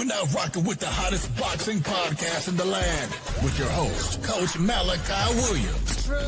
now rocking with the hottest boxing podcast in the land with your host, Coach Malachi Williams. True.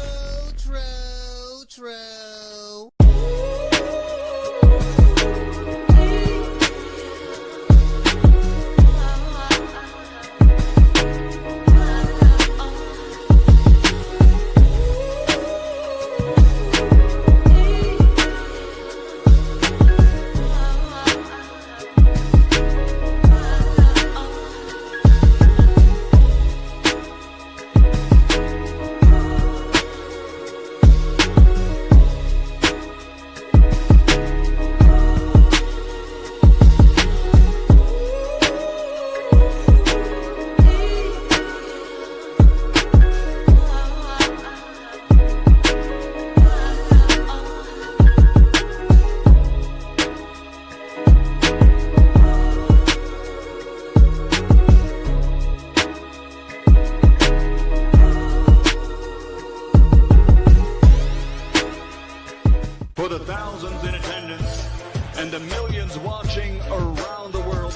For the thousands in attendance and the millions watching around the world,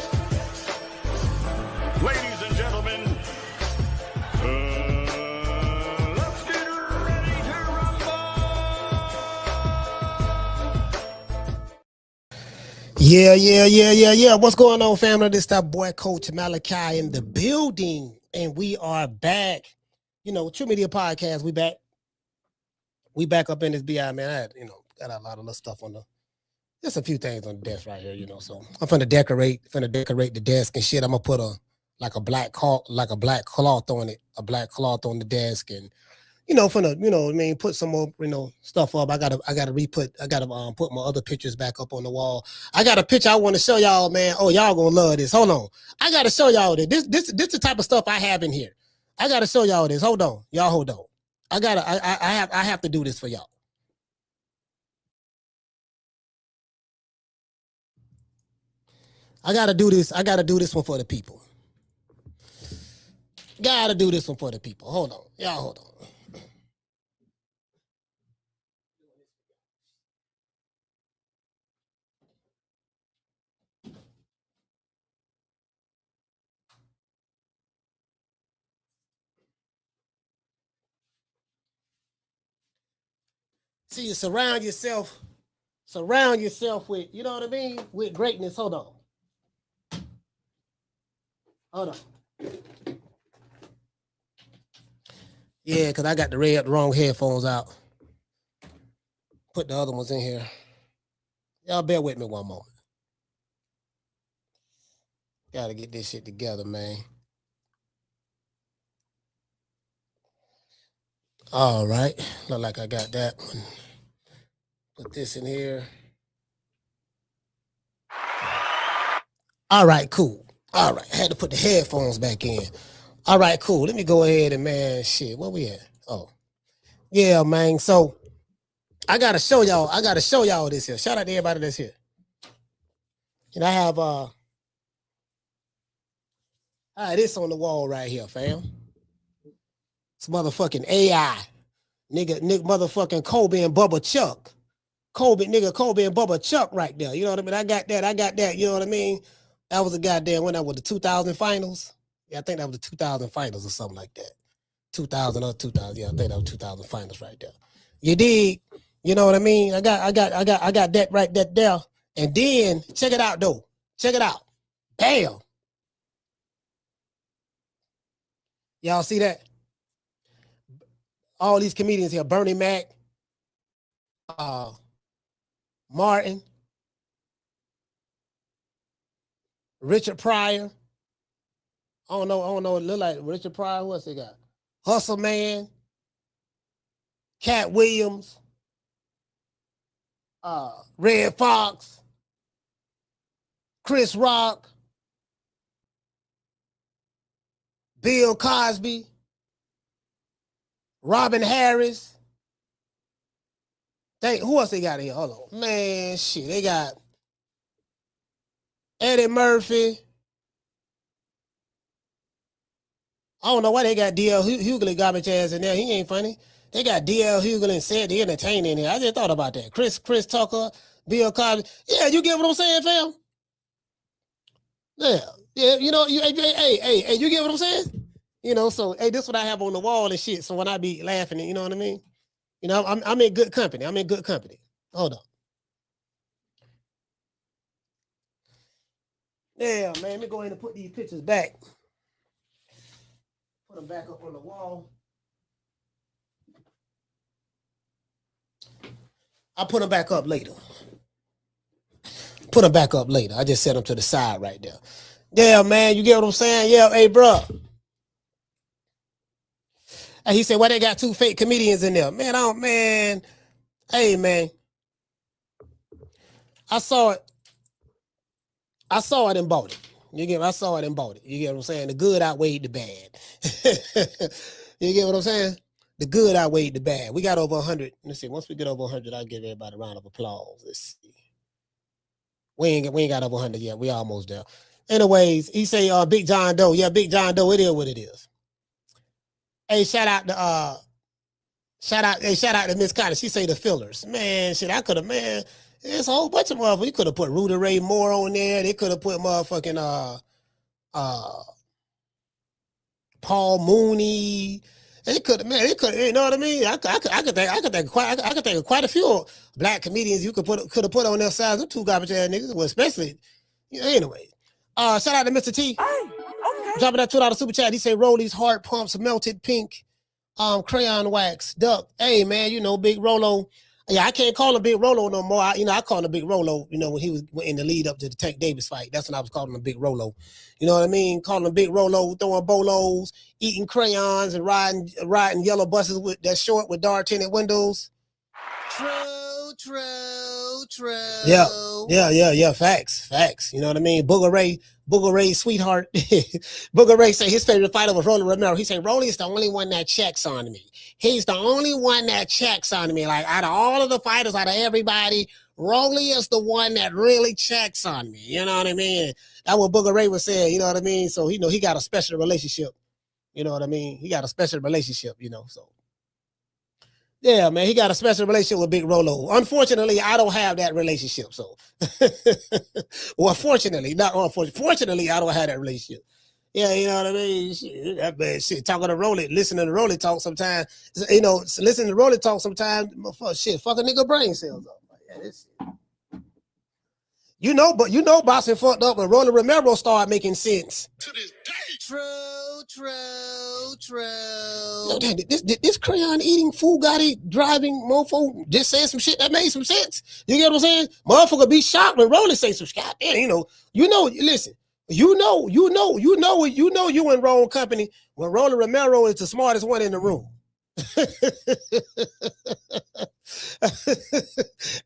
ladies and gentlemen, let's get ready to rumble! Yeah. What's going on, family? This is that boy, Coach Malachi, in the building, and we are back. You know, True Media Podcast, we back. We back up in this BI, man. I had, got a lot of little stuff on just a few things on the desk right here, so I'm finna decorate the desk and shit. I'm gonna put a black cloth on it, a black cloth on the desk, and put some more, stuff up. I gotta put my other pictures back up on the wall. I got a picture I want to show y'all, man. Oh, y'all gonna love this. Hold on. I gotta show y'all this. This the type of stuff I have in here. I gotta show y'all this. Hold on. Y'all hold on. I have to do this for y'all. I gotta do this one for the people. Gotta do this one for the people. Hold on. Y'all hold on. See, you surround yourself with, you know what I mean, with greatness. Hold on. Yeah, because I got the wrong headphones out. Put the other ones in here. Y'all bear with me one moment. Gotta get this shit together, man. All right. Look like I got that one. Put this in here. All right, cool. All right. I had to put the headphones back in. All right, cool. Let me go ahead and, man, shit. Where we at? Oh. Yeah, man. So I gotta show y'all this here. Shout out to everybody that's here. And I have this on the wall right here, fam. It's motherfucking AI. Nigga, motherfucking Kobe and Bubba Chuck. Kobe and Bubba Chuck right there. You know what I mean? I got that. You know what I mean? That was a goddamn, when that was the 2000 finals. Yeah, I think that was the 2000 finals or something like that. 2000 or 2000. Yeah, I think that was 2000 finals right there. You dig? You know what I mean? I got that right there. And then check it out though. Check it out. Damn. Y'all see that? All these comedians here: Bernie Mac, Martin, Richard Pryor. I don't know. It look like Richard Pryor. Who else they got? Hustle Man, Cat Williams, Red Fox, Chris Rock, Bill Cosby, Robin Harris. Who else they got here? Hold on. Man, shit. They got Eddie Murphy. I don't know why they got D.L. Hughley garbage ass in there. He ain't funny. They got D.L. Hughley and Said the Entertainer in here. I just thought about that. Chris Tucker, Bill Cosby. Yeah, you get what I'm saying, fam? Yeah, you know, hey, you get what I'm saying? You know, so hey, this is what I have on the wall and shit. So when I be laughing, you know what I mean? You know, I'm in good company. I'm in good company. Hold on. Yeah, man. Let me go ahead and put these pictures back. Put them back up on the wall. I'll put them back up later. Put them back up later. I just set them to the side right there. Yeah, man. You get what I'm saying? Yeah, hey, bro. And he said, "Why they got two fake comedians in there?" Man, hey, man. I saw it and bought it. I saw it and bought it. You get what I'm saying? The good outweighed the bad. You get what I'm saying? The good outweighed the bad. We got over 100. Let's see. Once we get over 100, I'll give everybody a round of applause. Let's see. We ain't got over 100 yet. We almost there. Anyways, he say Big John Doe. Yeah, Big John Doe. It is what it is. Hey, shout out to Miss Connie. She say the fillers. Man, shit, I could have, man. There's a whole bunch of motherfuckers. You could have put Rudy Ray Moore on there. They could have put motherfucking Paul Mooney. They could have, man. They could, you know what I mean? I could think of quite a few black comedians you could have put on their sides. Them two garbage ass niggas, well, especially. Anyway, shout out to Mr. T. Hey, okay. Dropping that $2 super chat. He say Rolly's heart pumps melted pink. Crayon wax duck. Hey man, you know Big Rollo. Yeah, I can't call him Big Rollo no more. I call him Big Rollo. You know when he was in the lead up to the Tank Davis fight. That's when I was calling him Big Rollo. You know what I mean? Calling him Big Rollo, throwing bolos, eating crayons, and riding yellow buses with that short with dark tinted windows. True. Yeah. Facts. You know what I mean? Booger Ray's sweetheart. Booger Ray say his favorite fighter was Rollo Romero. He said Rolly is the only one that checks on me. He's the only one that checks on me. Like out of all of the fighters, out of everybody, Rolly is the one that really checks on me. You know what I mean? That's what Booger Ray was saying. You know what I mean? So he got a special relationship. You know what I mean? He got a special relationship. So. Yeah, man, he got a special relationship with Big Rollo. Unfortunately, I don't have that relationship. So, well, fortunately, not unfortunately. Fortunately, I don't have that relationship. Yeah, you know what I mean? Shit, that bad shit. Talking to Rolly, listening to Rolly talk sometimes. Listening to Rolly talk sometimes. Shit, fuck a nigga brain cells up. Yeah, this shit. Boxing fucked up when Rollo Romero started making sense. To this day. True. Yo, damn, this crayon eating Fugatti driving mofo just saying some shit that made some sense. You get what I'm saying? Motherfucker be shocked when Rolly say some shit. Damn, listen. You in wrong company when Rollo Romero is the smartest one in the room.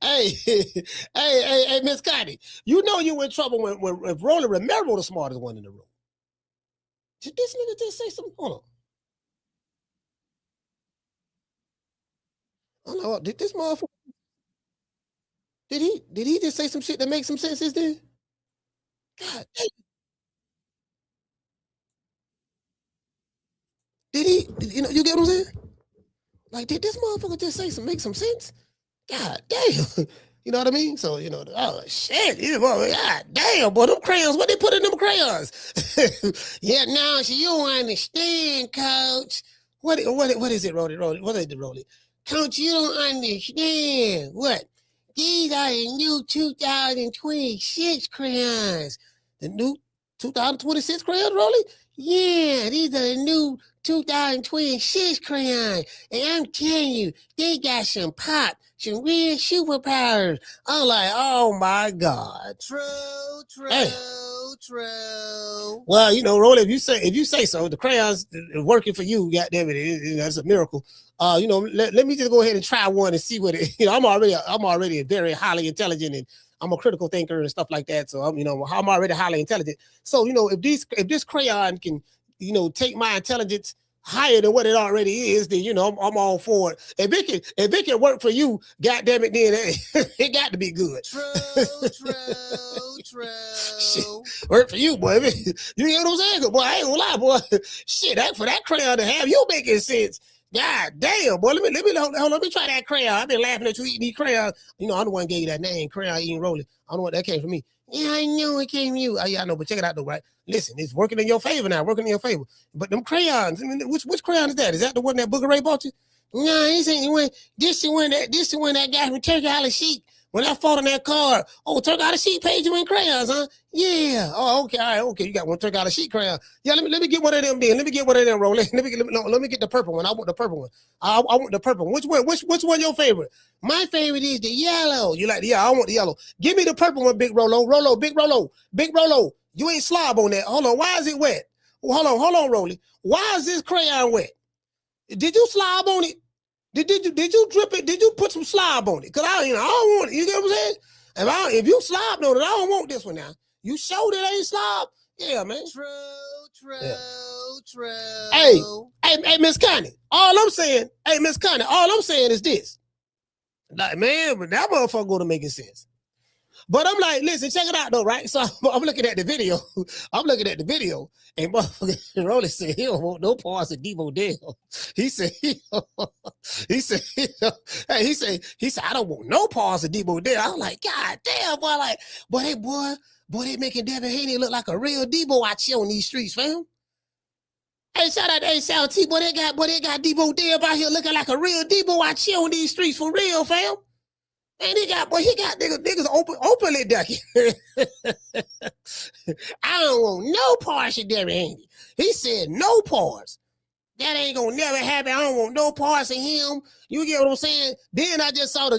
hey, Miss Connie, you in trouble when Rollo Romero the smartest one in the room. Did this nigga just say something? Hold on. I don't know. Did this motherfucker? Did he just say some shit that makes some sense? Then? God damn. Did he? You get what I'm saying? Like, did this motherfucker just say make some sense? God damn. You know what I mean? So, oh shit, God damn, boy, them crayons, what they put in them crayons? Yeah, no, so you don't understand, coach. What is it, Rolly? What is it, Rolly? Coach, you don't understand. What? These are the new 2026 crayons. The new 2026 crayons, Rolly? Yeah, these are the new 2026 crayons. And I'm telling you, they got some pop, some real superpowers. I'm like, oh my God. True. Hey. True. Well, Rolly, if you say so, the crayons are working for you. Goddamn it, that's a miracle. Let me just go ahead and try one and see what it. I'm already very highly intelligent and I'm a critical thinker and stuff like that. So I'm already highly intelligent. So if this crayon can take my intelligence higher than what it already is, then I'm all for it. If it can work for you, goddamn it, then it got to be good. True. Shit, work for you, boy. You know what I'm saying? Boy, I ain't gonna lie, boy. Shit, for that crayon to have you making sense. God damn, boy. Let me try that crayon. I've been laughing at you eating these crayons. I'm the one gave you that name, crayon eating Rolly. I don't know what that came from me. Yeah, I know it came you. Yeah, I know, but check it out though, right? Listen, it's working in your favor now, working in your favor. But them crayons, I mean, which crayon is that? Is that the one that Booger Ray bought you? No, this ain't the one. This the one that guy from Turkey Hollow Sheep. When I fought on that card, oh, Turkey Hollow Sheep paid you in crayons, huh? Yeah. Oh, okay, all right, okay. You got one Turkey Hollow Sheep crayon. Yeah, let me get one of them then. Let me get one of them, Rollo. Let me get the purple one. I want the purple one. I want the purple one. Which one your favorite? My favorite is the yellow. You like the yellow? I want the yellow. Give me the purple one, Big Rollo. Big Rollo. You ain't slob on that. Hold on. Why is it wet? Well, hold on, Rolly. Why is this crayon wet? Did you slob on it? Did you drip it? Did you put some slob on it? Cause I don't want it. You get what I'm saying? If you slobbed on it, I don't want this one now. You showed it ain't slob. Yeah, man. True. Hey, Miss Connie. All I'm saying is this. Like, man, but that motherfucker go to making sense. But I'm like, listen, check it out though, right? So I'm looking at the video. And motherfucker Rollo said he don't want no parts of Deebo Dale. He said, I don't want no parts of Deebo Dale. I'm like, God damn, boy, they making Devin Haney look like a real Deebo out here on these streets, fam. Hey, shout out to South T, boy, they got Deebo Dale out here looking like a real Deebo out here on these streets for real, fam. And he got niggas openly ducking. I don't want no parts of Devin Haney. He said no parts. That ain't gonna never happen. I don't want no parts of him. You get what I'm saying? Then I saw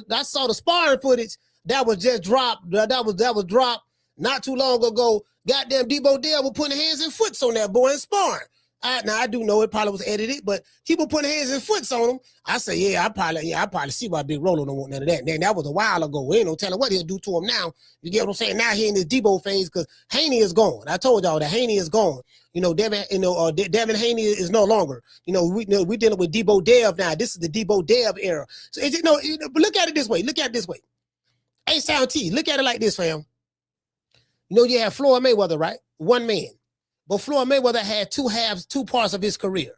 the sparring footage that was just dropped. That was dropped not too long ago. Goddamn Deebo Dale was putting hands and foots on that boy and sparring. Now I do know it probably was edited, but people putting hands and foots on him. I say, yeah, I probably see why Big Rollo don't want none of that. Then that was a while ago. We ain't no telling what he'll do to him now. You get what I'm saying? Now he in this Deebo phase because Haney is gone. I told y'all that Haney is gone. Devin Haney is no longer. We dealing with Deebo Dale now. This is the Deebo Dale era. So look at it this way. Hey, Sound T, look at it like this, fam. You have Floyd Mayweather, right? One man. But Floyd Mayweather had two parts of his career.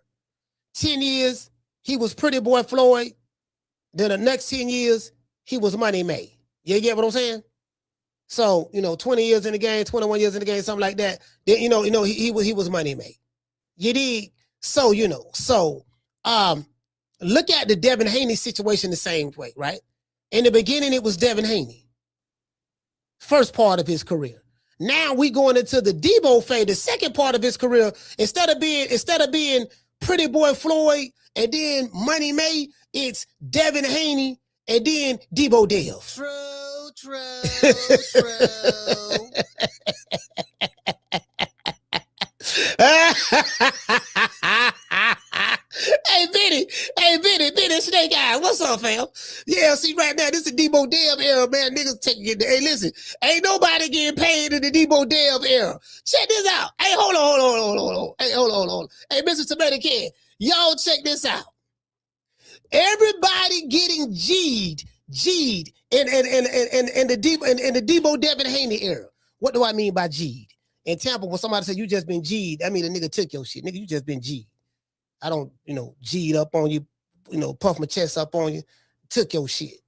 10 years, he was Pretty Boy Floyd. Then the next 10 years, he was Money May. You get what I'm saying? So, 20 years in the game, 21 years in the game, something like that. Then, he was Money May. You dig? So, look at the Devin Haney situation the same way, right? In the beginning, it was Devin Haney. First part of his career. Now we going into the Deebo phase, the second part of his career. Instead of being Pretty Boy Floyd and then Money May, it's Devin Haney and then Deebo Dale. True. Hey, Benny, Snake Eye, what's up, fam? Yeah, see, right now, this is the Deebo Dale era, man. Niggas taking it. Hey, listen, ain't nobody getting paid in the Deebo Dale era. Check this out. Hey, hold on. Hey, hold on. Hey, Mr. Tomato Can, y'all check this out. Everybody getting G'd in the Deebo Devin Haney era. What do I mean by G'd? In Tampa, when somebody said you just been G'd, I mean a nigga took your shit. Nigga, you just been G'd. I don't, G'd up on you, puff my chest up on you, took your shit.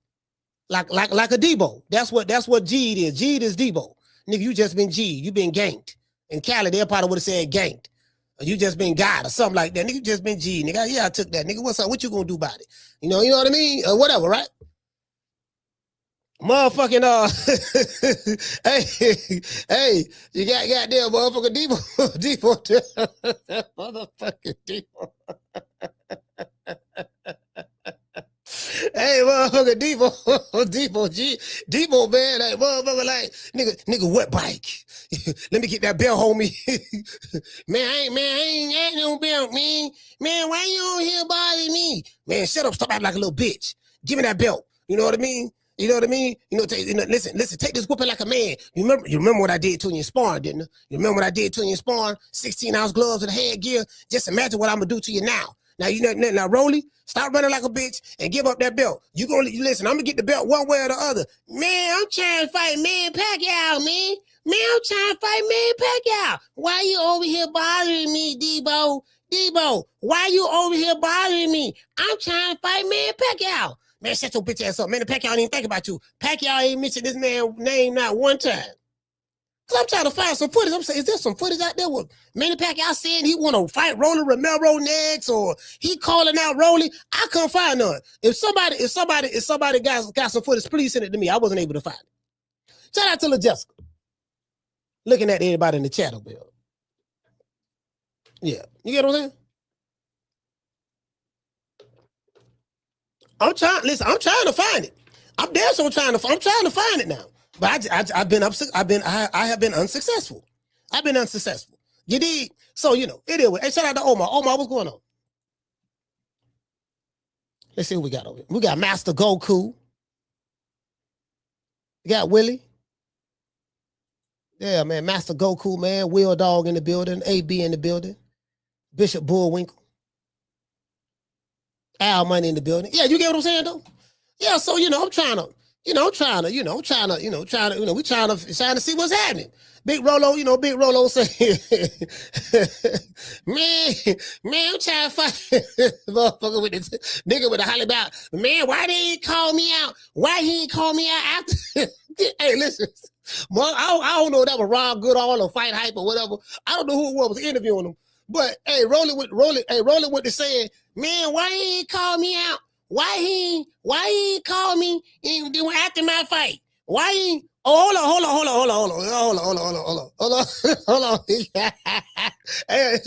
Like a Deebo. That's what G'd is. G'd is Deebo. Nigga, you just been G'd. You been ganked. In Cali, they probably would have said ganked. Or you just been got or something like that. Nigga, you just been G'd. Nigga, yeah, I took that. Nigga, what's up? What you gonna do about it? You know what I mean? Or whatever, right? Motherfucking hey, you got goddamn motherfucking Deebo, motherfucking Deebo. Hey, motherfucker, Deebo, man, like motherfucker, like nigga, wet bike. Let me get that belt, homie. Man, I ain't no belt, man. Man, why you on here bothering me? Man, shut up, stop acting like a little bitch. Give me that belt. You know what I mean? Listen, take this whooping like a man. You remember what I did to you in sparring, didn't you? You remember what I did to you in sparring? 16-ounce gloves and headgear. Just imagine what I'm gonna do to you now. Now, Rolly, stop running like a bitch and give up that belt. Listen, I'm gonna get the belt one way or the other. Man, I'm trying to fight Manny Pacquiao, man. I'm trying to fight Manny Pacquiao. Why you over here bothering me, Deebo? Deebo, why you over here bothering me? I'm trying to fight Manny Pacquiao. Man, shut your bitch ass up. Manny Pacquiao didn't even think about you. Pacquiao ain't mentioned this man's name not one time. I'm trying to find some footage. I'm saying, is there some footage out there with Manny Pacquiao saying he want to fight Romero next, or he calling out Rollo? I couldn't find none. If somebody got some footage, please send it to me. I wasn't able to find it. Shout out to La Jessica. Looking at everybody in the chat over there. Yeah, you get what I'm saying? I'm trying to find it. I'm damn sure trying to find it now. But I have been unsuccessful. I've been unsuccessful. You did. So, you know, it is. Hey, shout out to Omar. Omar, what's going on? Let's see what we got over here. We got Master Goku. We got Willie. Yeah, man. Master Goku, man. Will Dog in the building. AB in the building. Bishop Bullwinkle. Al Money in the building. Yeah, you get what I'm saying, though? Yeah, so, you know, we trying to see what's happening. Big Rollo saying, man, I'm trying to fight motherfucker with this nigga with a holly about, man, why they ain't call me out? Why he ain't call me out after? Hey, listen, well, I don't know if that was Ron Goodall or Fight Hype or whatever. I don't know who it was interviewing him. But hey, Rollo with the saying, man, why he ain't call me out? Why he ain't call me after my fight? Why he? Oh, hold on. Hey.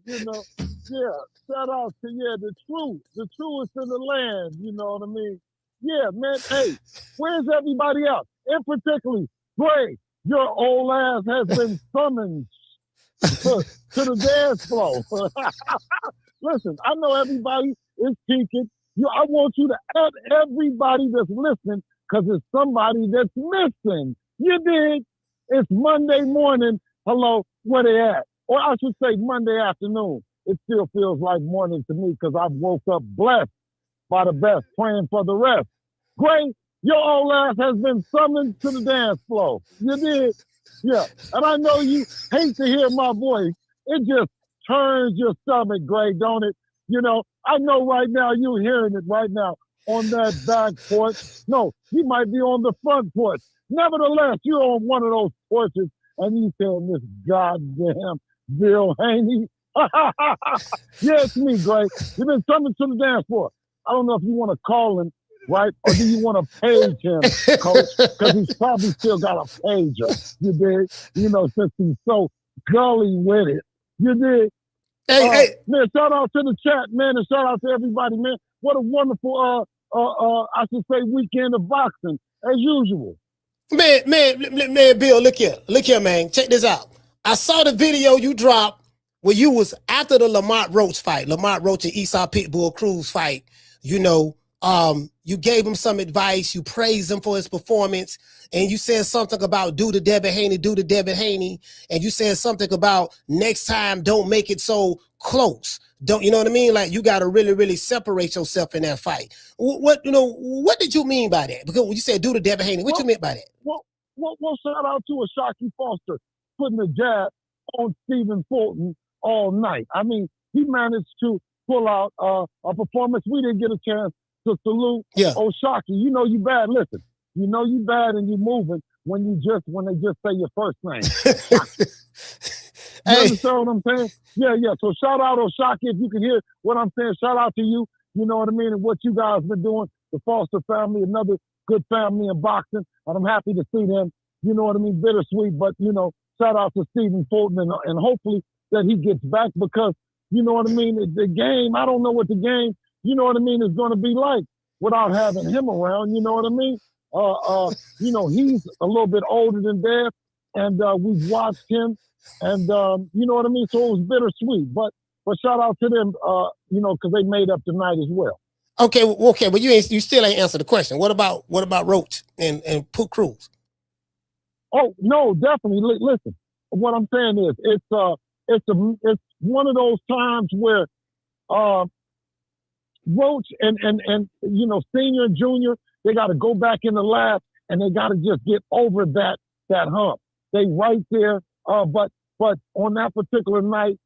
You know, yeah. Shout out to the truth. The truth is in the land. You know what I mean? Yeah, man. Hey, where's everybody else? And particularly, Gray, your old ass has been summoned to the dance floor. Listen, I know everybody is peeking. I want you to add everybody that's listening, because it's somebody that's missing. You dig? It's Monday morning. Hello, where they at? Or I should say Monday afternoon. It still feels like morning to me, because I've woke up blessed by the best, praying for the rest. Gray, your old ass has been summoned to the dance floor. You dig? Yeah. And I know you hate to hear my voice. It just turns your stomach, Gray, don't it? You know, I know right now you're hearing it right now on that back porch. No, you might be on the front porch. Nevertheless, you're on one of those porches and you saying this goddamn Bill Haney. Yeah, it's me, Gray. You've been summoned to the dance floor. I don't know if you want to call him, right? Or do you want to page him, Coach? Because he's probably still got a pager. You dig? You know, since he's so gully with it. You dig? Hey. Man, shout out to the chat, man, and shout out to everybody, man. What a wonderful, I should say, weekend of boxing, as usual. Man, Bill, look here, man. Check this out. I saw the video you dropped where you was after the Lamont Roach fight, Lamont Roach and Esau Pitbull Cruz fight. You know, you gave him some advice. You praised him for his performance. And you said something about do the Devin Haney. And you said something about next time, don't make it so close. Don't, you know what I mean? Like, you got to really, really separate yourself in that fight. What did you mean by that? Because when you said do the Devin Haney, what you meant by that? Well, shout out to Ashaki Foster putting a jab on Stephen Fulton all night. I mean, he managed to pull out a performance we didn't get a chance to salute. Yeah. Ashaki, you know you bad. Listen, you know you bad and you moving when they just say your first name. You understand what I'm saying? Yeah. So shout out Oshaki, if you can hear what I'm saying. Shout out to you. You know what I mean? And what you guys been doing. The Foster family, another good family in boxing. And I'm happy to see them. You know what I mean? Bittersweet. But, you know, shout out to Stephen Fulton and hopefully that he gets back, because, you know what I mean? The game, I don't know what the game, you know what I mean, is going to be like without having him around. You know what I mean? You know, he's a little bit older than Dev, and we've watched him. And, you know what I mean? So it was bittersweet. But shout out to them, you know, because they made up tonight as well. Okay, but you still ain't answered the question. What about Roach and Pooh Cruz? Oh, no, definitely. Listen, what I'm saying is it's one of those times where Roach and you know, senior and junior, they got to go back in the lab and they got to just get over that hump. They right there, but on that particular night,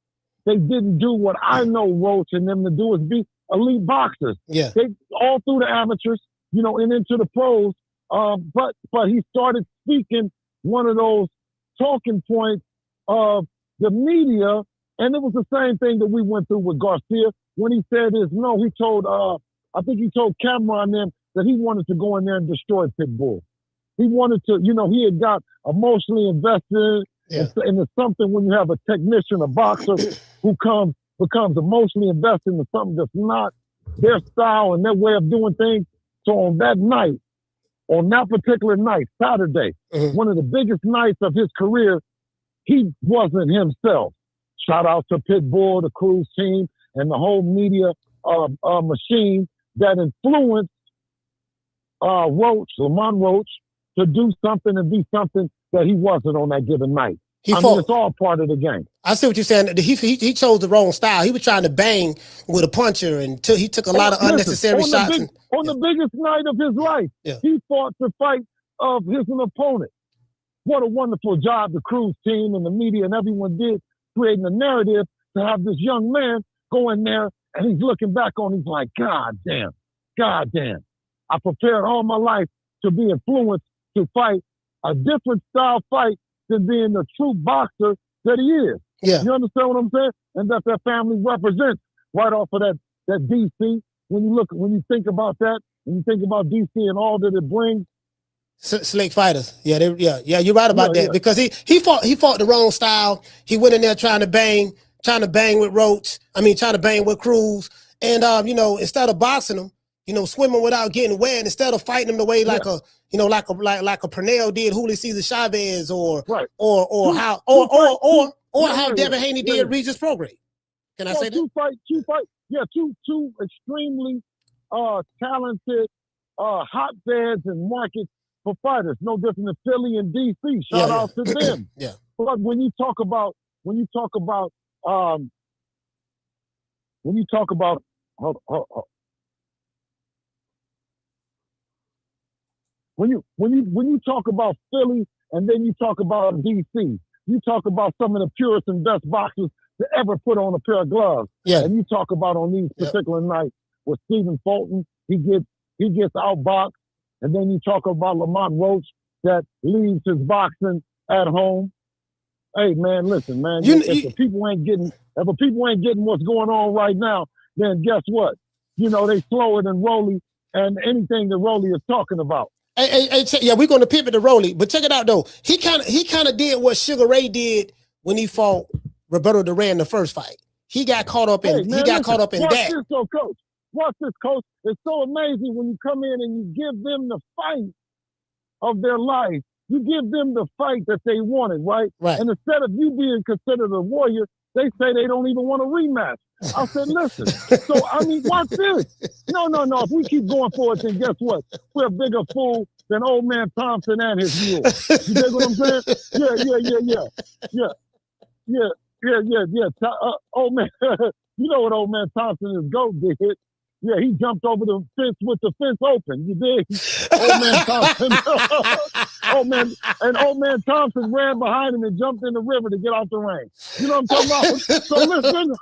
they didn't do what I know Roach and them to do, is be elite boxers. Yeah. They all through the amateurs, you know, and into the pros, But he started speaking one of those talking points of the media, and it was the same thing that we went through with Garcia when he said his no. He told, I think he told Cameron them that he wanted to go in there and destroy Pitbull. He wanted to, he had got emotionally invested, and it's something when you have a technician, a boxer, who becomes emotionally invested in something that's not their style and their way of doing things. So on that particular night, Saturday, one of the biggest nights of his career, he wasn't himself. Shout out to Pitbull, the Cruz team, and the whole media machine that influenced Lamont Roach, to do something and be something that he wasn't on that given night. It's all part of the game. I see what you're saying. He chose the wrong style. He was trying to bang with a puncher, and he took a lot of unnecessary shots. On the biggest night of his life, he fought to fight of his opponent. What a wonderful job the Cruz team and the media and everyone did, creating a narrative to have this young man go in there, and he's looking back on, he's like, God damn. I prepared all my life to be influenced to fight a different style fight than being the true boxer that he is. Yeah. You understand what I'm saying? And that family represents right off of that DC. When you think about that, when you think about DC and all that it brings. Slick fighters. Yeah, you're right about that. Because he fought the wrong style. He went in there trying to bang with Roach. trying to bang with Cruz. And instead of boxing him, swimming without getting wet, instead of fighting him the way like a Pernell did Julio Cesar Chavez, or how Devin Haney did Regis Prograis. Can I say that? Two extremely talented hotbeds and markets for fighters. No different than Philly and DC. Shout out to them. Yeah. But when you talk about When you talk about Philly and then you talk about DC, you talk about some of the purest and best boxers to ever put on a pair of gloves. Yeah. And you talk about on these particular nights with Stephen Fulton, he gets outboxed, and then you talk about Lamont Roach that leaves his boxing at home. Hey man, listen, man. If the people ain't getting what's going on right now, then guess what? They slower than Rolly and anything that Rolly is talking about. We're going to pivot to Rolly, but check it out though. He kind of did what Sugar Ray did when he fought Roberto Duran in the first fight. He got caught up in that. Watch this, coach. It's so amazing when you come in and you give them the fight of their life. You give them the fight that they wanted, right? Right. And instead of you being considered a warrior, they say they don't even want a rematch. I said, listen. So, watch this. No. If we keep going forward, then guess what? We're a bigger fool than Old Man Thompson and his mule. You dig what I'm saying? Yeah. Old man, you know what Old Man Thompson is GOAT did. Yeah, he jumped over the fence with the fence open. You dig? Old Man Thompson. Old Man Thompson ran behind him and jumped in the river to get off the rain. You know what I'm talking about? So listen,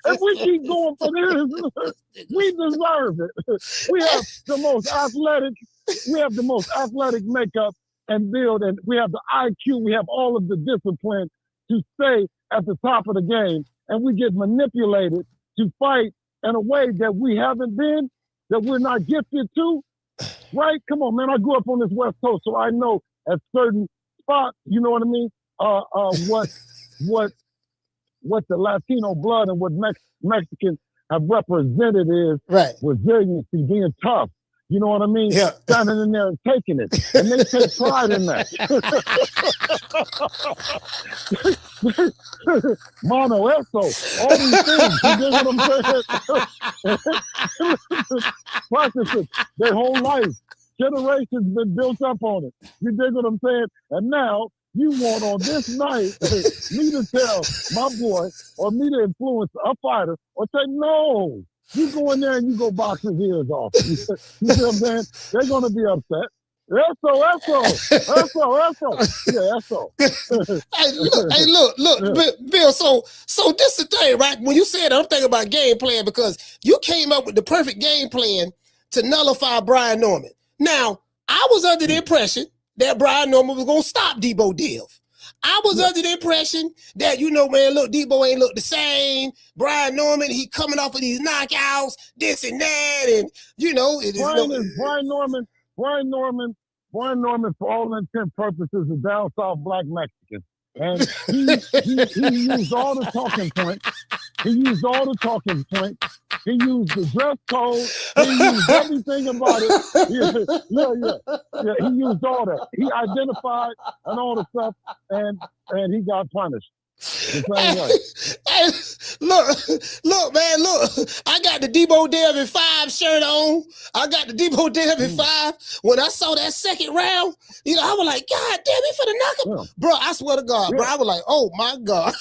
if we keep going for this, we deserve it. We have the most athletic makeup and build, and we have the IQ, we have all of the discipline to stay at the top of the game, and we get manipulated to fight in a way that we haven't been, that we're not gifted to, right? Come on, man. I grew up on this West Coast, so I know at certain spots, you know what I mean? What the Latino blood and what Mexicans have represented is resiliency, being tough. You know what I mean? Yeah. Standing in there and taking it. And they take pride in that. Mono, eso, all these things. You know what I'm saying? Practices their whole life. Generations been built up on it. You dig what I'm saying? And now you want on this night me to tell my boy or me to influence a fighter or say, no. You go in there and you go box his ears off. You see what I'm saying? They're going to be upset. Eso. Yeah, eso. Hey, look, Bill, so this is the thing, right? When you said I'm thinking about game plan because you came up with the perfect game plan to nullify Brian Norman. Now, I was under the impression that Brian Norman was going to stop Deebo Div. I was under the impression that, man, look, Deebo ain't look the same. Brian Norman, he coming off of these knockouts, this and that, and, Brian Norman, for all intents and purposes, is down south black Mexican. And he used all the talking points. He used the dress code. He used everything about it. Yeah. He used all that. He identified and all the stuff, and he got punished. The same way. Hey, look, man, I got the Deebo Devin 5 shirt on. I got the Deebo Devin 5. When I saw that second round, I was like, God damn, he finna knock him. Yeah. Bro, I swear to God, bro, I was like, oh my God.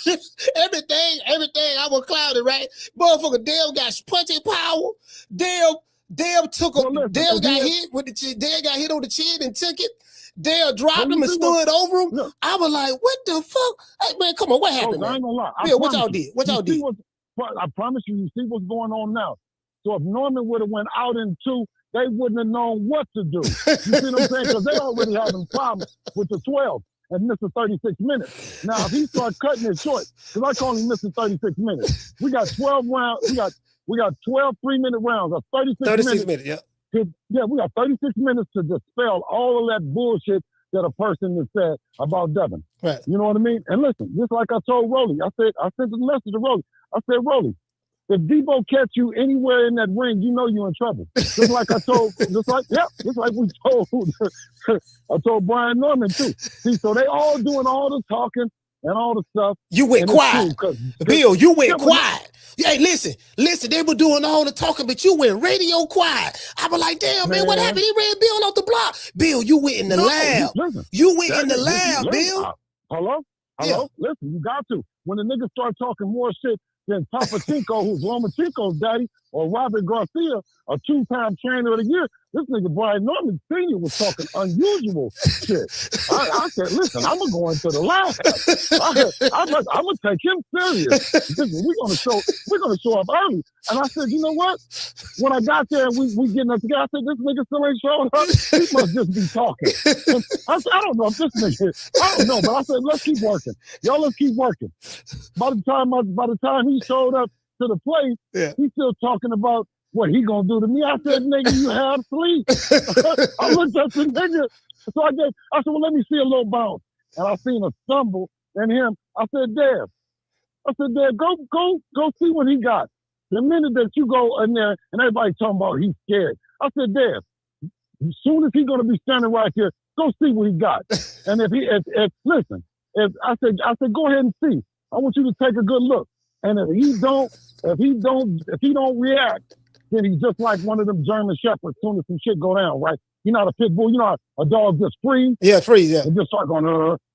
everything, I was clouded, right? Motherfucker, Dev got punching power. Dev took him. Dev got hit with the chin. Dev got hit on the chin and took it. Dale dropped him and stood over him. Yeah. I was like, what the fuck? Hey, man, come on, what happened? I ain't gonna lie. Bill, what y'all did? I promise you see what's going on now. So if Norman would have went out in 2, they wouldn't have known what to do. You see what I'm saying? Because they already having problems with the 12 and missing 36 minutes. Now, if he starts cutting it short, because I call him missing 36 minutes. We got 12 rounds. We got 12 3-minute rounds. That's 36 minutes. Yeah. Yeah, we got 36 minutes to dispel all of that bullshit that a person has said about Devin. Right. You know what I mean? And listen, just like I told Rolly, I sent the message to Rolly. I said, Rolly, if Deebo catch you anywhere in that ring, you know you're in trouble. Just like we told, I told Brian Norman too. See, so they all doing all the talking and all the stuff. You went quiet. Bill, you went quiet. Hey, listen, they were doing all the talking, but you went radio quiet. I was like, damn, man, what happened? He ran Bill off the block. Bill, you went in the lab. Listen, you went in the lab, Bill. Hello? Yeah. Listen, you got to. When the niggas start talking more shit than Papachinko, who's Lomachenko's daddy, or Robert Garcia, a 2-time trainer of the year, this nigga Brian Norman Sr. was talking unusual shit. I said, listen, I'm going to go into the lab. I'm going to take him serious. We're going to show up early. And I said, you know what? When I got there and we getting up together, I said, this nigga still ain't showing up. He must just be talking. I said, I don't know if this nigga, I don't know, but I said, let's keep working. Y'all, let's keep working. By the time he showed up to the place, he's still talking about what he gonna do to me. I said, nigga, you have sleep. I looked at the nigga. So I said, well, let me see a little bounce. And I seen a stumble in him. I said, Dev, go see what he got. The minute that you go in there and everybody talking about he's scared. I said, Dev, as soon as he's gonna be standing right here, go see what he got. And I said, go ahead and see. I want you to take a good look. And if he don't react, then he's just like one of them German shepherds. As soon as some shit go down, right? You know how a pit bull, you know how a dog just freeze? Yeah, freeze, yeah. And just start going,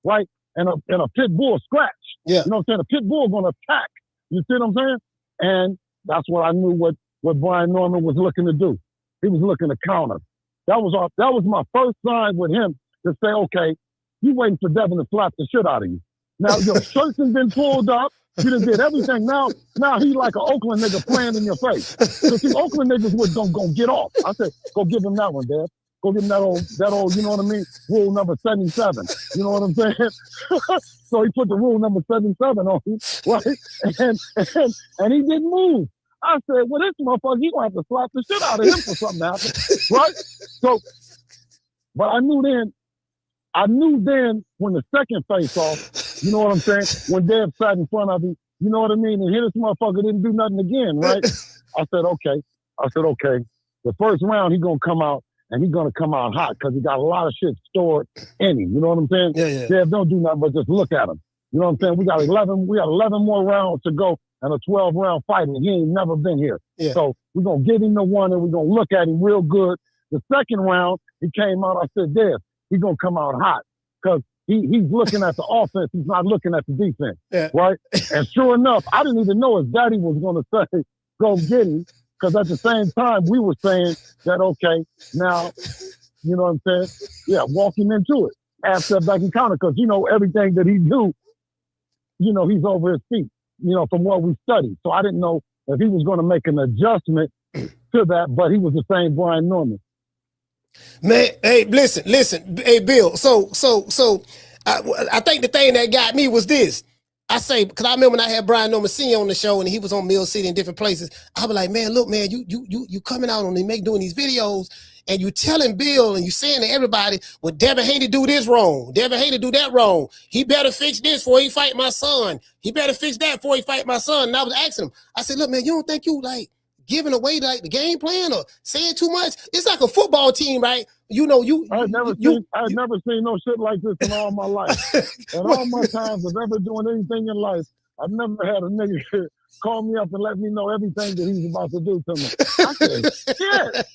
right? And a pit bull scratch. Yeah. You know what I'm saying? A pit bull gonna attack. You see what I'm saying? And that's what I knew what Brian Norman was looking to do. He was looking to counter. That was my first sign with him to say, okay, you waiting for Devin to slap the shit out of you. Now your shirts has been pulled up. You done did everything. Now he like an Oakland nigga playing in your face. So see, Oakland niggas was gonna get off. I said, go give him that one, Dad. Go give him that old, you know what I mean? Rule number 77. You know what I'm saying? So he put the rule number 77 on him, right? And he didn't move. I said, well, this motherfucker, he gonna have to slap the shit out of him for something to happen, right? So, but I knew then when the second face off, you know what I'm saying? When Dev sat in front of him, you know what I mean? And here this motherfucker didn't do nothing again, right? I said, okay. The first round, he gonna come out and he gonna come out hot because he got a lot of shit stored in him. You know what I'm saying? Yeah. Dev don't do nothing but just look at him. You know what I'm saying? We got 11 more rounds to go and a 12-round fight, and he ain't never been here. Yeah. So we're gonna give him the one and we're gonna look at him real good. The second round, he came out, I said, Dev, he's gonna come out hot because he's looking at the offense. He's not looking at the defense, right? And sure enough, I didn't even know his daddy was going to say, go get him, because at the same time, we were saying that, okay, now, you know what I'm saying? Yeah, walk him into it. Half step back and counter, because, you know, everything that he do, you know, he's over his feet, you know, from what we studied. So I didn't know if he was going to make an adjustment to that, but he was the same Brian Norman. Man, hey, listen, hey, Bill. So, I think the thing that got me was this. I say, because I remember when I had Brian Norman Sr. on the show and he was on Mill City in different places. I was like, man, look, man, you coming out on doing these videos and you telling Bill and you saying to everybody, well, Devin Haney do this wrong. Devin Haney do that wrong. He better fix this before he fight my son. He better fix that before he fight my son. And I was asking him, I said, look, man, you don't think you like giving away like the game plan or saying too much? It's like a football team, right? You know, I had never seen no shit like this in all my life. And all my times of ever doing anything in life, I've never had a nigga call me up and let me know everything that he's about to do to me. I said, shit.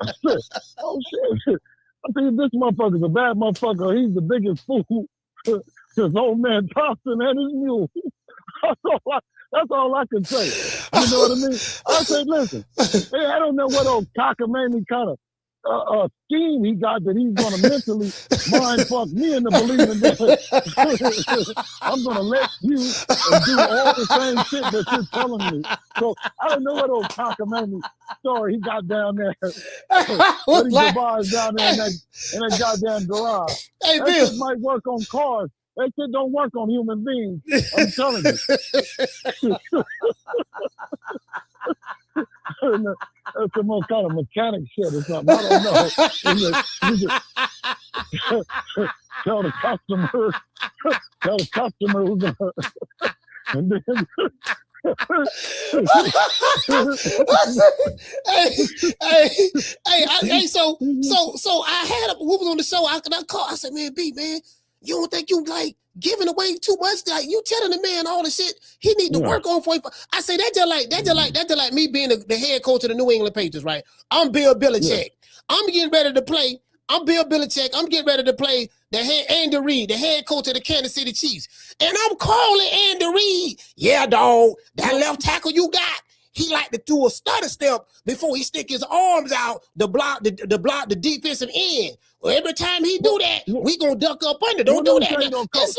I said, oh shit. I think this motherfucker's a bad motherfucker. He's the biggest fool. His old man Thompson and his mule. That's all I can say. You know what I mean? I say, listen, hey, I don't know what old cockamamie kind of scheme he got that he's going to mentally mind fuck me into believing that I'm going to let you do all the same shit that you're telling me. So I don't know what old cockamamie story he got down there. What he devised down there in that goddamn garage. Hey, that Bill. shit might work on cars. That shit don't work on human beings. I'm telling you. That's some more kind of mechanic shit or something. I don't know. You just tell the customer who's gonna, and then so I had who was on the show. I called. I said, man, B, man, you don't think you like giving away too much? Like you telling the man all the shit he need to work on for. I say that just like me being the head coach of the New England Patriots, right? I'm Bill Belichick. Yeah. I'm getting ready to play. I'm Bill Belichick. I'm getting ready to play Andy Reid, the head coach of the Kansas City Chiefs. And I'm calling Andy Reid. Yeah, dog, that left tackle you got, he like to do a stutter step before he stick his arms out to block the defensive end. Well, every time he do that, we gonna duck up under. Don't do that. It's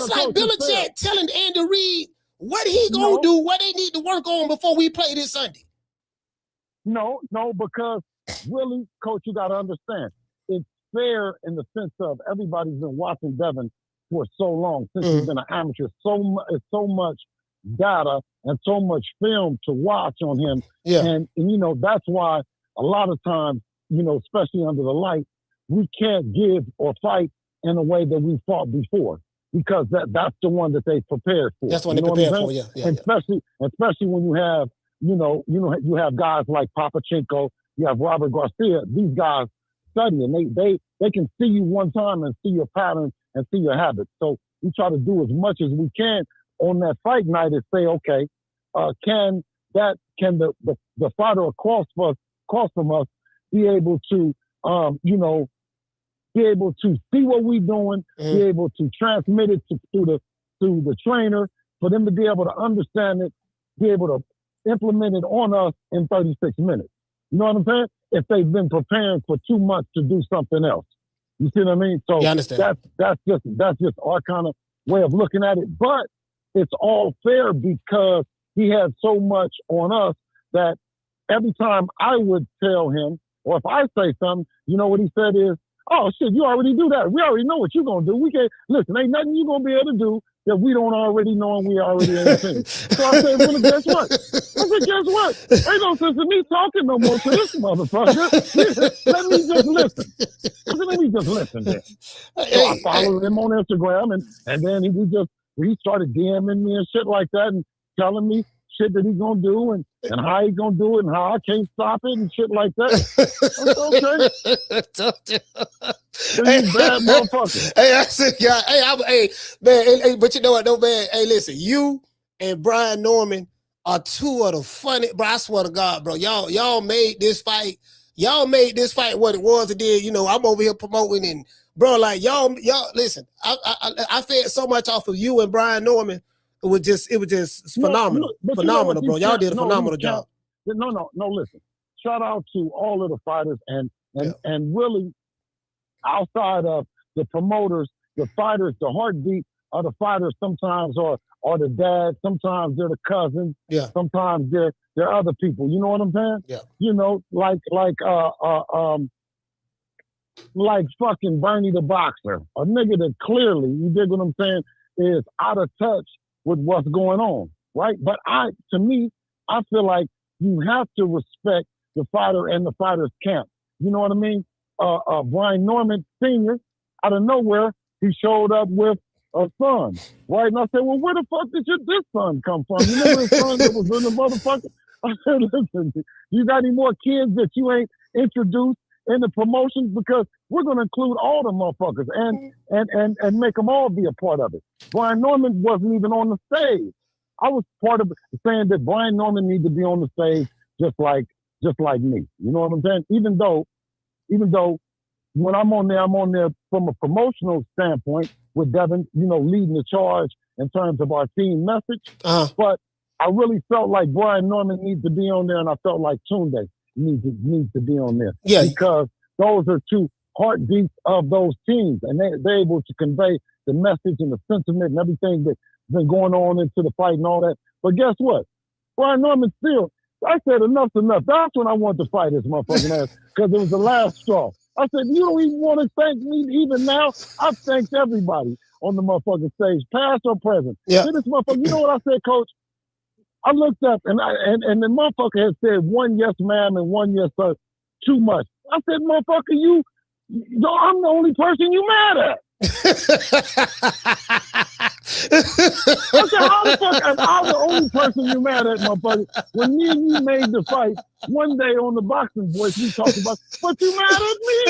like Belichick telling Andy Reid what he gonna do, what they need to work on before we play this Sunday. No, because really, coach, you gotta understand. It's fair in the sense of everybody's been watching Devin for so long since he's been an amateur. So much data and so much film to watch on him. Yeah. And you know, that's why a lot of times, you know, especially under the light, we can't give or fight in a way that we fought before because that's the one that they prepared for. That's what they prepared for, yeah. Especially when you have, you have guys like Papachenko, you have Robert Garcia. These guys study and they can see you one time and see your pattern and see your habits. So we try to do as much as we can on that fight night and say, okay, can the fighter across from us be able to be able to see what we're doing, be able to transmit it to the trainer, for them to be able to understand it, be able to implement it on us in 36 minutes. You know what I'm saying? If they've been preparing for 2 months to do something else. You see what I mean? So that's just our kind of way of looking at it. But it's all fair because he had so much on us that every time I would tell him, or if I say something, you know what he said is, oh shit, you already do that. We already know what you're gonna do. We can't listen, ain't nothing you're gonna be able to do that we don't already know and we already ain't seen. So I said, well, guess what? I said, guess what? Ain't no sense in me talking no more to this motherfucker. Let me just listen. I said, let me just listen then. So I followed him on Instagram and then he started DMing me and shit like that and telling me shit that he's gonna do and how he's gonna do it and how I can't stop it and shit like that. Okay. He's bad motherfucker. Hey, I said, man, but you know what, though, man? Hey, listen, you and Brian Norman are two of the funny, bro. I swear to God, bro, y'all made this fight. Y'all made this fight what it was. It did. You know, I'm over here promoting and, bro, like y'all listen. I fed so much off of you and Brian Norman. It was just phenomenal. Phenomenal, bro. Y'all did a phenomenal job. No, listen. Shout out to all of the fighters and really outside of the promoters, the fighters, the heartbeat of the fighters sometimes are the dads, sometimes they're the cousins, sometimes they're other people. You know what I'm saying? Yeah. You know, like like fucking Bernie the boxer, a nigga that clearly, you dig what I'm saying, is out of touch with what's going on, right? But to me, I feel like you have to respect the fighter and the fighter's camp. You know what I mean? Brian Norman Sr., out of nowhere, he showed up with a son, right? And I said, well, where the fuck did this son come from? You remember his son that was in the motherfucker? I said, listen, you got any more kids that you ain't introduced in the promotions? Because we're going to include all the motherfuckers and make them all be a part of it. Brian Norman wasn't even on the stage. I was part of saying that Brian Norman needs to be on the stage just like me. You know what I'm saying? Even though when I'm on there from a promotional standpoint with Devin, you know, leading the charge in terms of our team message. But I really felt like Brian Norman needs to be on there, and I felt like Tunde needs to be on there. Yeah. Because those are two heartbeats of those teams, and they're able to convey the message and the sentiment and everything that's been going on into the fight and all that. But guess what? Brian Norman still, I said enough's enough. That's when I wanted to fight his motherfucking ass, because it was the last straw. I said, you don't even want to thank me even now? I've thanked everybody on the motherfucking stage, past or present. Yeah. This motherfucker, you know what I said, Coach? I looked up and the motherfucker had said one yes ma'am and one yes sir too much. I said, motherfucker, I'm the only person you mad at. I said, how the fuck am I the only person you mad at, motherfucker? When me and you made the fight one day on the Boxing Voice, we talked about, but you mad at me.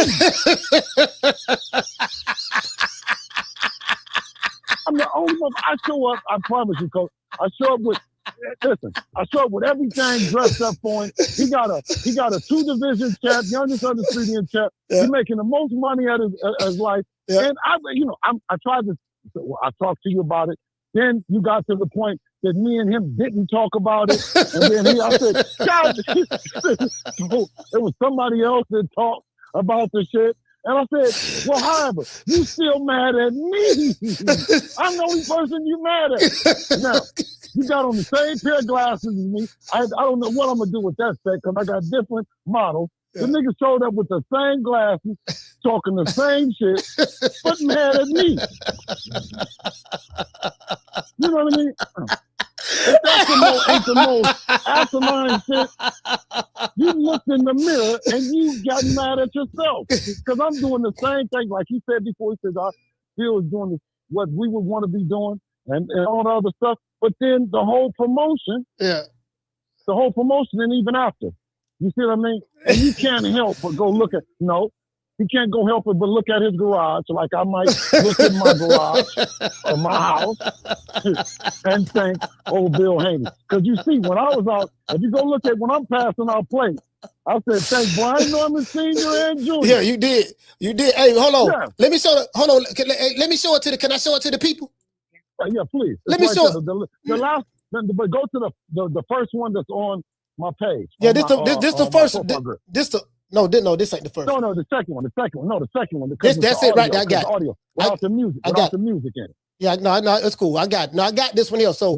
I'm the only one. I show up, I promise you, Coach. I show up with everything dressed up for him. He got a 2-division champ, youngest undisputed champ. Yeah. He's making the most money out of his life. Yeah. And I tried to, I talked to you about it. Then you got to the point that me and him didn't talk about it. And then I said, God, it was somebody else that talked about the shit. And I said, well, however, you still mad at me. I'm the only person you mad at. Now, you got on the same pair of glasses as me. I don't know what I'm going to do with that set, because I got different models. Yeah. The nigga showed up with the same glasses, talking the same shit, but mad at me. You know what I mean? If that's ain't the most asinine shit, you looked in the mirror and you got mad at yourself. Because I'm doing the same thing. Like he said before, he says, I still is doing what we would want to be doing and all the other stuff. But then the whole promotion, and even after. You see what I mean? And you can't help but go look at, he can't go help it but look at his garage, like I might look at my garage or my house and think, oh, Bill Haney. Because you see, when I was out, if you go look at when I'm passing out plates, I said, thank Brian Norman Sr. and Jr. Yeah, you did. Hey, hold on. Yeah. Let me show it. Hold on. Let me show it to can I show it to the people? Yeah, please. Let me show it. The last, but go to the first one that's on my page. Yeah, this the first. This ain't the first. No, the second one. No, the second one. That's it right there. I got audio without the music. Without the music in it. Yeah, no, it's cool. I got this one here. So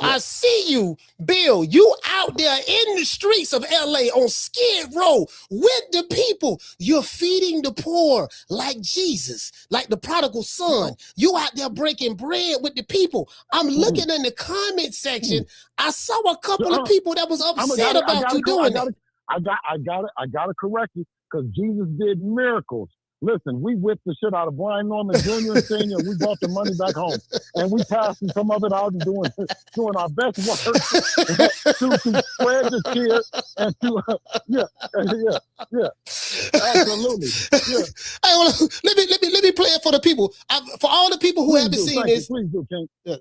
I see you, Bill. You out there in the streets of LA on Skid Row with the people. You're feeding the poor like Jesus, like the prodigal son. You out there breaking bread with the people. I'm looking in the comment section. I saw a couple of people that was upset about you doing that. I gotta correct you, because Jesus did miracles. Listen, we whipped the shit out of Brian Norman Jr. and Sr. We brought the money back home, and we passed some of it out and doing our best work to spread the cheer and to absolutely. Yeah. Hey, well, let me play it for the people. For all the people who haven't seen this. Please do, King. Yeah.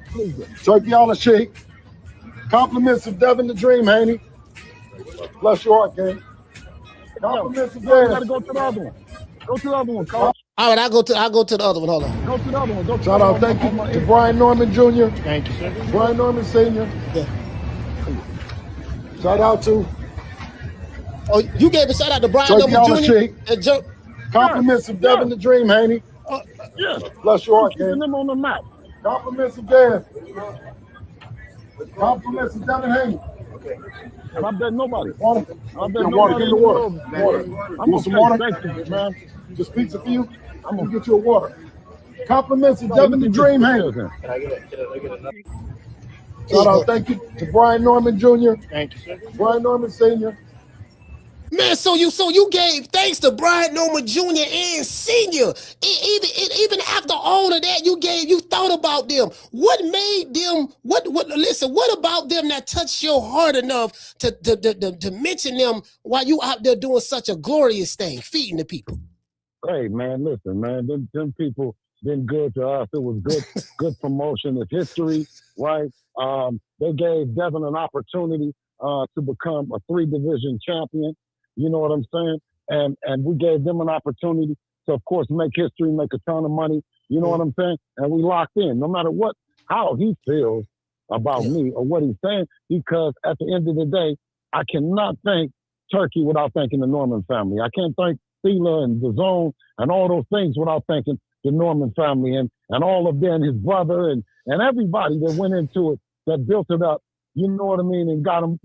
Please do. Turkey on a shake. Compliments of Devin the Dream Haney. Bless your heart, King. Compliments of Devin. Gotta go to the other one. Go to the other one, Coach. All right, I'll go to the other one. Hold on. Go to the other one. Shout out, thank you to Brian Norman Jr. Thank you, sir. Brian Norman Sr. Yeah. Shout out to. Oh, you gave a shout out to Brian Norman Jr. Compliments of Devin the Dream Haney. Yeah. Bless your heart, King. Them on the map. Compliments of Devin. Compliments of Devin Haney. Okay. And I bet nobody. Water? I bet Water, nobody give in me the water. world. Water. I'm You want some water? Thank you, man. Just pizza for you? I'm gonna get you a water. Compliments of No, Devin you the can Dream get Haney. the Can I get another? Shout out, thank you to Brian Norman Jr., Thank you, sir. Brian Norman Sr. Man, so you gave thanks to Brian Norman Jr. and Senior. Even after all of that, you thought about them. What made them? Listen, what about them that touched your heart enough to mention them while you out there doing such a glorious thing, feeding the people? Hey, man, listen, man. Them people been good to us. It was good promotion of history, right? They gave Devin an opportunity to become a 3-division champion. You know what I'm saying? And we gave them an opportunity to, of course, make history, make a ton of money. You know what I'm saying? And we locked in, no matter how he feels about me or what he's saying, because at the end of the day, I cannot thank Turkey without thanking the Norman family. I can't thank Steeler and the Zone and all those things without thanking the Norman family and all of them, his brother and everybody that went into it, that built it up. You know what I mean? And got him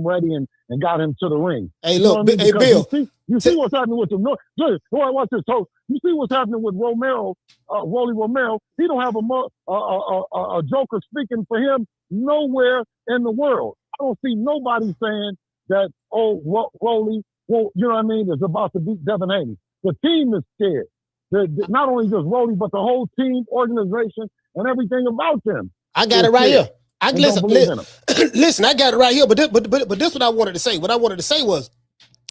ready and got him to the ring. Hey, You know look, what I mean? hey, Because Bill. you see what's happening with the North. Watch this. So you see what's happening with Romero, Rolly Romero. He don't have a joker speaking for him nowhere in the world. I don't see nobody saying that, Rolly, well, you know what I mean, is about to beat Devin Haney. The team is scared. Not only just Rolly, but the whole team, organization, and everything about them. I got it right here. Listen, I got it right here. But this what I wanted to say. What I wanted to say was,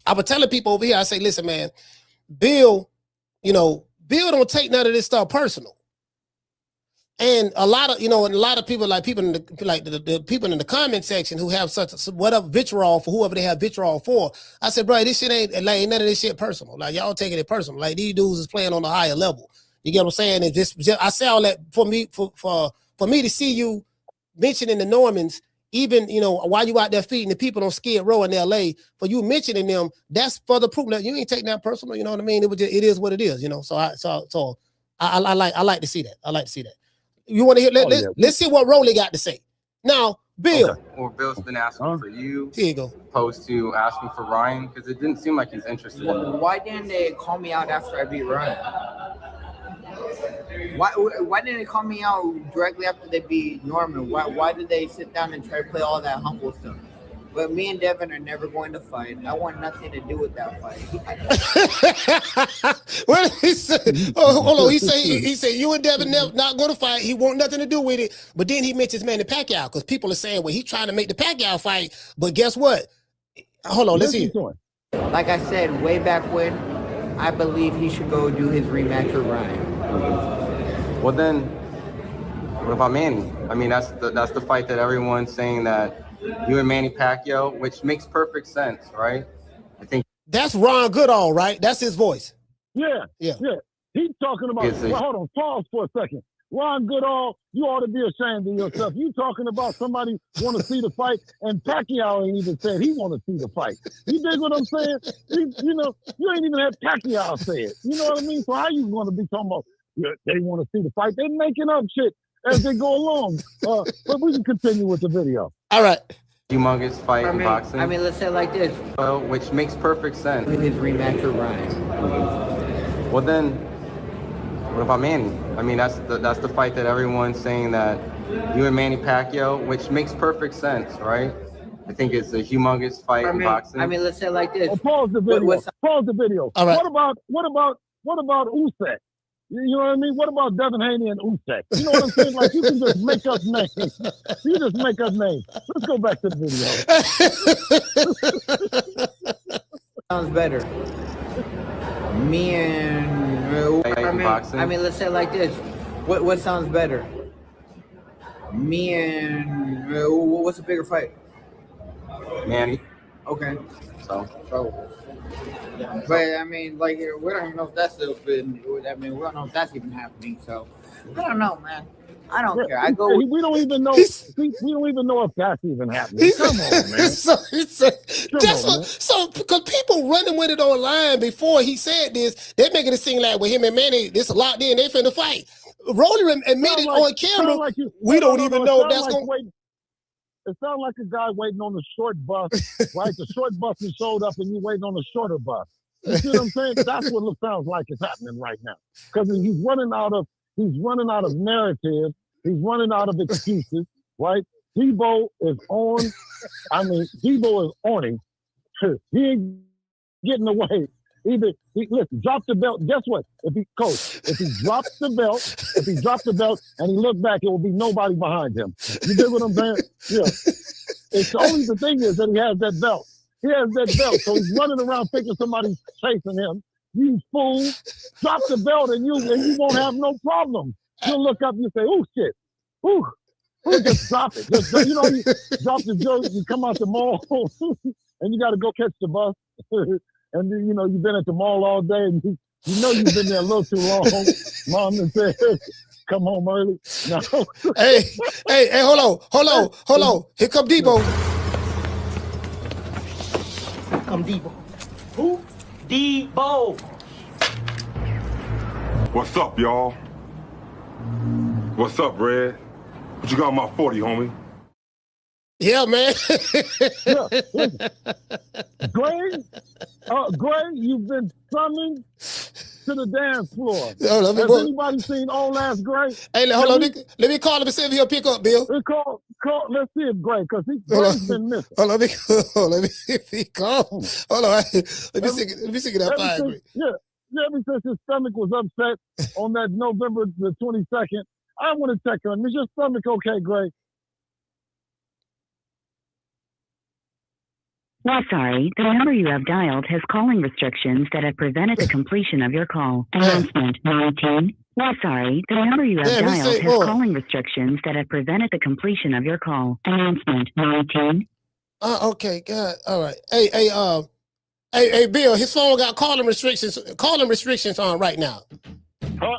I was telling people over here, I say, listen, man, Bill don't take none of this stuff personal. And a lot of people, like people in the people in the comment section who have such whatever vitriol for whoever they have vitriol for. I said, bro, this shit ain't none of this shit personal. Like, y'all taking it personal. Like, these dudes is playing on a higher level. You get what I'm saying? And just I say all that for me to see you mentioning the Normans, even while you out there feeding the people on Skid Row in LA, for you mentioning them, that's for the proof that you ain't taking that personal. You know what I mean? It is what it is. So I like to see that. I like to see that. You want to hear? Let's see what Rolly got to say. Now, Bill. Okay. Well, Bill's been asking for you. Here you go. Opposed to asking for Ryan, because it didn't seem like he's interested. Why didn't they call me out after I beat Ryan? Why didn't they call me out directly after they beat Norman? Why did they sit down and try to play all that humble stuff? But me and Devin are never going to fight. I want nothing to do with that fight. What did he say? Oh, hold on. He said you and Devin not going to fight. He want nothing to do with it. But then he mentions Manny Pacquiao, because people are saying, well, he's trying to make the Pacquiao fight. But guess what? Hold on. Let's hear it. Like I said way back when, I believe he should go do his rematch with Ryan. Well, then, what about Manny? I mean, that's the fight that everyone's saying that you and Manny Pacquiao, which makes perfect sense, right? I think that's Ron Goodall, right? That's his voice. Yeah. He's talking about. Hold on, pause for a second. Ron Goodall, you ought to be ashamed of yourself. You talking about somebody want to see the fight, and Pacquiao ain't even said he want to see the fight. You dig what I'm saying? You ain't even had Pacquiao say it. You know what I mean? So how you going to be talking about they want to see the fight? They're making up shit as they go along. But we can continue with the video. All right. Humongous fight in boxing. I mean, let's say it like this. Well, which makes perfect sense. With his rematch with Ryan. Well, then, what about Manny? I mean, that's the fight that everyone's saying that you and Manny Pacquiao, which makes perfect sense, right? I think it's a humongous fight in boxing. I mean, let's say it like this. Pause the video. Pause the video. All right. What about Usyk? You know what I mean? What about Devin Haney and Usyk? You know what I'm saying? Like, you can just make up names. You just make up names. Let's go back to the video. Sounds better. Me and I mean, let's say it like this. What sounds better? Me and what's a bigger fight? Manny. Okay. So. But I mean, like, we don't even know if that's still been. I mean, we don't know if that's even happening. So I don't know, man. I don't care. I go. We don't even know. We don't even know if that's even happening. Come on, man. So because people running with it online before he said this, they're making it seem like with him and Manny, this locked in. They finna fight. Rolly admitted on camera. We don't even know if that's going. It sounds like a guy waiting on the short bus, right? The short bus has showed up and you waiting on the shorter bus. You see what I'm saying? That's what it sounds like is happening right now. Because he's running out of narrative. He's running out of excuses, right? Deebo is on. Deebo is on him. He ain't getting away. Listen, drop the belt. Guess what? If he drops the belt and he looked back, it will be nobody behind him. You get what I'm saying? Yeah. It's only the thing is that he has that belt. He has that belt, so he's running around thinking somebody's chasing him. You fool! Drop the belt and you won't have no problem. You'll look up and you say, "Oh shit! Ooh, just drop it. You drop the joke. You come out the mall and you got to go catch the bus." And then, you've been at the mall all day and you've been there a little too long. Mom and said, come home early. No. Hey, hold on. Here come Deebo. Come Deebo. Who? Deebo. What's up, y'all? What's up, Red? What you got on my 40, homie? Yeah, man. Yeah, Gray, you've been summoned to the dance floor. Has anybody seen old ass Gray? Hey, hold on. Let me call him and see if he'll pick up, Bill. Let's see if Gray, because Gray's been missing. Let me see if he calls. Hold on. Let me see that fire, Gray. Yeah, ever since his stomach was upset on that November the 22nd, I want to check on him. Is your stomach okay, Gray? We're sorry, the number you have dialed has calling restrictions that have prevented the completion of your call. Announcement 19. We're sorry, the number you have dialed has calling restrictions that have prevented the completion of your call. Announcement 19. Okay, God. All right. Hey, Bill, his phone got calling restrictions on right now. Huh?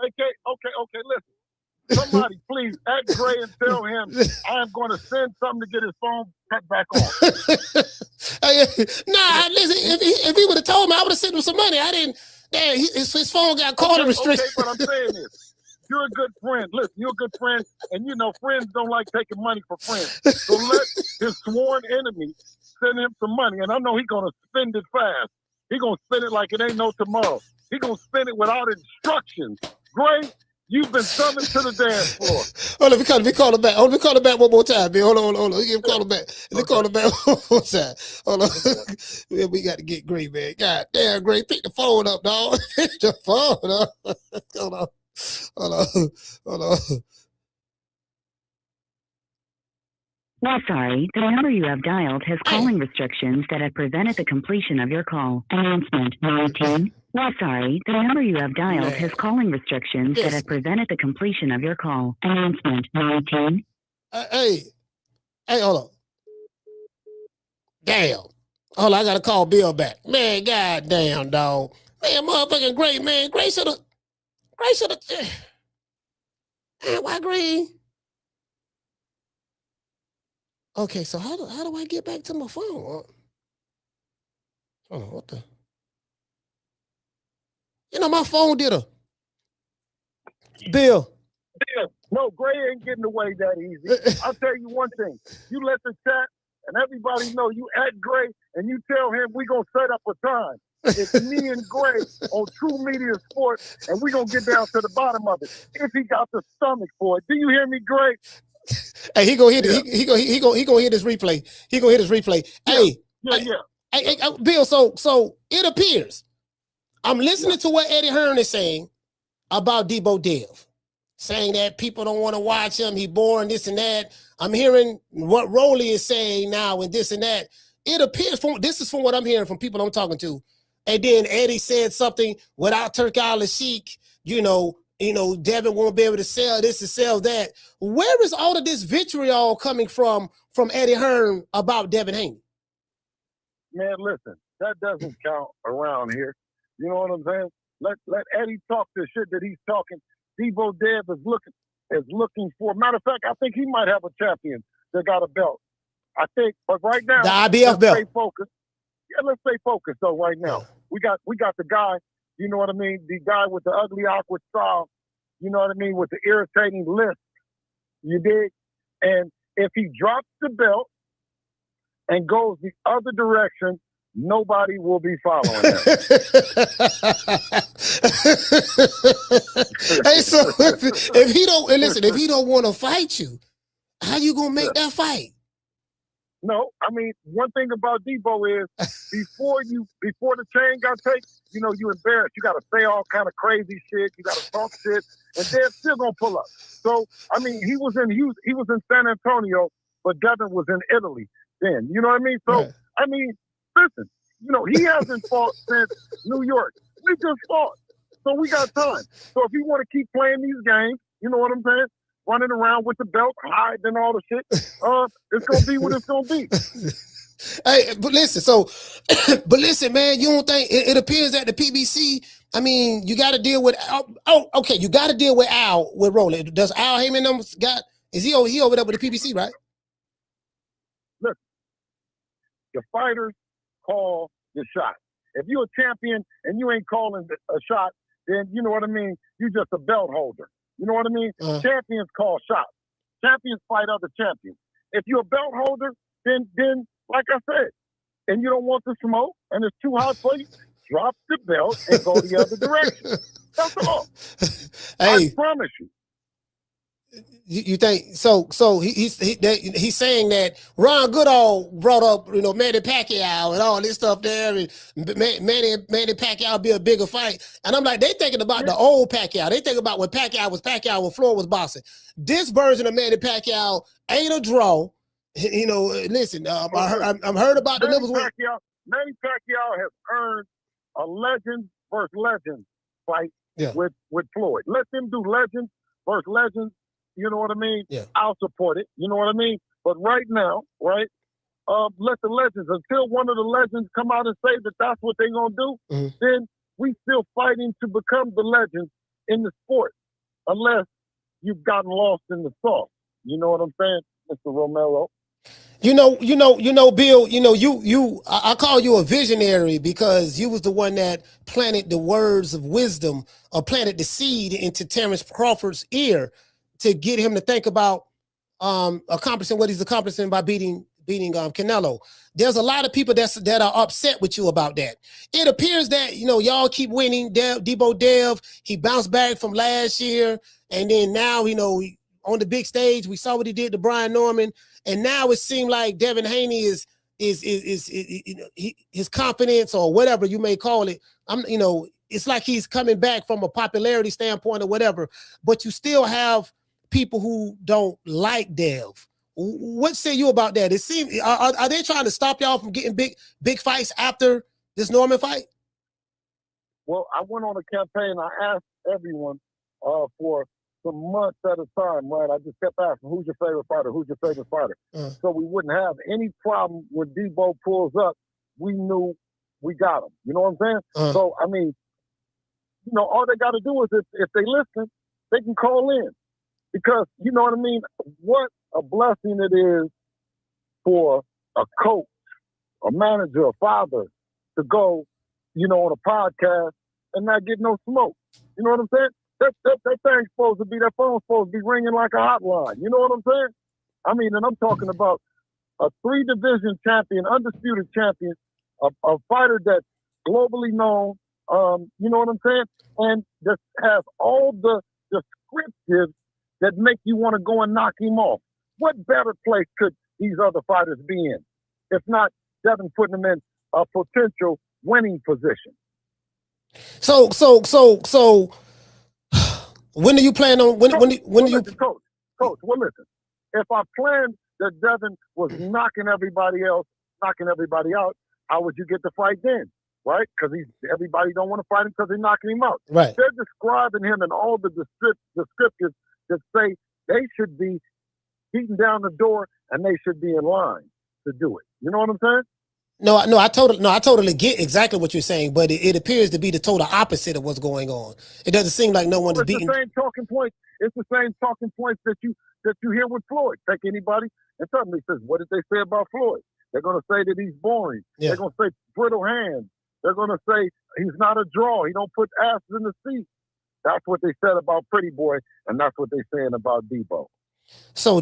Okay, listen. Somebody please at Gray and tell him I'm going to send something to get his phone cut back on. Listen, if he would have told me, I would have sent him some money. I didn't. Damn, his phone got calling restrictions. Okay, but I'm saying this. You're a good friend. Listen, you're a good friend, and friends don't like taking money for friends. So let his sworn enemy send him some money, and I know he's going to spend it fast. He's going to spend it like it ain't no tomorrow. He's going to spend it without instructions. Gray, you've been summoned to the dance floor. Hold on, let me call him back. Let me call him back one more time, Bill. Hold on. Let me call him back. Let me call him back one more time. Hold on. We got to get Gray, man. God damn, Gray, pick the phone up, dog. Pick the phone up. Hold on. We're sorry, the number you have dialed has calling restrictions that have prevented the completion of your call. Announcement 19. We're sorry, the number you have dialed has calling restrictions that have prevented the completion of your call. Announcement 19. Hey, hold on. Damn. Hold on, I got to call Bill back. Man, goddamn, dog. Man, motherfucking Gray, man. Gray should have. Man, why Gray? Okay, so how do I get back to my phone? Hold on, what the? My phone did a. Bill. No, Gray ain't getting away that easy. I'll tell you one thing. You let the chat and everybody know you at Gray and you tell him we going to set up a time. It's me and Gray on True Media Sports, and we going to get down to the bottom of it. If he got the stomach for it. Do you hear me, Gray? Hey, he gonna hit it. He gonna hit his replay. He gonna hit his replay. Yeah. Hey, Bill. So it appears I'm listening to what Eddie Hearn is saying about Deebo Dev, saying that people don't want to watch him. He boring, this and that. I'm hearing what Rollo is saying now and this and that. It appears this is from what I'm hearing from people I'm talking to. And then Eddie said something without Turk al-Sheikh, Devin won't be able to sell this and sell that. Where is all of this vitriol coming from Eddie Hearn about Devin Haney? Man, listen, that doesn't count around here. You know what I'm saying? Let Eddie talk the shit that he's talking. Deebo Dev is looking for. Matter of fact, I think he might have a champion that got a belt. I think, but right now, the IBF belt. Stay focused. Yeah, let's stay focused though. Right now, we got the guy. You know what I mean? The guy with the ugly, awkward style. You know what I mean? With the irritating lisp. You dig? And if he drops the belt and goes the other direction, nobody will be following him. Hey, so if he don't, and listen, if he don't want to fight you, how you gonna make that fight? No, I mean, one thing about Deebo is before the chain got taken, you know, you embarrassed. You got to say all kind of crazy shit. You got to talk shit, and they're still gonna pull up. So, I mean, he was in San Antonio, but Devin was in Italy then. You know what I mean? So, right. I mean, listen, you know, he hasn't fought since New York. We just fought, so we got time. So if you want to keep playing these games, you know what I'm saying? Running around with the belt, hiding and all the shit. It's gonna be what it's gonna be. Hey, but listen, man. You don't think it appears that the PBC? I mean, you got to deal with. Okay, you got to deal with Al with Rollo. Does Al Heyman is he over there with the PBC, right? Look, the fighters call the shot. If you're a champion and you ain't calling a shot, then you know what I mean. You just a belt holder. You know what I mean? Champions call shots. Champions fight other champions. If you're a belt holder, then like I said, and you don't want the smoke and it's too hot for you, drop the belt and go the other direction. That's all. Hey, I promise you. You think so? He's saying that Ron Goodall brought up, you know, Manny Pacquiao and all this stuff there, and Manny Pacquiao be a bigger fight. And I'm like, they thinking about the old Pacquiao. They think about when Pacquiao when Floyd was boxing. This version of Manny Pacquiao ain't a draw. You know, listen, I've heard about the numbers. Manny Pacquiao has earned a legend versus legend fight with Floyd. Let them do legends versus legends. You know what I mean? Yeah. I'll support it. You know what I mean? But right now, right, let the legends, until one of the legends come out and say that that's what they're going to do, then we still fighting to become the legends in the sport, unless you've gotten lost in the sauce. You know what I'm saying, Mr. Romero? You know, Bill, you know, I call you a visionary because you was the one that planted the words of wisdom or planted the seed into Terrence Crawford's ear to get him to think about accomplishing what he's accomplishing by beating Canelo. There's a lot of people that are upset with you about that. It appears that, you know, y'all keep winning. Deebo Dev, he bounced back from last year, and then now, you know, on the big stage, we saw what he did to Brian Norman, and now it seemed like Devin Haney is his confidence or whatever you may call it. You know, it's like he's coming back from a popularity standpoint or whatever, but you still have people who don't like Dev. What say you about that? It seems are they trying to stop y'all from getting big fights after this Norman fight? Well, I went on a campaign. I asked everyone for some months at a time, right? I just kept asking, who's your favorite fighter? Who's your favorite fighter? So we wouldn't have any problem when Deebo pulls up. We knew we got him. You know what I'm saying? So, I mean, you know, all they got to do is if they listen, they can call in. Because, you know what I mean? What a blessing it is for a coach, a manager, a father to go, you know, on a podcast and not get no smoke. You know what I'm saying? That thing's supposed to be, that phone's supposed to be ringing like a hotline. You know what I'm saying? I mean, and I'm talking about a 3-division champion, undisputed champion, a fighter that's globally known, you know what I'm saying? And that has all the descriptives that make you want to go and knock him off. What better place could these other fighters be in, if not Devin putting them in a potential winning position? So when do you plan on when do you coach? Well, listen. If I planned that Devin was knocking everybody out, how would you get the fight then? Right? Because everybody don't want to fight him because they're knocking him out. Right. They're describing him in all the descriptives that say they should be beating down the door and they should be in line to do it. You know what I'm saying? No, I totally get exactly what you're saying, but it appears to be the total opposite of what's going on. It doesn't seem like no one is beating. It's the same talking points. It's the same talking points that you hear with Floyd. Take anybody and suddenly says, what did they say about Floyd? They're going to say that he's boring. Yeah. They're going to say brittle hands. They're going to say he's not a draw. He don't put asses in the seat. That's what they said about Pretty Boy, and that's what they're saying about Deebo. So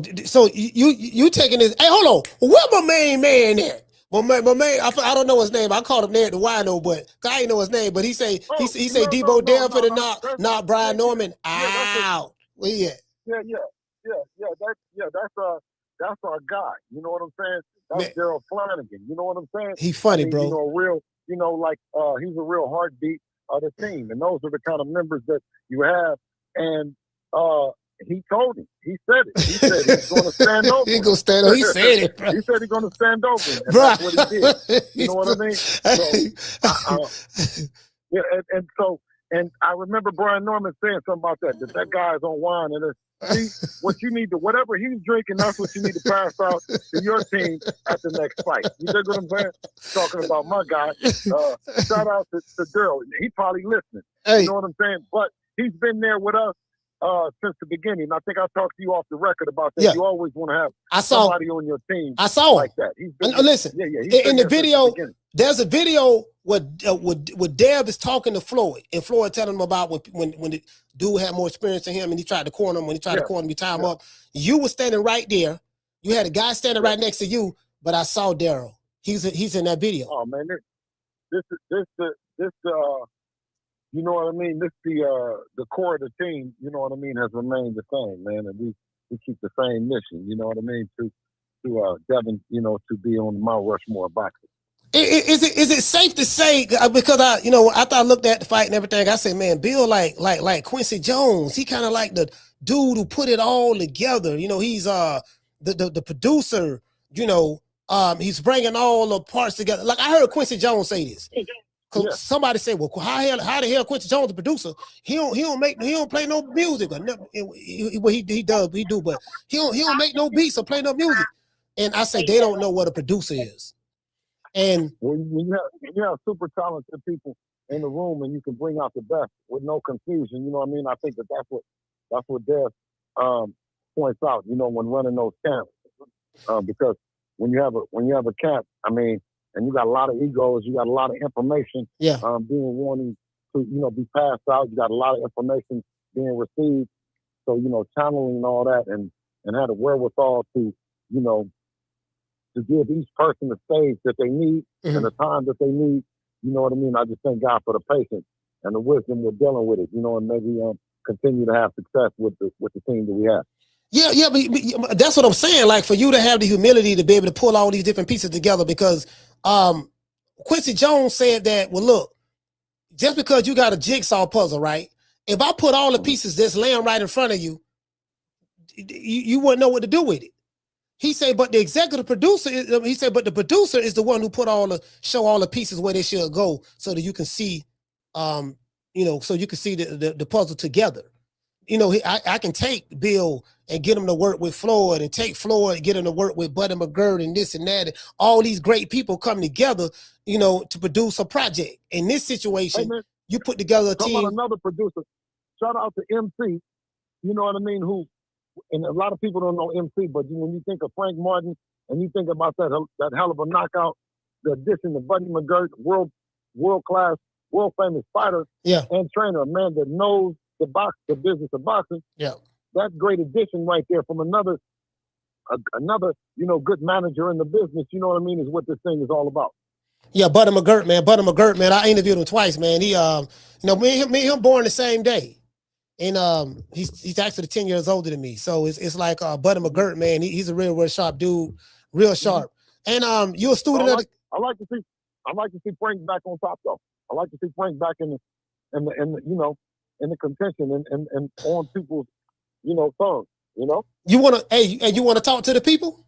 you taking this? Hey, hold on. Where my main man at? My main, I don't know his name. I called him Ned the Wino, but I ain't know his name. But he say Deebo Dale for the not Brian Norman out. Where he at? That's our guy. You know what I'm saying? That's Daryl Flanagan. You know what I'm saying? He funny, bro. You know, he's a real heartbeat of the team, and those are the kind of members that you have. And he told him. He said it. He said he's going to stand over. He's going to stand over. He said it, bro. He said he's going to stand over him, and that's what he did. You know what I mean? So, and I remember Brian Norman saying something about that guy is on wine, and see, what you need to, whatever he's drinking, that's what you need to pass out to your team at the next fight. You dig what I'm saying? Talking about my guy. Shout out to Daryl. He probably listening. Hey. You know what I'm saying? But he's been there with us since the beginning. I think I talked to you off the record about that. Yeah. You always want to have somebody on your team. I saw like that. Listen, in the video, there's a video where Dev is talking to Floyd, and Floyd telling him about when the dude had more experience than him, and he tried to corner him. When he tried to corner him, he tied him up. You were standing right there. You had a guy standing right next to you, but I saw Daryl. He's in that video. Oh man, this you know what I mean? The core of the team, you know what I mean, has remained the same, man. And we keep the same mission, you know what I mean, to Devin, you know, to be on Mount Rushmore boxing. Is it safe to say, because after I looked at the fight and everything, I said, man, Bill like Quincy Jones. He kind of like the dude who put it all together. You know, he's the producer, you know, he's bringing all the parts together. Like I heard Quincy Jones say this. Somebody said, well, how the hell Quincy Jones, the producer, he don't play no music. Or he do, but he don't make no beats or play no music. And I say they don't know what a producer is. And when you have super talented people in the room and you can bring out the best with no confusion, you know what I mean? I think that's what Dev points out, you know, when running those camps. Because when you have a camp, I mean, and you got a lot of egos, you got a lot of information being wanting to, you know, be passed out. You got a lot of information being received. So, you know, channeling all that and have the wherewithal to, you know, to give each person the stage that they need and the time that they need. You know what I mean? I just thank God for the patience and the wisdom we're dealing with it, you know, and maybe continue to have success with the team that we have. Yeah, but that's what I'm saying. Like for you to have the humility to be able to pull all these different pieces together, because Quincy Jones said that, well, look, just because you got a jigsaw puzzle, right? If I put all the pieces that's laying right in front of you, you wouldn't know what to do with it. He said, but the executive producer, but the producer is the one who show all the pieces where they should go so that you can see, you know, so you can see the puzzle together. You know, I can take Bill and get him to work with Floyd, and take Floyd and get him to work with Buddy McGirt and this and that. And all these great people come together, you know, to produce a project. In this situation, you put together a team. About another producer. Shout out to MC, you know what I mean, who, and a lot of people don't know MC, but when you think of Frank Martin and you think about that hell of a knockout, the addition to Buddy McGirt, world-class, world-famous fighter and trainer, a man that knows the business of boxing. Yeah, that's great addition right there from another, you know, good manager in the business. You know what I mean? Is what this thing is all about. Yeah, Buddy McGirt, man. I interviewed him twice, man. He, you know, me and him born the same day, and he's actually 10 years older than me. So it's like Buddy McGirt, man. He's a real sharp dude, real sharp. And you're a student. I like to see Frank back on top though. I like to see Frank back in the you know, in the contention and on people's, you know, tongues, you know? You want to talk to the people?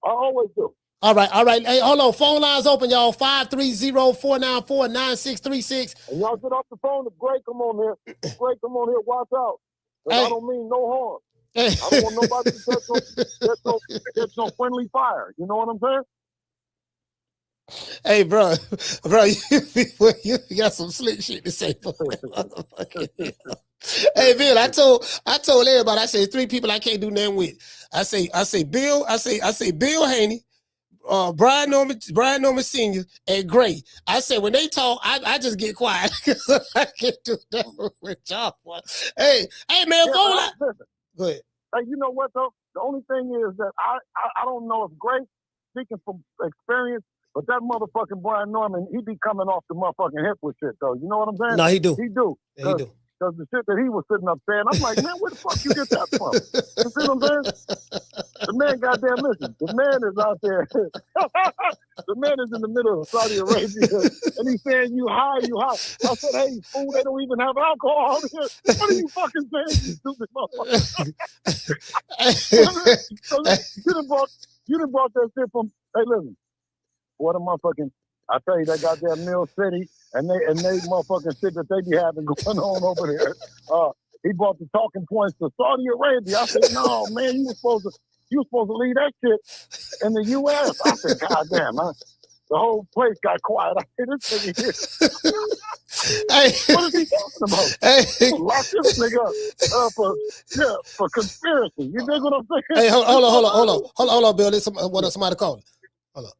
I always do. All right. Hey, hold on. Phone lines open, y'all. 530-494-9636. And y'all get off the phone. If Gray come on here, watch out. I don't mean no harm. I don't want nobody to catch no friendly fire. You know what I'm saying? Hey, bro, you got some slick shit to say. Hey, Bill, I told everybody, I said 3 people I can't do nothing with. I say Bill Haney, Brian Norman Sr., and Gray. I say when they talk, I just get quiet because I can't do nothing with y'all. Hey, man, phone line. Go ahead. Hey, you know what though? The only thing is that I don't know if Grace, speaking from experience, but that motherfucking Brian Norman, he be coming off the motherfucking hip with shit though. You know what I'm saying? No, he do. He do. Yeah, he do. Because the shit that he was sitting up saying, I'm like, man, where the fuck you get that from? You see what I'm saying? The man, goddamn, listen, the man is out there. The man is in the middle of Saudi Arabia, and he's saying, you high. I said, hey, fool, they don't even have alcohol here. What are you fucking saying, you stupid motherfucker? You done brought that shit from, hey, listen, what a motherfucking, I tell you, that goddamn Mill City, and they motherfucking shit that they be having going on over there. He brought the talking points to Saudi Arabia. I said, no, man, you were supposed to leave that shit in the U.S. I said, goddamn, man. The whole place got quiet. I said, this nigga here. Hey. What is he talking about? Hey. Lock this nigga up for conspiracy. You dig what I'm saying? Hey, hold on, Bill. There's somebody calling. Hold on.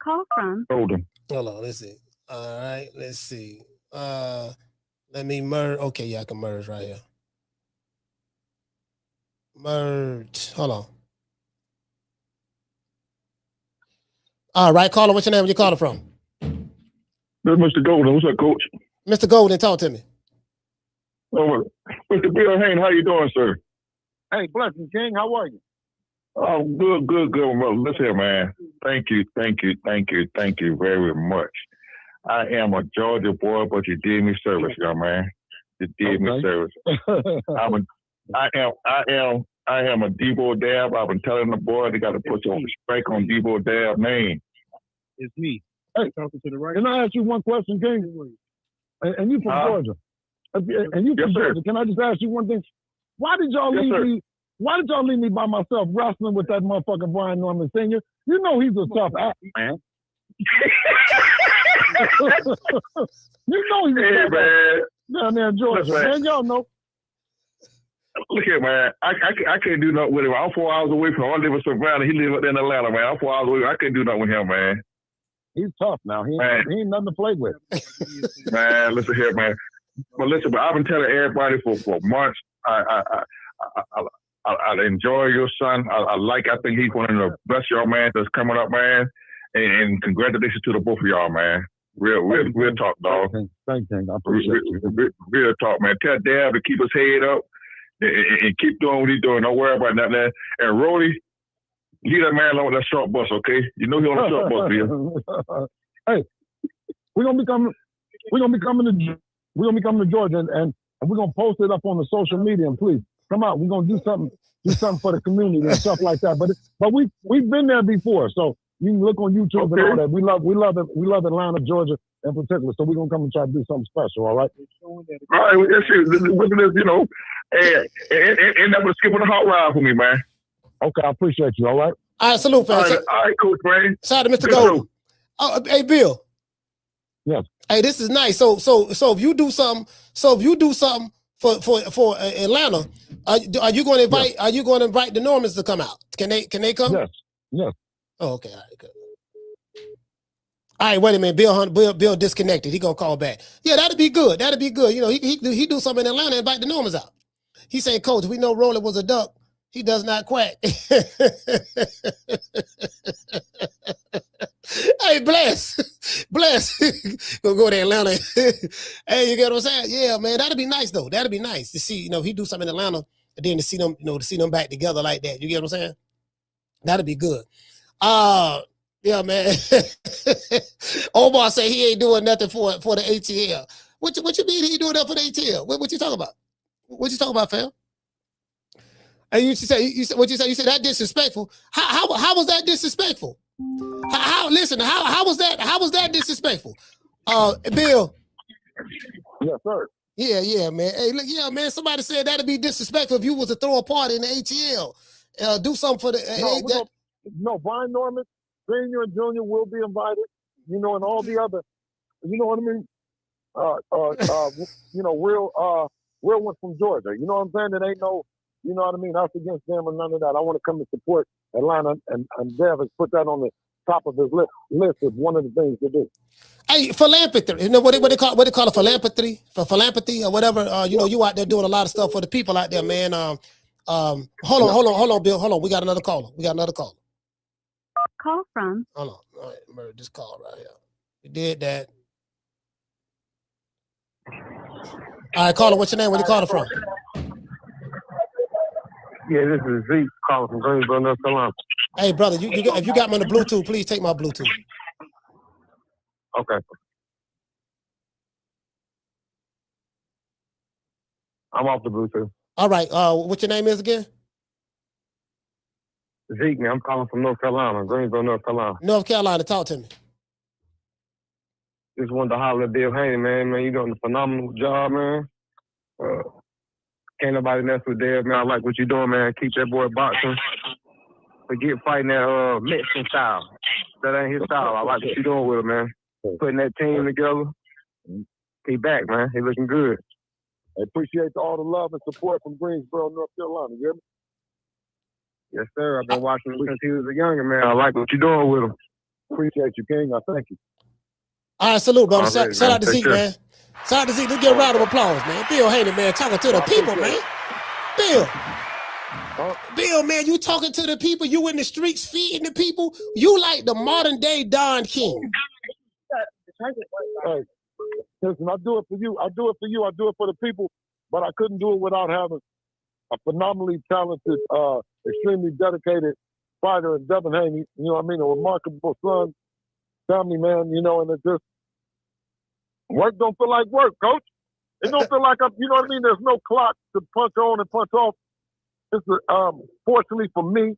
Call from. Hold on. Hold on. Let's see. All right. Let's see. Let me merge. Okay, yeah, I can merge right here. Merge. Hold on. All right, caller, what's your name? Where you calling from? This is Mr. Golden. What's up, Coach? Mr. Golden, talk to me. Oh, Mr. Bill Haney, how you doing, sir? Hey, blessings, King. How are you? Oh, good, brother. Listen here, man. Thank you very much. I am a Georgia boy, but you did me service, young man. You did me service. I am a Deebo Dab. I've been telling the boy they got to put some respect on Deebo Dab name. It's me. Hey, talking to the right. Can I ask you one question, King? And you from Georgia? And you from Georgia? Can I just ask you one thing? Why did y'all leave me? Why did y'all leave me by myself wrestling with that motherfucking Brian Norman Sr.? You know he's a tough ass, man. You know he's a tough ass. Down there in Georgia. Man, y'all know. Look here, man. I can't do nothing with him. I'm 4 hours away from him. I live in Savannah. He lives up there in Atlanta, man. I'm 4 hours away. I can't do nothing with him, man. He's tough now. He ain't nothing to play with. Man, listen here, man. But listen, I've been telling everybody for months. I enjoy your son. I think he's one of the best young man that's coming up, man. And congratulations to the both of y'all, man. Real talk, dog. Thank you. I appreciate you. Real talk, man. Tell Dad to keep his head up and keep doing what he's doing. Don't worry about nothing, man. And Rolly, leave that man alone with that short bus, okay? You know he on a short bus, Bill. Hey, we're gonna be coming to Georgia, and we're gonna post it up on the social media. And please come out. We're gonna do something for the community and stuff like that. But we've been there before, so you can look on YouTube and all that. We love Atlanta, Georgia in particular. So we're gonna come and try to do something special. All right. All right. Well, you know, and that was skipping a hot ride for me, man. Okay, I appreciate you. All right. All right, salute, fam. All right, Coach, man. Shout out to Mr. Golden. Oh, hey, Bill. Yes. Hey, this is nice. So if you do something, for Atlanta, are you going to invite? Yes. Are you going to invite the Normans to come out? Can they come? Yes. Oh, okay. All right, good. All right, wait a minute. Bill disconnected. He gonna call back. Yeah, that'd be good. You know, he do something in Atlanta, invite the Normans out. He saying, Coach, we know Rollo was a duck. He does not quack. Hey, bless. Gonna go to Atlanta. Hey, you get what I'm saying? Yeah, man, that'd be nice though. That'd be nice to see, you know, he do something in Atlanta and then to see them back together like that. You get what I'm saying? That'd be good. Yeah, man. Omar say he ain't doing nothing for the ATL. What you mean he doing that for the ATL? What you talking about? What you talking about, fam? And you said what you said? You said that disrespectful. How was that disrespectful? How was that? How was that disrespectful? Bill. Yes, sir. Yeah, man. Hey, look, yeah, man. Somebody said that'd be disrespectful if you was to throw a party in the ATL. Do something for the. No, Brian Norman, Senior and Junior will be invited. You know, and all the other. You know what I mean? You know, real ones from Georgia. You know what I'm saying? It ain't no. You know what I mean? Us against them or none of that. I want to come and support Atlanta, and Dev has put that on the top of his list of one of the things to do. Hey, philanthropy. You know what they call it? Philanthropy or whatever. You know, you out there doing a lot of stuff for the people out there, man. Hold on, Bill. Hold on. We got another caller. Call from. Hold on. All right, remember this call right here. We did that. All right, caller, what's your name? Where you calling from? Yeah, this is Zeke calling from Greensboro, North Carolina. Hey, brother, if you got me on the Bluetooth, please take my Bluetooth. Okay. I'm off the Bluetooth. All right. What your name is again? Zeke, man. I'm calling from North Carolina, Greensboro, North Carolina. North Carolina. Talk to me. Just wanted to holler at Devin Haney, man. Man, you're doing a phenomenal job, man. Can't nobody mess with Dev, man. I like what you're doing, man. Keep that boy boxing. Forget fighting that Mexican style. That ain't his style. I like what you're doing with him, man. Putting that team together. He back, man. He looking good. I appreciate all the love and support from Greensboro, North Carolina. You hear me? Yes, sir. I've been watching him since he was a younger man. I like what you're doing with him. Appreciate you, King. I thank you. All right, salute, brother. Right, Shout out to Zeke, man. Shout out to Zeke. Let's get a round of applause, man. Bill Haney, man, talking to the people, man. Bill, man, you talking to the people. You in the streets feeding the people. You like the modern day Don King. Hey, listen, I do it for you. I do it for you. I do it for the people. But I couldn't do it without having a phenomenally talented, extremely dedicated fighter in Devin Haney. You know what I mean? A remarkable son, family man. You know, and it just work don't feel like work, coach. It don't feel like you know what I mean. There's no clock to punch on and punch off. It's fortunately for me,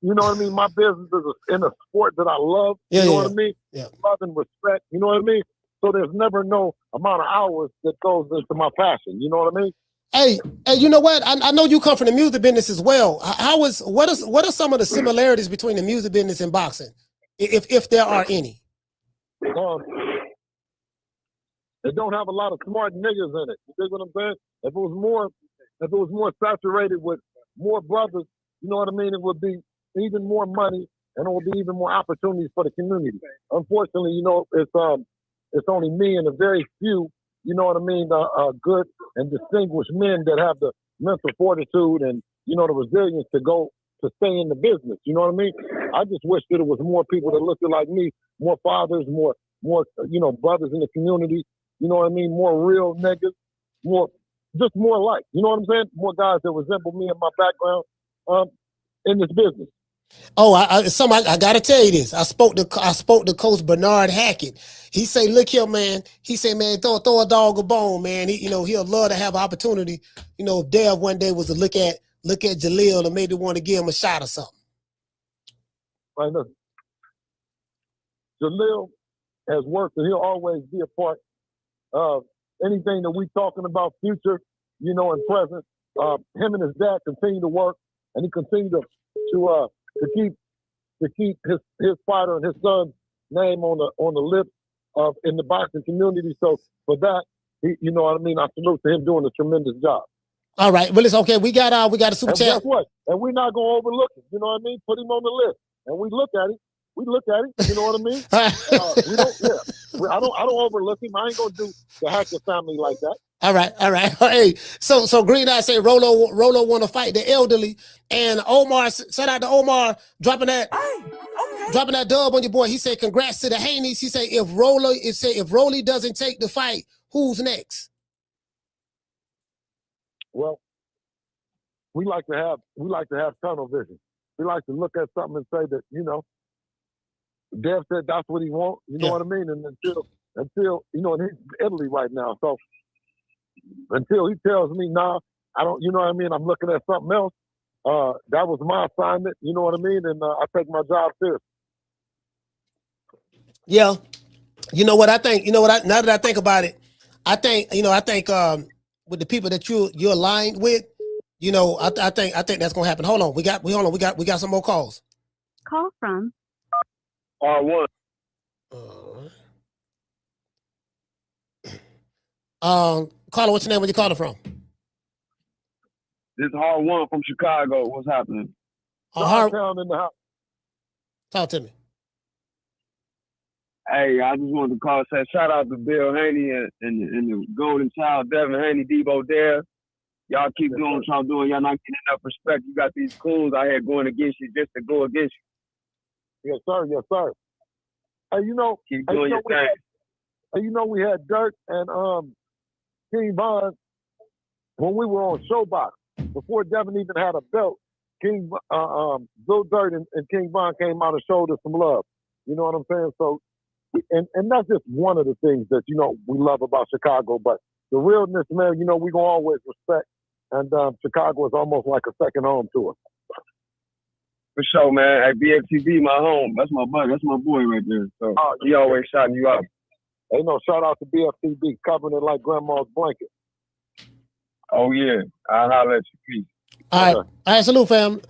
you know what I mean. My business is in a sport that I love. You know what I mean? Yeah. Love and respect. You know what I mean. So there's never no amount of hours that goes into my passion. You know what I mean? Hey, you know what? I know you come from the music business as well. What are some of the similarities between the music business and boxing, if there are any? It don't have a lot of smart niggas in it. You see what I'm saying? If it was more saturated with more brothers, you know what I mean? It would be even more money, and it would be even more opportunities for the community. Unfortunately, you know, it's only me and a very few, you know what I mean, good and distinguished men that have the mental fortitude and, you know, the resilience to stay in the business. You know what I mean? I just wish that it was more people that looked like me, more fathers, more, you know, brothers in the community. You know what I mean? More real niggas, just more like, you know what I'm saying? More guys that resemble me and my background in this business. Oh, I gotta tell you this. I spoke to Coach Bernard Hackett. He say, look here, man. He say, man, throw a dog a bone, man. He'll love to have an opportunity. You know, if Dev one day was to look at Jaleel and maybe want to give him a shot or something. Right, look. Jaleel has worked, and he'll always be a part of anything that we talking about future, you know, and present. Him and his dad continue to work, and he continue to keep his fighter and his son's name on the lips in the boxing community. So for that, you know what I mean. I salute to him doing a tremendous job. All right, well, it's okay. We got a super chat. Guess what? And we're not gonna overlook it. You know what I mean? Put him on the list, and we look at it. You know what I mean? We don't. Yeah, I don't overlook him. I ain't gonna do the Hacker family like that. All right. Hey, so Green Eye say Rollo want to fight the elderly, and Omar, shout out to Omar dropping that dub on your boy. He said congrats to the Haneys. He said if Rolly doesn't take the fight, who's next? Well, we like to have tunnel vision. We like to look at something and say that, you know, Dev said that's what he wants. You know what I mean? And until you know, and he's in Italy right now. So until he tells me, nah, I don't, you know what I mean? I'm looking at something else. That was my assignment. You know what I mean? And I take my job seriously. Yeah. You know what I think? You know what? Now that I think about it, I think with the people that you're aligned with, you know, I think that's gonna happen. Hold on, we got some more calls. Call from R1. Caller, what's your name? Where you calling from? This is R1 from Chicago. What's happening? Town in the house. Talk to me. Hey, I just wanted to call and say shout out to Bill Haney and the Golden Child, Devin Haney, Deebo there. Y'all keep doing what y'all doing. Y'all not getting enough respect. You got these coons out here going against you just to go against you. Yes, sir. Yes, sir. Hey, you know, keep doing your thing. You know, we had Dirk and King Von when we were on Showbox before Devin even had a belt. King, Bill Dirt and King Von came out and showed us some love. You know what I'm saying? So, and that's just one of the things that, you know, we love about Chicago. But the realness, man, you know, we gonna always respect. And Chicago is almost like a second home to us. For sure, man. At BFTV, my home. That's my buddy. That's my boy right there. So he always shouting you out. Hey, no, shout out to BFTV, covering it like grandma's blanket. Oh, yeah. I'll holler at you. Peace. All right, salute, fam.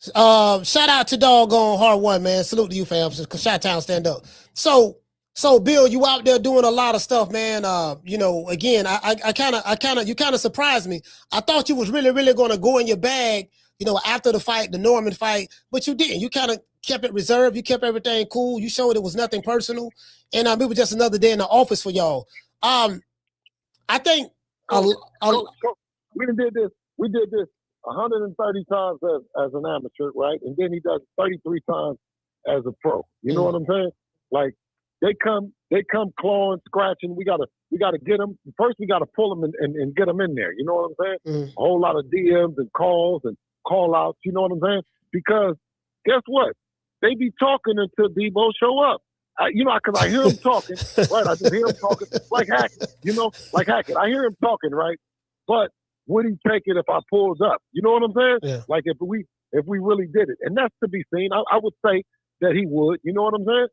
Shout out to doggone Hard One, man. Salute to you, fam. Shot Town, stand up. So Bill, you out there doing a lot of stuff, man. You know, again, you kind of surprised me. I thought you was really going to go in your bag, you know, after the fight, the Norman fight, but you didn't. You kind of kept it reserved. You kept everything cool. You showed it was nothing personal, and it was just another day in the office for y'all. I think we did this. We did this 130 times as an amateur, right? And then he does 33 times as a pro. You know what I'm saying? Like they come clawing, scratching. We gotta get them. First, we gotta pull them and get them in there. You know what I'm saying? A whole lot of DMs and calls and call outs. You know what I'm saying? Because guess what? They be talking until Deebo show up. You know, because I hear him talking, right? I just hear him talking like Hackett. You know, like Hackett. I hear him talking, right? But would he take it if I pulled up? You know what I'm saying? Yeah. Like if we really did it, and that's to be seen. I would say that he would. You know what I'm saying?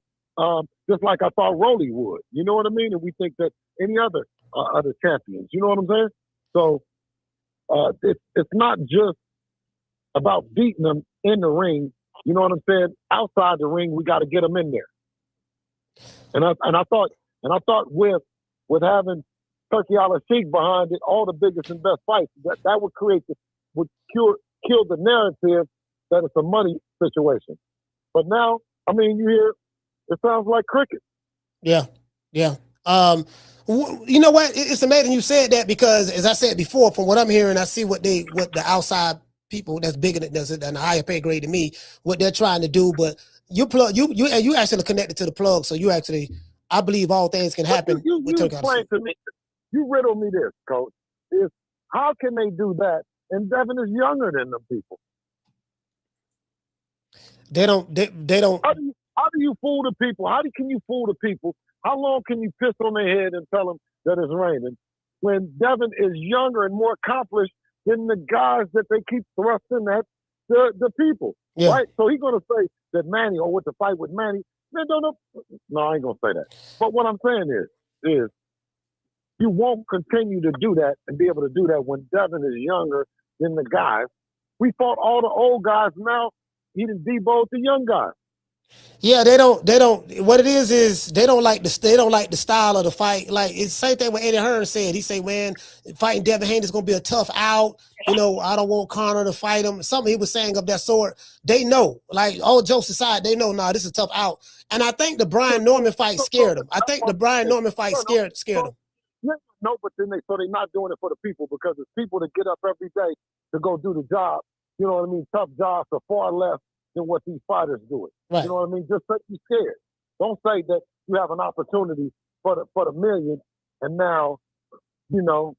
Just like I thought Rollo would. You know what I mean? And we think that any other champions. You know what I'm saying? So it's not just about beating them in the ring. You know what I'm saying? Outside the ring, we got to get them in there. And I thought with having Turkey Al-Sheikh behind it, all the biggest and best fights, that would kill the narrative that it's a money situation. But now, I mean, you hear it sounds like cricket. Yeah. You know what? It's amazing you said that because, as I said before, from what I'm hearing, I see what the outside people that's bigger than us and a higher pay grade than me, what they're trying to do. But you actually connected to the plug, so you actually, I believe all things can happen. You explain to me. You riddle me this, Coach. Is how can they do that? And Devin is younger than them people. They don't. How do you fool the people? Can you fool the people? How long can you piss on their head and tell them that it's raining when Devin is younger and more accomplished than the guys that they keep thrusting at the people? Yeah. Right? So he's gonna say that Manny or with the fight with Manny. No, I ain't gonna say that. But what I'm saying is you won't continue to do that and be able to do that when Devin is younger than the guys. We fought all the old guys. Now he done Deebo the young guys. Yeah, they don't. What it is they don't like the style of the fight. Like it's the same thing what Eddie Hearn said. He said, "Man, fighting Devin Haney is gonna be a tough out. You know, I don't want Conor to fight him." Something he was saying of that sort. They know, like all jokes aside, they know. Nah, this is a tough out. And I think the Brian Norman fight scared him. I think the Brian Norman fight scared him. No, but then they're not doing it for the people because it's people that get up every day to go do the job. You know what I mean? Tough jobs are far less than what these fighters do it. Right. You know what I mean? Just say you're scared. Don't say that you have an opportunity for the millions and now, you know.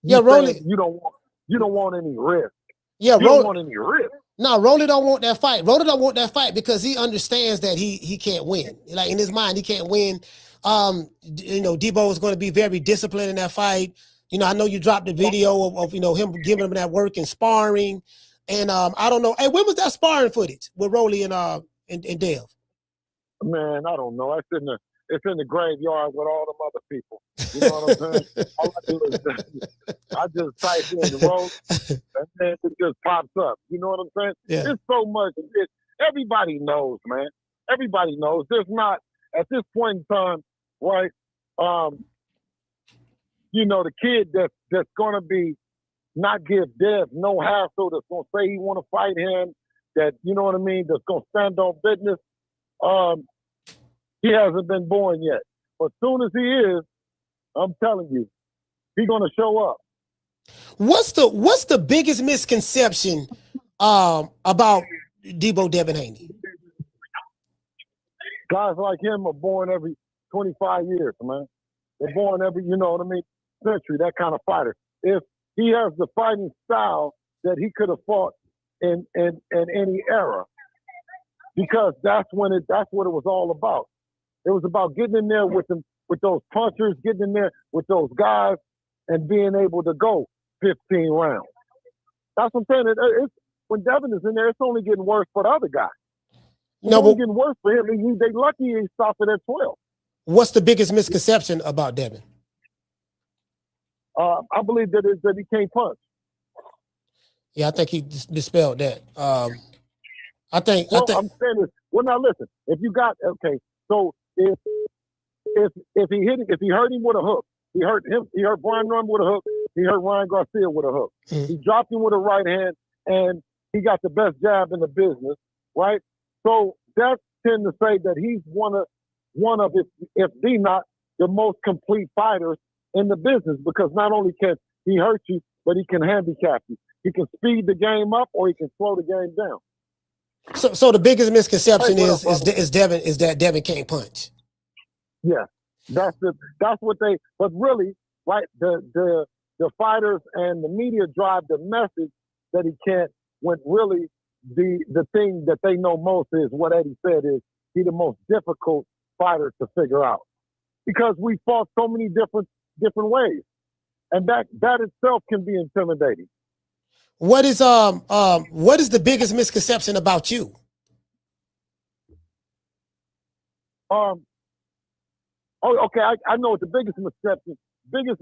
Rollo. You don't want any risk. Yeah, you don't want any risk. No, Rollo don't want that fight. Rollo don't want that fight because he understands that he can't win. Like in his mind, he can't win. You know, Deebo is going to be very disciplined in that fight. You know, I know you dropped the video of you know him giving him that work and sparring. And I don't know. Hey, when was that sparring footage with Rolly and Dev? Man, I don't know. It's in the graveyard with all them other people. You know what I'm saying? All I do is I just type in the road and then it just pops up. You know what I'm saying? Yeah. There's so much. Everybody knows, man. Everybody knows. There's not at this point in time, right? You know, the kid that's gonna be not give Dev no hassle, that's gonna say he wanna fight him, that you know what I mean, that's gonna stand on business. He hasn't been born yet. But as soon as he is, I'm telling you, he's gonna show up. What's the biggest misconception about Deebo Devin Haney? Guys like him are born every 25 years, man. They're born every, you know what I mean, century, that kind of fighter. If he has the fighting style that he could have fought in any era, because that's what it was all about. It was about getting in there with them, with those punchers, getting in there with those guys, and being able to go 15 rounds. That's what I'm saying. It's, when Devin is in there, it's only getting worse for the other guy. It's only getting worse for him. They lucky he stopped it at 12. What's the biggest misconception about Devin? I believe that he can't punch. Yeah, I think he dispelled that. I'm saying this. Well, now listen. If you got so if he hurt him with a hook, he hurt Brian Norman with a hook. He hurt Ryan Garcia with a hook. He dropped him with a right hand, and he got the best jab in the business, right? So that tend to say that he's one of if the not the most complete fighters in the business, because not only can he hurt you, but he can handicap you. He can speed the game up, or he can slow the game down. So the biggest misconception is that Devin can't punch. Yeah, that's what they. But really, right? The fighters and the media drive the message that he can't. When really the thing that they know most is what Eddie said is he's the most difficult fighter to figure out, because we fought so many different ways, and that itself can be intimidating. What is the biggest misconception about you? I know what the biggest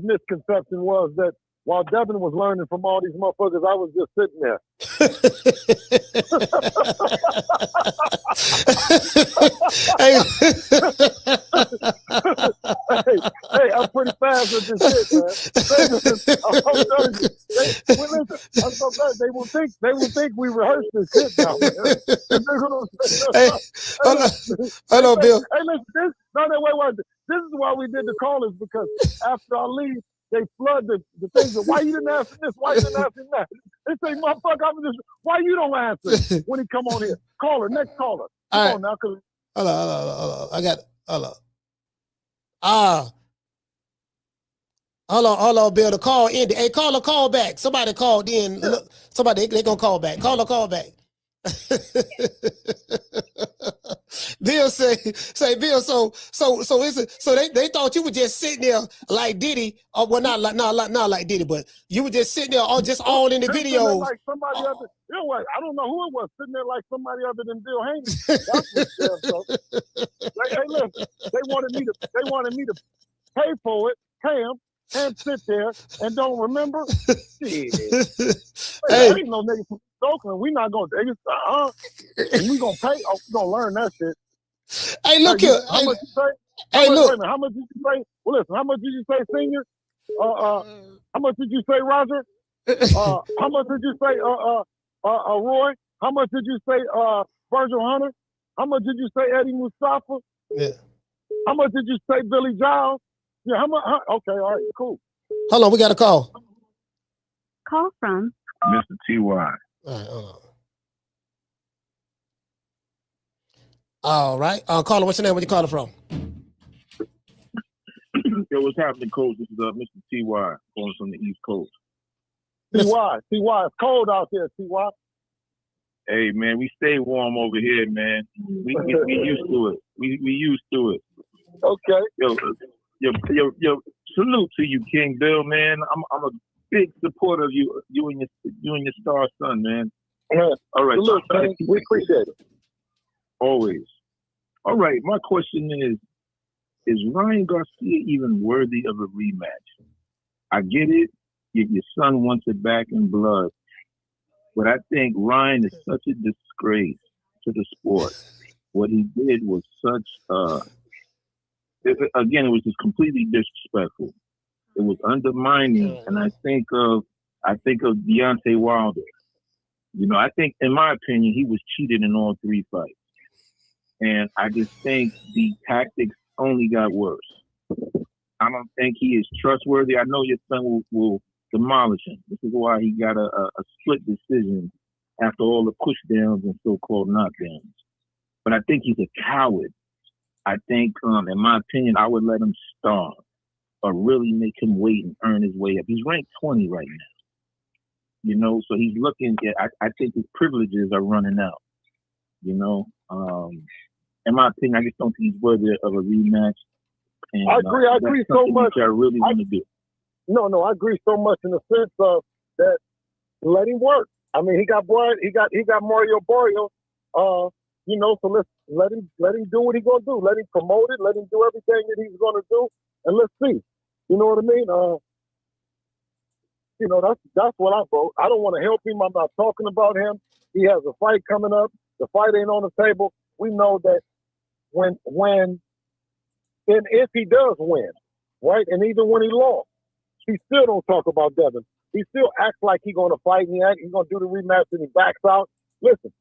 misconception was, that while Devin was learning from all these motherfuckers, I was just sitting there. hey, I'm pretty fast with this shit, man. I'm telling you, I'm so glad they will think we rehearsed this shit now, man. Hello, Bill. Hey, listen, wait. This is why we did the callers, because after I leave, they flood the things of why you didn't answer this, why you didn't answer that. They say, motherfucker, why you don't answer when he come on here? Caller, next caller. Come on now, cause hello. I got hello. Hold on, Bill. The call ended. Hey, caller, call back. Somebody called in. Look, somebody they gonna call back. Call back. Bill say Bill. So they thought you were just sitting there like Diddy, or well, not like Diddy, but you were just sitting there, all in the video. Like somebody other, you know what? I don't know who it was sitting there like somebody other than Bill Haney. That's what hey, listen, they wanted me to pay for it, pay him, and sit there and don't remember. Shit. Hey, ain't no nigga from Oakland. We not gonna we gonna pay. Oh, we gonna learn that shit. Hey, look here. How much you say? Look. How much did you say? Well, listen. How much did you say, senior? How much did you say, Roger? How much did you say, Roy? How much did you say, Virgil Hunter? How much did you say, Eddie Mustafa? Yeah. How much did you say, Billy Giles? Yeah. How much? Okay. All right. Cool. Hold on. We got a call. Call from Mr. T.Y. All right. Hold on. All right. Caller, what's your name? Where you calling from? Yo, what's happening, Coach? This is Mr. T.Y. calling from the East Coast. T.Y. It's cold out there, T.Y. Hey, man, we stay warm over here, man. We used to it. We used to it. Okay. Yo, salute to you, King Bill, man. I'm a big supporter of you and your star son, man. All right. Salute, man. We appreciate it. Always. All right. My question is Ryan Garcia even worthy of a rematch? I get it. Your son wants it back in blood. But I think Ryan is such a disgrace to the sport. What he did was it was just completely disrespectful. It was undermining. And I think of Deontay Wilder. You know, I think, in my opinion, he was cheated in all three fights. And I just think the tactics only got worse. I don't think he is trustworthy. I know your son will demolish him. This is why he got a split decision after all the pushdowns and so-called knockdowns. But I think he's a coward. I think, in my opinion, I would let him starve or really make him wait and earn his way up. He's ranked 20 right now, you know, so he's looking at, I think his privileges are running out, you know. In my opinion, I just don't think he's worthy of a rematch. And, I agree so much. I really want to do. No, I agree so much in the sense of that. Let him work. I mean, he got Mario Barrio. You know, so let's let him do what he's gonna do. Let him promote it. Let him do everything that he's gonna do, and let's see. You know what I mean? You know, that's what I vote. I don't want to help him. I'm not talking about him. He has a fight coming up. The fight ain't on the table. We know that when and if he does win, right, and even when he lost, he still don't talk about Devin. He still acts like he's going to fight and he's going to do the rematch and he backs out. Listen,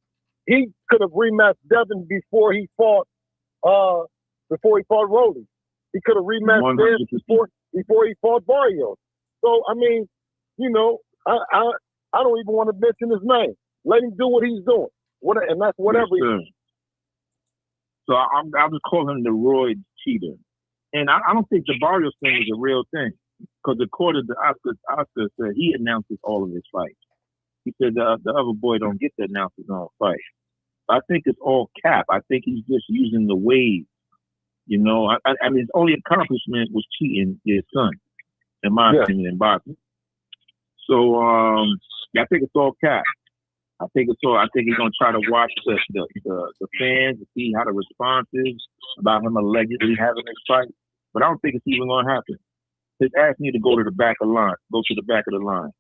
he could have rematched Devin before he fought Rollo. He could have rematched Devin before he fought Barrio. So I mean, you know, I don't even want to mention his name. Let him do what he's doing. And that's whatever he's doing. So I'll just call him the roid cheater. And I don't think the Barrios thing is a real thing. Because according to Oscar said he announces all of his fights. He said the other boy don't get to announce his own fight. I think it's all cap. I think he's just using the wave. You know, I mean, his only accomplishment was cheating his son, in my opinion, in boxing. So I think it's all cap. I think he's gonna try to watch the fans to see how the response is about him allegedly having this fight. But I don't think it's even gonna happen. His ass need to go to the back of the line. Go to the back of the line.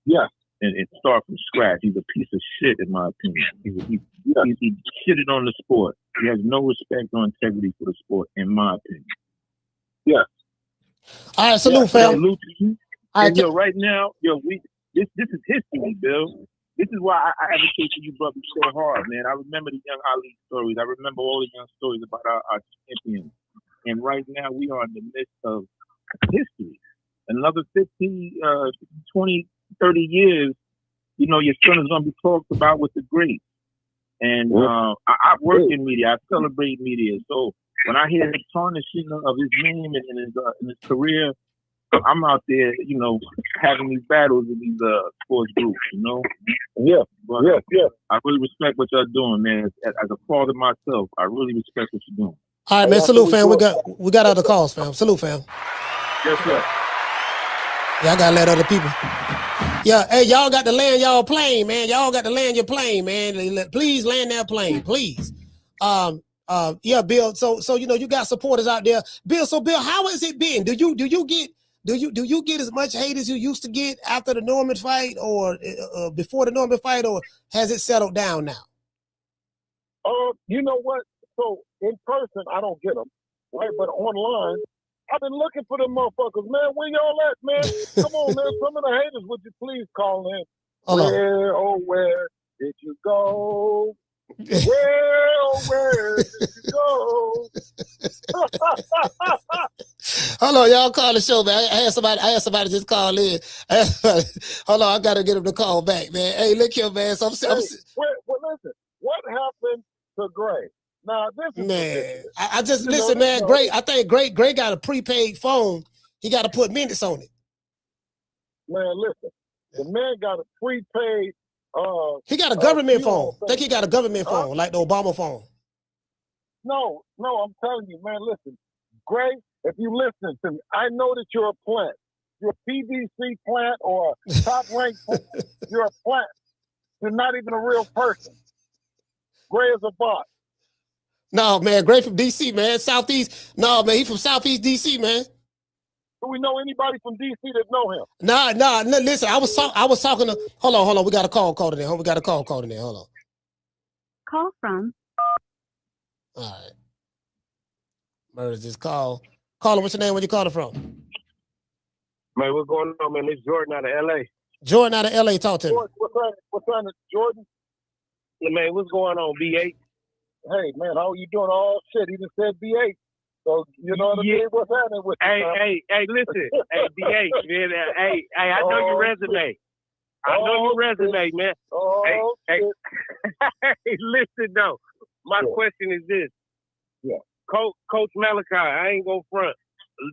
Yeah. And start from scratch. He's a piece of shit, in my opinion. He shitted on the sport. He has no respect or integrity for the sport, in my opinion. Yeah. All right, salute, fam. Salute to you. And right now, this is history, Bill. This is why I advocate for you brothers so hard, man. I remember the young Ali stories. I remember all the young stories about our champions. And right now, we are in the midst of history. Another 15, 20, 30 years, you know, your son is going to be talked about with the greats. And I work in media. I celebrate media. So when I hear the tarnishing of his name and his career, I'm out there, you know, having these battles in these sports groups, you know? Yeah. But I really respect what y'all doing, man. As a father myself, I really respect what you're doing. All right, man. Salute, fam. We got other calls, fam. Salute, fam. Yes, sir. Yeah, I gotta let other people. Yeah, hey, y'all got to land y'all plane, man. Y'all got to land your plane, man. Please land that plane, please. Yeah, Bill. So you know you got supporters out there, Bill. So Bill, how has it been? Do you get as much hate as you used to get after the Norman fight, or before the Norman fight, or has it settled down now? You know what? So in person, I don't get them, right? But online, I've been looking for them motherfuckers, man. Where y'all at, man? Come on, man. Some of the haters, would you please call in? Where did you go? Where did you go? Hold on, y'all call the show, man. I had somebody just call in. Hold on, I gotta get him to call back, man. Hey, look here, man. So listen, what happened to Gray? Now this is man. I just listen, man. Gray, I think Gray got a prepaid phone. He got to put minutes on it. Man, listen, the man got a prepaid. He got a government phone. I think he got a government phone, like the Obama phone. No, I'm telling you, man. Listen, Gray, if you listen to me, I know that you're a plant. You're a PVC plant or a top-ranked plant. You're a plant. You're not even a real person. Gray is a bot. No, man, Gray from DC, man. Southeast. No, man, he from Southeast DC, man. Do we know anybody from DC that know him? Nah. Listen, I was talking to. Hold on. We got a call in there. We got a call in there. Hold on. Call from. All right. Murders this call. Caller, what's your name? Where you calling from? Man, what's going on, man? It's Jordan out of LA. Jordan out of LA, talk to me. What's on it, Jordan? Yeah, man, what's going on, B8? Hey, man, how you doing? Oh, shit, he just said B8. So you know what I mean? What's happening with Hey, listen. Hey, DH, man. Hey, I know your resume. I know your resume, man. Hey, listen though. My question is this. Yeah. Coach Malachi, I ain't gonna front.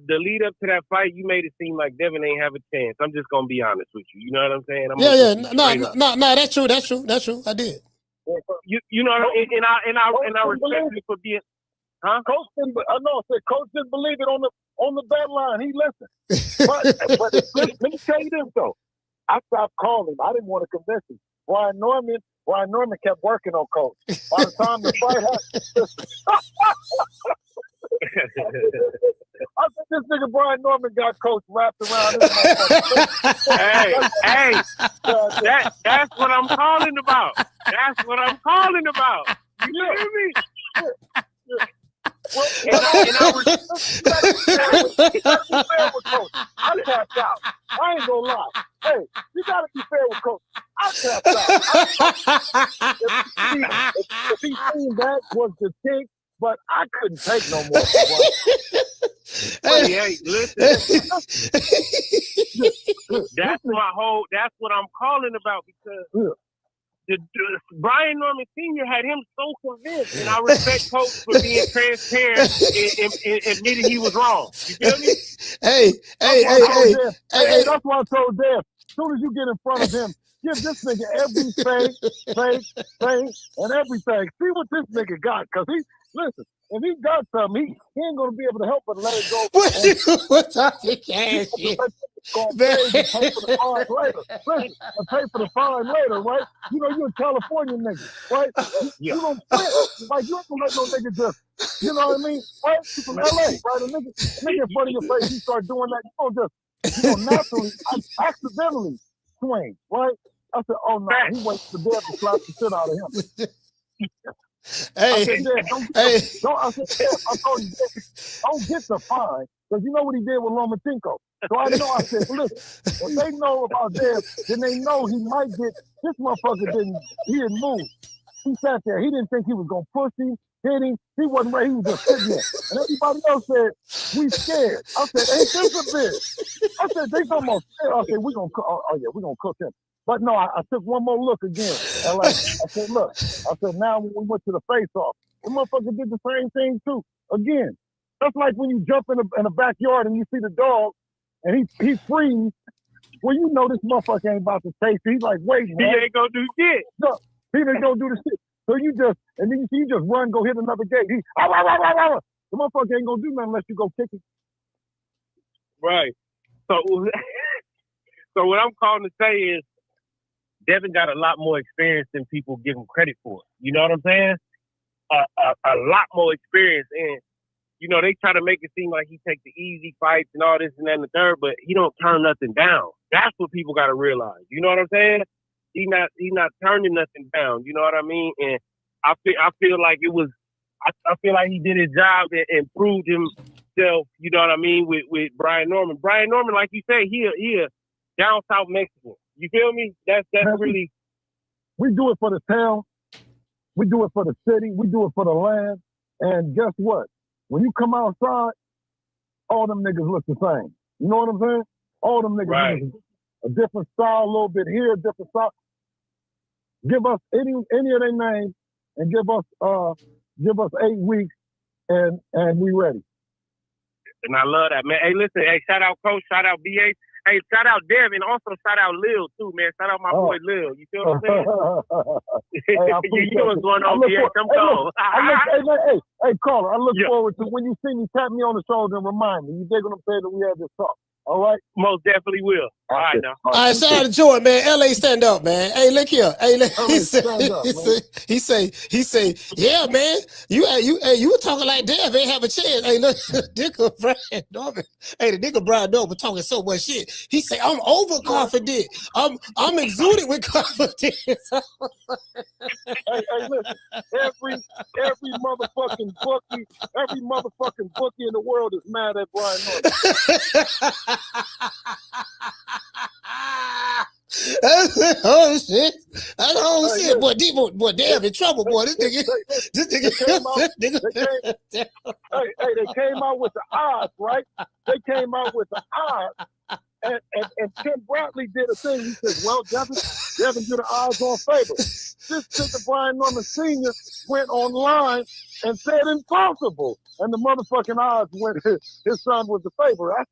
The lead up to that fight, you made it seem like Devin ain't have a chance. I'm just gonna be honest with you. You know what I'm saying? No, that's true. I did. You know, and I respect you for being. Huh? Coach didn't. I know. I said Coach didn't believe it on the bat line. He listened. But let me tell you this though. I stopped calling him. I didn't want to convince him. Brian Norman kept working on Coach. By the time the fight happened, I said this nigga Brian Norman got Coach wrapped around his motherfucker. Hey, that's what I'm calling about. That's what I'm calling about. You hear me? Yeah. Well, I tapped out. I ain't gonna lie. Hey, you gotta be fair with Coach. I tapped out. If he seen that was the thing, but I couldn't take no more. Hey, listen. That's what I'm calling about because Brian Norman Sr. had him so convinced, and I respect Coach for being transparent and admitting he was wrong. You feel me? Hey. That's why I told Dev, as soon as you get in front of him, give this nigga every fake, and everything. See what this nigga got, because listen, if he got something, he ain't gonna be able to help but let it go. What talking cash shit? Pay for the fine later. Listen, pay for the fine later, right? You know, you're a California nigga, right? You don't quit. Like, you ain't gonna let no nigga just, you know what I mean? Right? You from LA, right? A nigga in front of your face, you start doing that, you don't just, naturally, accidentally swing, right? I said, oh no, he waits for Dev to slap the shit out of him. I said, don't get the fine, because you know what he did with Lomachenko. So I know, I said, listen, if they know about Dev, then they know he might get, this motherfucker he didn't move. He sat there, he didn't think he was going to push him, hit him, he wasn't ready, he was just sitting there. And everybody else said, we scared. I said, ain't this a bitch? I said, they almost scared. I said, we're going to cook him. But no, I took one more look again. And I said, look, now when we went to the face-off, the motherfucker did the same thing too. Again, that's like when you jump in a backyard and you see the dog and he frees. Well, you know this motherfucker ain't about to taste it. He's like, wait, man. He ain't gonna do shit. No, he ain't gonna do the shit. So you just run, go hit another gate. The motherfucker ain't gonna do nothing unless you go kick it. Right. So what I'm calling to say is, Devin got a lot more experience than people give him credit for. You know what I'm saying? A lot more experience. And, you know, they try to make it seem like he take the easy fights and all this and that and the third, but he don't turn nothing down. That's what people got to realize. You know what I'm saying? He not turning nothing down. You know what I mean? And I feel like it was, I feel like he did his job and proved himself, you know what I mean, with Brian Norman. Brian Norman, like you say, he a down south Mexican. You feel me? That's really. We do it for the town. We do it for the city. We do it for the land. And guess what? When you come outside, all them niggas look the same. You know what I'm saying? All them niggas look a different style, a little bit here, a different style. Give us any of their names and give us 8 weeks and we ready. And I love that, man. Hey, listen, shout out Coach, shout out BA. Hey, shout out Devin. Also, shout out Lil, too, man. Shout out my boy Lil. You feel what I'm saying? You know what's going on, BA. Come on. Hey, caller, I look forward to when you see me, tap me on the shoulder and remind me. You dig what I'm saying, that we had this talk. All right? Most definitely will. All right, now. All right, shout out to Jordan, man. LA, stand up, man. Hey, look here. Hey, look, he say, yeah, man. You were talking like Dev ain't have a chance. Hey, look, nigga Brian Norman. Hey, the nigga Brian Norman talking so much shit. He say, I'm overconfident. I'm exuding with confidence. Hey, listen. Every motherfucking bookie in the world is mad at Brian Norman. Oh shit! I don't see it, boy. Deebo, boy, damn in trouble, boy. This nigga. They came out with the odds, right? They came out with the odds. And Tim Bradley did a thing. He says, well, Devin did the odds on favor. This nigga Brian Norman Sr. went online and said impossible. And the motherfucking odds went, his son was the favorite. I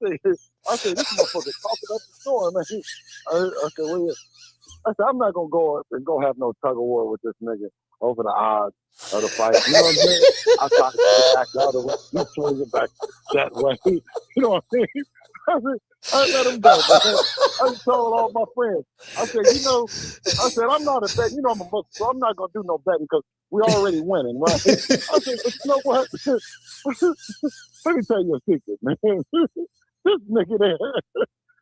said, this motherfucker talking up the storm, man. I said, I'm not going to go up and go have no tug of war with this nigga over the odds of the fight. You know what I'm saying? I tried to get back the other way. He swings it back that way. You know what I'm saying? I let him go. I told all my friends. I said, I'm not a bet. You know I'm a Muslim, so I'm not going to do no betting because we already winning, right? I said, but you know what? Let me tell you a secret, man. This nigga there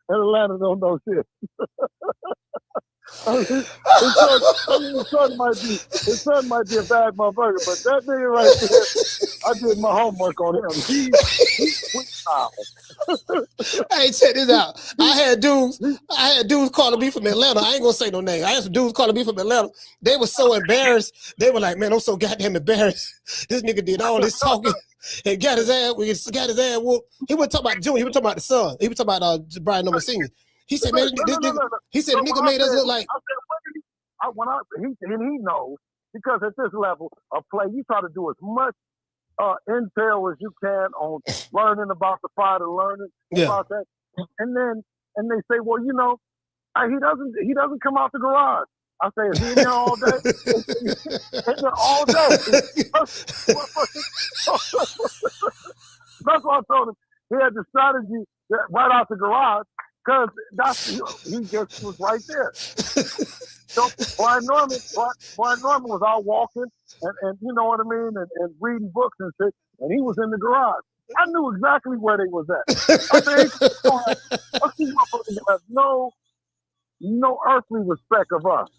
in Atlanta don't know shit. His son might be a bad motherfucker, but that nigga right there, I did my homework on him. He's Hey, check this out. I had dudes calling me from Atlanta. I ain't gonna say no name. I had some dudes calling me from Atlanta. They were so embarrassed. They were like, man, I'm so goddamn embarrassed. This nigga did all this talking and got his ass whooped. He wasn't talking about Junior, he was talking about the son. He was talking about Brian Norman Sr. He said, man, he said, the nigga made us look like. He knows, because at this level of play, you try to do as much intel as you can on learning about the fight and learning about that. And they say, well, he doesn't come out the garage. I say, is he in there all day? In there all day. That's why I told him he had the strategy right out the garage, because he just was right there. So Brian Norman was out walking and you know what I mean, and reading books and shit, and he was in the garage. I knew exactly where they was at. I said, these motherfuckers have no earthly respect of us.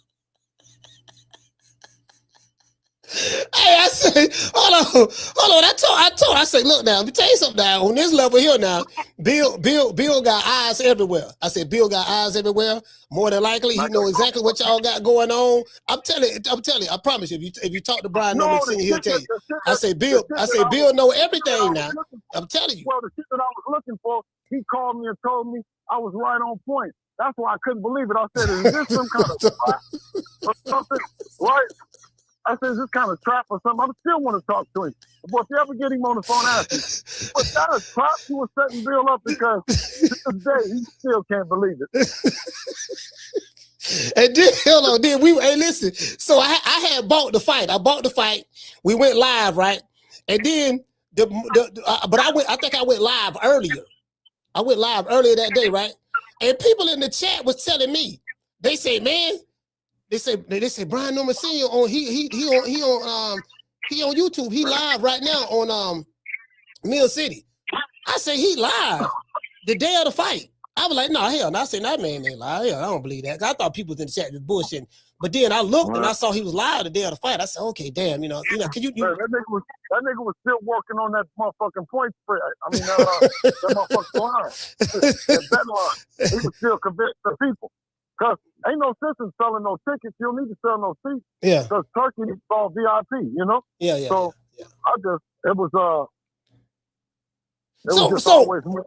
Hey, I said, hold on. I said, look now, let me tell you something now. On this level here now, Bill got eyes everywhere. I said, Bill got eyes everywhere. More than likely, he know exactly what y'all got going on. I'm telling you, I promise you, if you talk to Brian Norman Sr., he'll tell you. I say, Bill know everything now. I'm telling you. Well, the shit that I was looking for, he called me and told me I was right on point. That's why I couldn't believe it. I said, is this some kind of trap or something? Right? I said, is this kind of trap or something? I still want to talk to him. But if you ever get him on the phone, ask him. But that a trap you were setting Bill up, because to this day, he still can't believe it. And then, listen. So I had bought the fight. I bought the fight. We went live, right? And then, but I think I went live earlier. I went live earlier that day, right? And people in the chat was telling me, they say, man, they say Brian Norman Sr. on he on YouTube. He live right now on Mill City. I say he live the day of the fight. I was like, no, hell no. I said, that man ain't live. Hell, I don't believe that. I thought people was in the chat was bullshitting. But then I looked and I saw he was live the day of the fight. I said, okay, damn, can you that nigga was still working on that motherfucking point spread. I mean that motherfucking line. That line. He was still convinced the people. Because ain't no sense in selling no tickets. You don't need to sell no seats. Yeah. Because Turkey is all VIP, you know? Yeah. So it was always more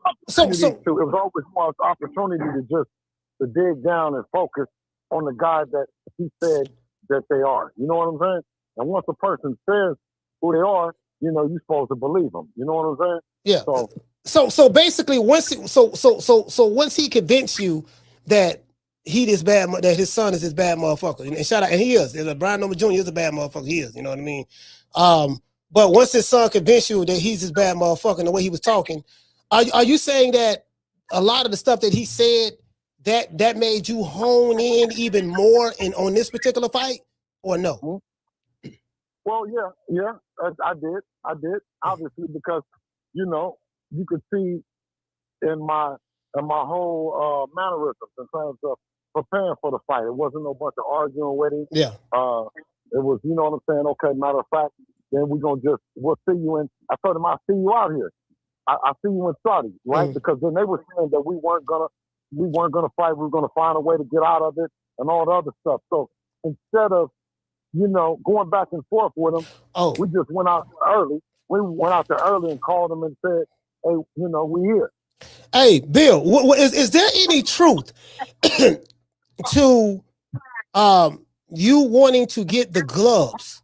opportunity to dig down and focus on the guy that he said that they are. You know what I'm saying? And once a person says who they are, you're supposed to believe them. You know what I'm saying? Yeah. So basically, once he convinced you that that his son is this bad motherfucker, and shout out, and he is. Brian Norman Jr. is a bad motherfucker. He is. You know what I mean? But once his son convinced you that he's this bad motherfucker and the way he was talking, are you saying that a lot of the stuff that he said that made you hone in even more on this particular fight, or no? Well, yeah, I did. Obviously, because you could see in my whole mannerisms in terms of preparing for the fight. It wasn't no bunch of arguing with him. Yeah. It was, you know what I'm saying? Okay, matter of fact, then we'll see you in. I told him I'll see you out here. I see you in Saudi, right? Because then they were saying that we weren't gonna fight. We were gonna find a way to get out of it and all the other stuff. So instead of, going back and forth with them, we just went out early. We went out there early and called them and said, hey, we here. Hey, Bill, is there any truth to you wanting to get the gloves,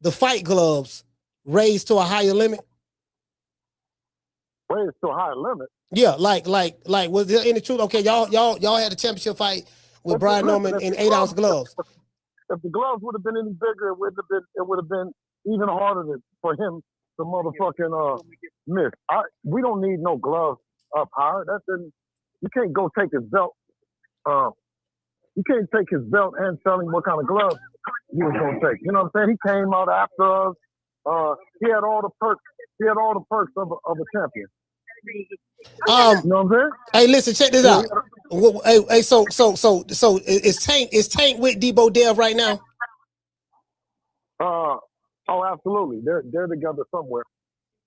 the fight gloves, raised to a higher limit? Raised to a higher limit? Yeah, like, was there any truth? Okay, y'all had a championship fight with Brian Norman in 8-ounce gloves. If the gloves would have been any bigger, it would have been even harder for him to motherfucking miss. We don't need no gloves up higher. You can't go take his belt. You can't take his belt and tell him what kind of gloves he was gonna take. You know what I'm saying? He came out after us. He had all the perks. He had all the perks of a champion. You know what I'm saying? Hey, listen, check this out. Hey, so is Tank with Deebo Dev right now? Oh, absolutely. They're together somewhere.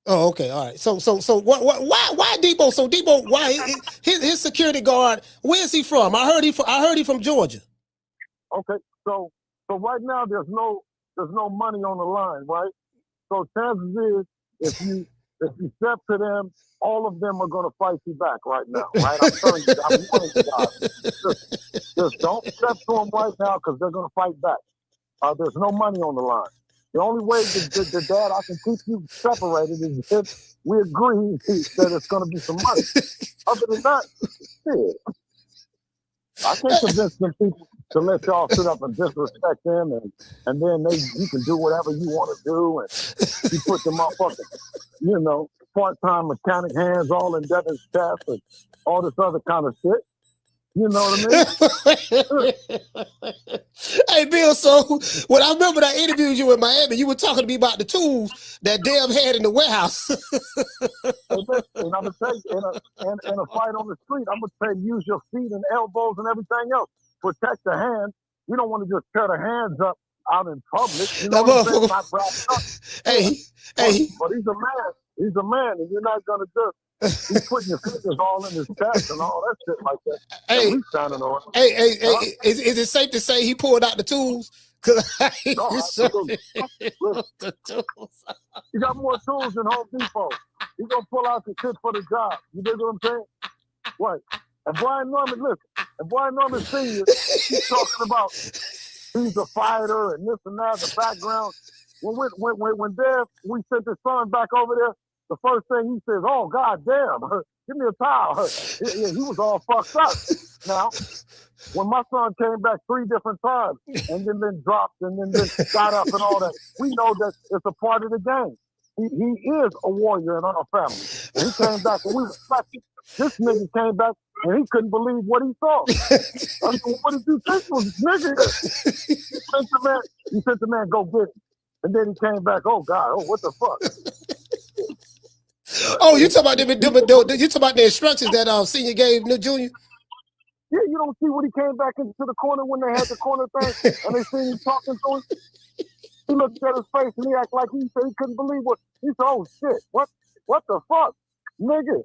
Oh, okay, all right. So why Deebo? So Deebo, why his security guard? Where is he from? I heard he from Georgia. Okay, so right now there's no money on the line, right? So chances is if you step to them, all of them are going to fight you back right now, right? I'm telling you, I'm warning you guys. Just don't step to them right now because they're going to fight back. There's no money on the line. The only way that Dad, I can keep you separated is if we agree that it's going to be some money. Other than that, shit. I can't convince them people to let y'all sit up and disrespect them, and then you can do whatever you want to do, and you put the motherfucking, part-time mechanic hands all in Devin's chest and all this other kind of shit. You know what I mean? Hey, Bill, so when I remember that I interviewed you in Miami, you were talking to me about the tools that Dev had in the warehouse. And I'm going to tell you, in a fight on the street, I'm going to tell you, use your feet and elbows and everything else. Protect the hands. You don't want to just tear the hands up out in public. You know what I'm saying? Not wrapped up. Hey. But he's a man. He's a man, and you're not going to just he's putting your fingers all in his chest and all that shit like that. Hey, we standing on it. Hey, is it safe to say he pulled out the tools? No, absolutely. He got more tools than Home Depot. He's going to pull out the shit for the job. You dig what I'm saying? Right. And Brian Norman, listen, and Brian Norman Sr., he's talking about he's a fighter and this and that, the background. When Dev, we sent his son back over there, the first thing he says, oh, God damn, give me a towel. He was all fucked up. Now, when my son came back 3 different times and then dropped and then got up and all that, we know that it's a part of the game. He is a warrior in our family. And he came back and we respect him. This nigga came back and he couldn't believe what he saw. I said, what did you think was nigga? He sent the man, go get him. And then he came back, oh, God, what the fuck? Oh, you talking about the instructions that Senior gave New Junior? Yeah, you don't see when he came back into the corner when they had the corner thing and they seen him talking to him? He looked at his face and he acted like he said he couldn't believe what he said. Oh shit, what the fuck? Nigga.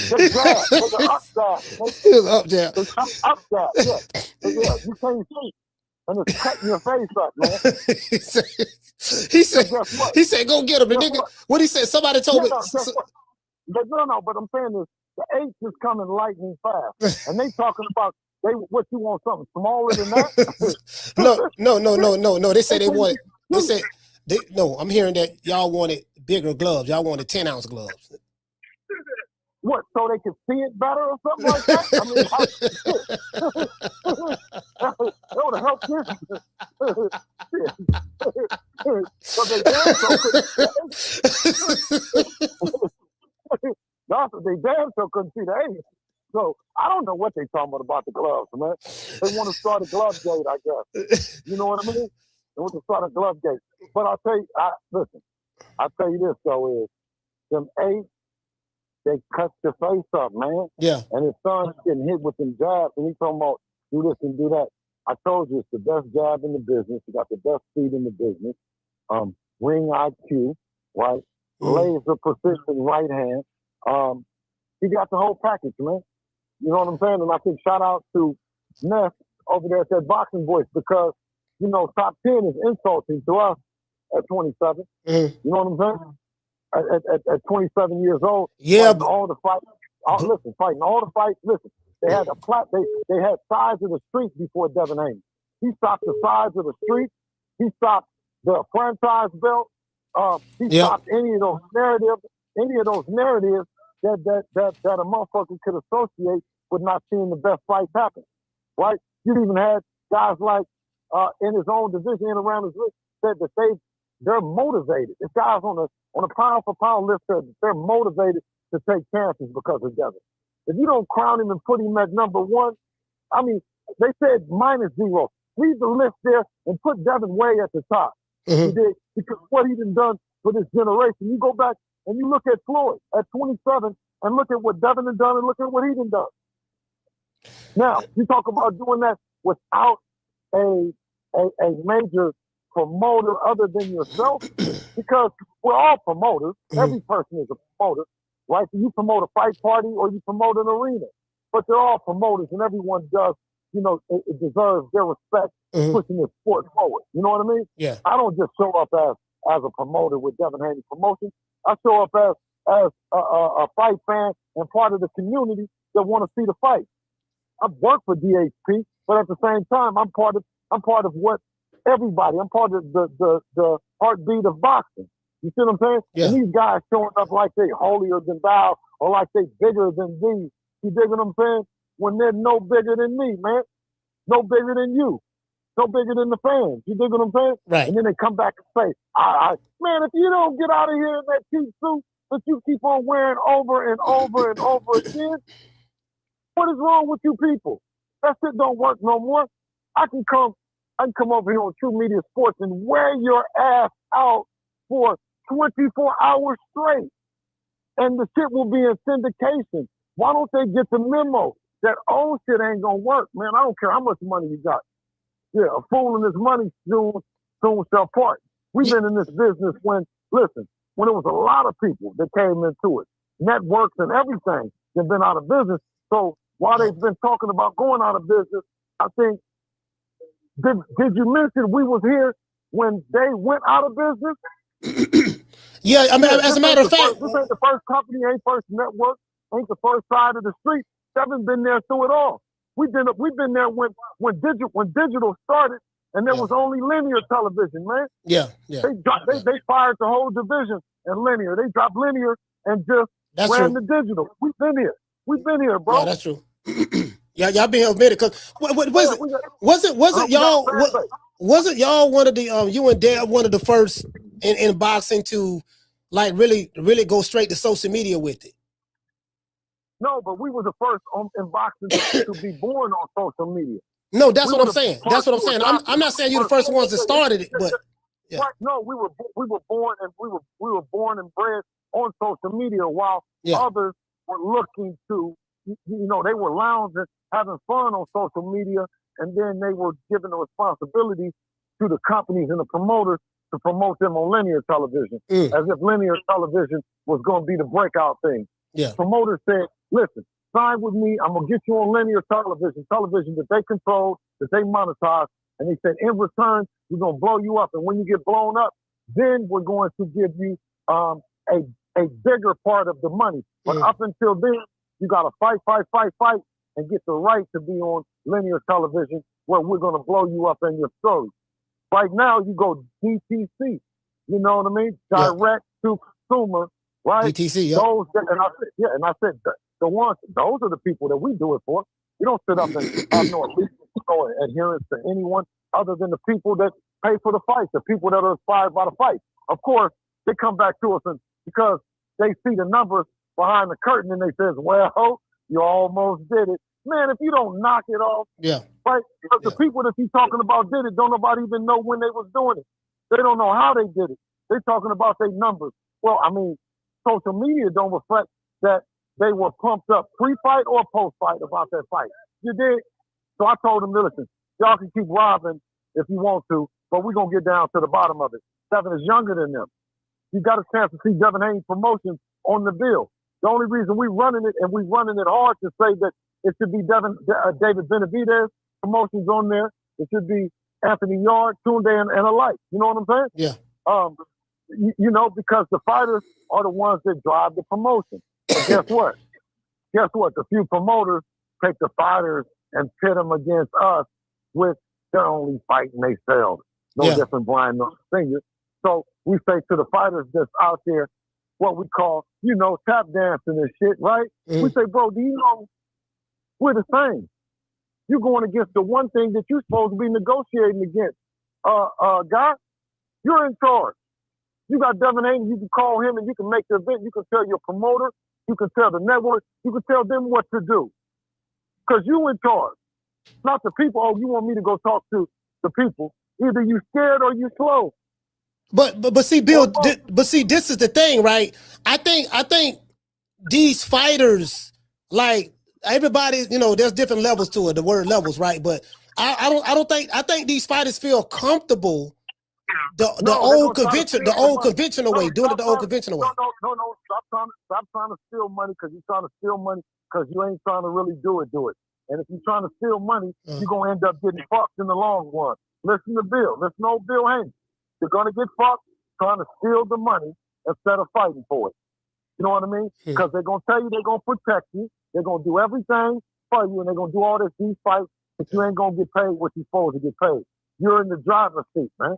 The jab, the up jab. He was up jab. Up jab, yeah, you can't see. And it's cutting your face up, man. he said, go get him. The nigga, what he said, somebody told me. No, but I'm saying is the H is coming lightning fast. And they talking about what you want, something smaller than that? No. They say they wanted, I'm hearing that y'all wanted bigger gloves. Y'all wanted 10-ounce gloves. What, so they can see it better or something like that? I mean, that would have helped him. So they damn so couldn't see the A's. So I don't know what they talking about the gloves, man. They want to start a glove gate, I guess. You know what I mean? They want to start a glove gate. But I'll tell you, I'll tell you this though is them A's, they cut your face up, man. Yeah. And his son's getting hit with them jabs, and he's talking about do this and do that. I told you it's the best jab in the business. You got the best feet in the business. Ring IQ, right? Laser precision right hand. He got the whole package, man. You know what I'm saying? And I think shout out to Ness over there at that Boxing Voice because top 10 is insulting to us at 27. You know what I'm saying? At 27 years old, fighting all the fights. Fighting all the fights. Listen, they had they had sides of the street before Devin Haney. He stopped the sides of the street. He stopped the franchise belt. He stopped any of those narratives that a motherfucker could associate with not seeing the best fights happen. Right? You even had guys like in his own division and around his list said that they're motivated. It's guys on a pound for pound list that they're motivated to take chances because of Devin. If you don't crown him and put him at number one, I mean, they said -0. Leave the list there and put Devin way at the top. You did, because what he done for this generation. You go back and you look at Floyd at 27 and look at what Devin has done and look at what he done. Now, you talk about doing that without a major promoter other than yourself, because we're all promoters. Every person is a promoter, right? So you promote a fight party or you promote an arena, but they're all promoters, and everyone does, it deserves their respect pushing this sport forward. You know what I mean? Yeah. I don't just show up as a promoter with Devin Haney Promotions. I show up as a fight fan and part of the community that want to see the fight. I've worked for DHP, but at the same time, I'm part of what everybody. I'm part of the heartbeat of boxing. You see what I'm saying? Yeah. And these guys showing up like they holier than thou or like they bigger than these. You dig what I'm saying? When they're no bigger than me, man. No bigger than you. No bigger than the fans. You dig what I'm saying? Right. And then they come back and say, man, if you don't get out of here in that cheap suit that you keep on wearing over and over and over again, what is wrong with you people? That shit don't work no more. I can come over here on True Media Sports and wear your ass out for 24 hours straight. And the shit will be in syndication. Why don't they get the memo that old shit ain't gonna work, man? I don't care how much money you got. Yeah, a fool and his money soon shall part. We've been in this business when there was a lot of people that came into it, networks and everything that been out of business. So while they've been talking about going out of business, I think, did you mention we was here when they went out of business? Yeah, I mean, as a matter of fact, this ain't the first company, ain't first network, ain't the first side of the street. Devin been there through it all. We've been there when digital started, and there was only linear television, man. Yeah. They fired the whole division in linear. They dropped linear and just ran the digital. We've been here, bro. Yeah, that's true. Yeah, y'all been here a minute. Cause wasn't y'all one of the you and Dad one of the first in boxing to like really go straight to social media with it? No, but we were the first in boxing to be born on social media. No, that's what I'm saying. That's what I'm saying. I'm not saying you're the first ones that started it, but yeah. Right, no, we were born and bred on social media while others were looking to, they were lounging, having fun on social media, and then they were given the responsibility to the companies and the promoters to promote them on linear television, as if linear television was going to be the breakout thing. Yeah. Promoters said, listen, sign with me. I'm going to get you on linear television that they control, that they monetize. And they said, in return, we're going to blow you up. And when you get blown up, then we're going to give you a bigger part of the money. But up until then, you got to fight, and get the right to be on linear television where we're going to blow you up in your story. Right now, you go DTC. You know what I mean? Direct to consumer, right? DTC, yeah. And I said, those are the people that we do it for. You don't sit up and have no adherence to anyone other than the people that pay for the fight, the people that are inspired by the fight. Of course, they come back to us because they see the numbers behind the curtain and they says, well, you almost did it. Man, if you don't knock it off, right? Because the people that you talking about did it, don't nobody even know when they was doing it. They don't know how they did it. They're talking about their numbers. Well, I mean, social media don't reflect that they were pumped up pre-fight or post-fight about that fight. You did? So I told them, listen, y'all can keep robbing if you want to, but we're going to get down to the bottom of it. Devin is younger than them. You got a chance to see Devin Haney Promotions on the bill. The only reason we're running it, and we're running it hard to say that it should be David Benavidez Promotions on there. It should be Anthony Yard, Tunde, and alike. You know what I'm saying? Yeah. You know, because the fighters are the ones that drive the promotion. But guess what? Guess what? The few promoters take the fighters and pit them against us with they're only fighting themselves. No different Brian Senior. So we say to the fighters that's out there, what we call, you know, tap dancing and shit, right? We say, bro, do you know we're the same? You're going against the one thing that you're supposed to be negotiating against. Guy, you're in charge. You got Devin Haney, you can call him and you can make the event. You can tell your promoter, you can tell the network, you can tell them what to do. Because you in charge. Not the people, oh, you want me to go talk to the people. Either you scared or you slow. But see, Bill, this is the thing, right? I think these fighters, like everybody, you know, there's different levels to it, the word levels, right? But I think these fighters feel comfortable the old conventional way, doing it the old conventional way. No. Stop trying to steal money because you're trying to steal money because you ain't trying to really do it. And if you're trying to steal money, you're going to end up getting fucked in the long run. Listen to Bill. Listen to old Bill Haney. You're going to get fucked trying to steal the money instead of fighting for it. You know what I mean? Because they're going to tell you they're going to protect you. They're going to do everything for you, and they're going to do all these fights, but you ain't going to get paid what you're supposed to get paid. You're in the driver's seat, man.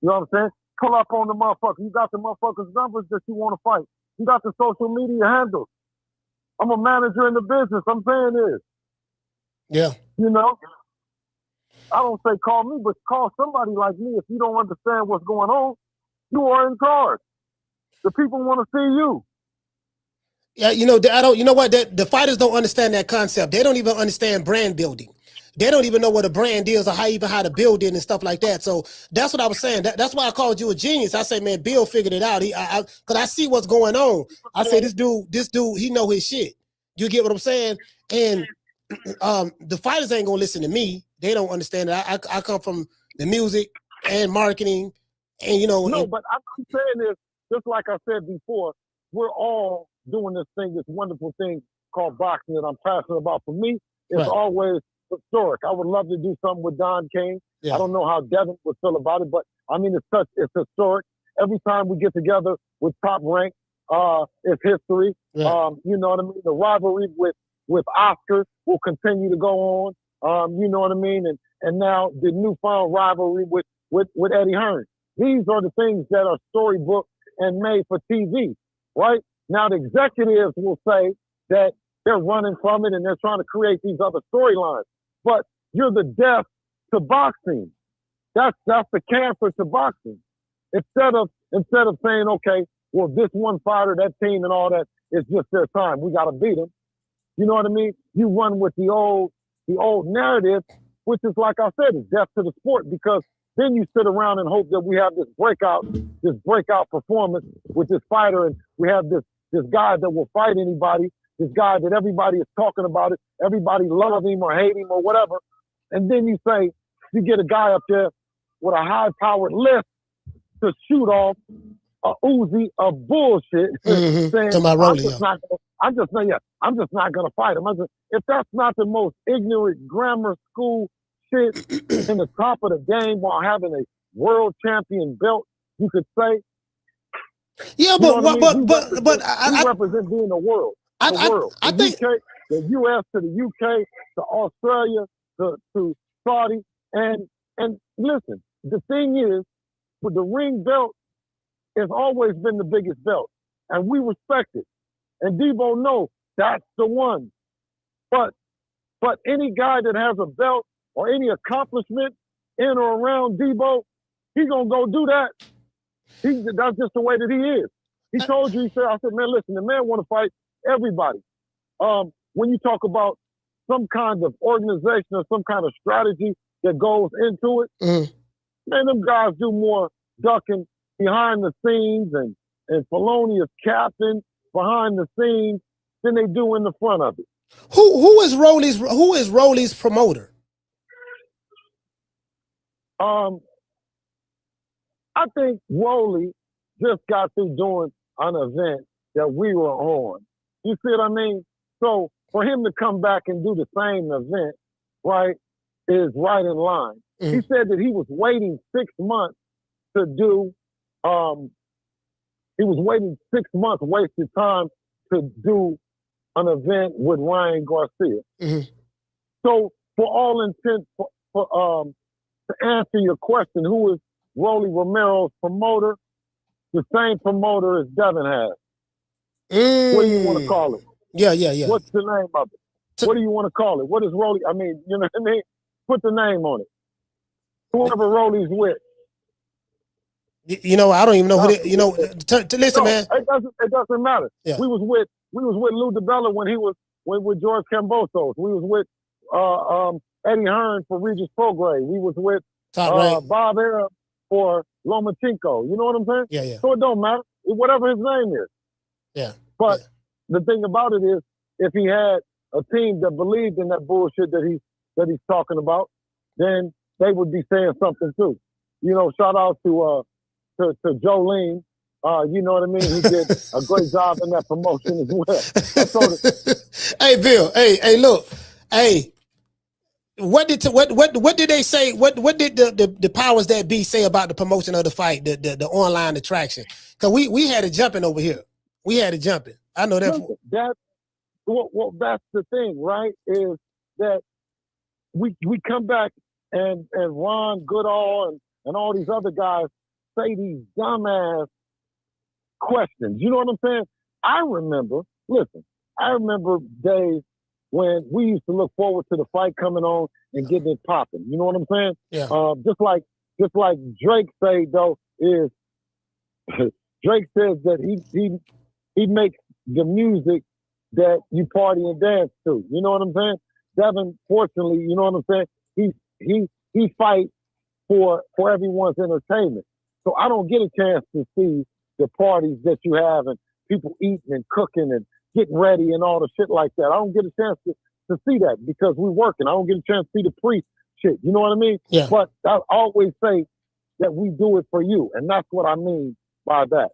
You know what I'm saying? Pull up on the motherfucker. You got the motherfucker's numbers that you want to fight. You got the social media handles. I'm a manager in the business. I'm saying this. Yeah. You know? I don't say call me, but call somebody like me if you don't understand what's going on. You are in charge. The people want to see you. Yeah, you know, you know what? The fighters don't understand that concept. They don't even understand brand building. They don't even know what a brand is or how to build it and stuff like that. So that's what I was saying. That's why I called you a genius. I say, man, Bill figured it out. Because I see what's going on. I say, this dude, he know his shit. You get what I'm saying? And the fighters ain't gonna listen to me. They don't understand that. I come from the music and marketing, and you know. No, but I'm saying this just like I said before. We're all doing this wonderful thing called boxing that I'm passionate about. For me, it's always historic. I would love to do something with Don King. Yeah. I don't know how Devin would feel about it, but I mean, it's historic. Every time we get together with Top Rank, it's history. Yeah. You know what I mean? The rivalry with Oscar will continue to go on. You know what I mean? And now the newfound rivalry with Eddie Hearn. These are the things that are storybook and made for TV, right? Now the executives will say that they're running from it and they're trying to create these other storylines. But you're the death to boxing. That's the cancer to boxing. Instead of saying, okay, well, this one fighter, that team and all that, is just their time. We got to beat them. You know what I mean? You run with the old narrative, which is, like I said, is death to the sport, because then you sit around and hope that we have this breakout performance with this fighter, and we have this guy that will fight anybody, this guy that everybody is talking about it, everybody love him or hate him or whatever, and then you say, you get a guy up there with a high-powered lift to shoot off a Uzi of bullshit, saying, I'm just not gonna fight him. If that's not the most ignorant grammar school shit in the top of the game while having a world champion belt, you could say. Yeah, but I represent being the world. I think UK, the US to the UK to Australia to Saudi, and listen, the thing is, with the ring belt, it's always been the biggest belt, and we respect it. And Deebo knows that's the one. But any guy that has a belt or any accomplishment in or around Deebo, he's gonna go do that. That's just the way that he is. He told you, I said, man, listen, the man want to fight everybody. When you talk about some kind of organization or some kind of strategy that goes into it, man, them guys do more ducking behind the scenes and felonious captain behind the scenes than they do in the front of it. Who is Rolly's promoter? I think Rolly just got through doing an event that we were on. You see what I mean? So for him to come back and do the same event, right, is right in line. He said that he was waiting 6 months to do, he was waiting 6 months, wasted time to do an event with Ryan Garcia. So for all intents, to answer your question, who is Rolly Romero's promoter? The same promoter as Devin has. What do you want to call it? Yeah. What's the name of it? What do you want to call it? What is Rolly? I mean, you know what I mean? Put the name on it. Whoever Rolly's with. You know, I don't even know who they, you know, listen, man. It doesn't matter. Yeah. We was with Lou DiBella when he was with George Cambosos. We was with Eddie Hearn for Regis Prograis. We was with Bob Arab for Lomachenko. You know what I'm saying? Yeah. So it don't matter. Whatever his name is. Yeah. But the thing about it is, if he had a team that believed in that bullshit that he's talking about, then they would be saying something too. You know, shout out to Jolene. You know what I mean? He did a great job in that promotion as well. Hey, Bill. Hey, look. Hey, what did they say? What did the powers that be say about the promotion of the fight, the online attraction? Because we had it jumping over here. We had it jumping. I know that. That's the thing, right? Is that we come back and Ron Goodall and all these other guys say these dumbass questions. You know what I'm saying? I remember days when we used to look forward to the fight coming on and getting it popping. You know what I'm saying? Yeah. Just like Drake say though, is Drake says that he makes the music that you party and dance to. You know what I'm saying? Devin, fortunately, you know what I'm saying? He fights for everyone's entertainment. So I don't get a chance to see the parties that you have and people eating and cooking and getting ready and all the shit like that. I don't get a chance to see that because we're working. I don't get a chance to see the pre-shit. You know what I mean? Yeah. But I always say that we do it for you. And that's what I mean by that.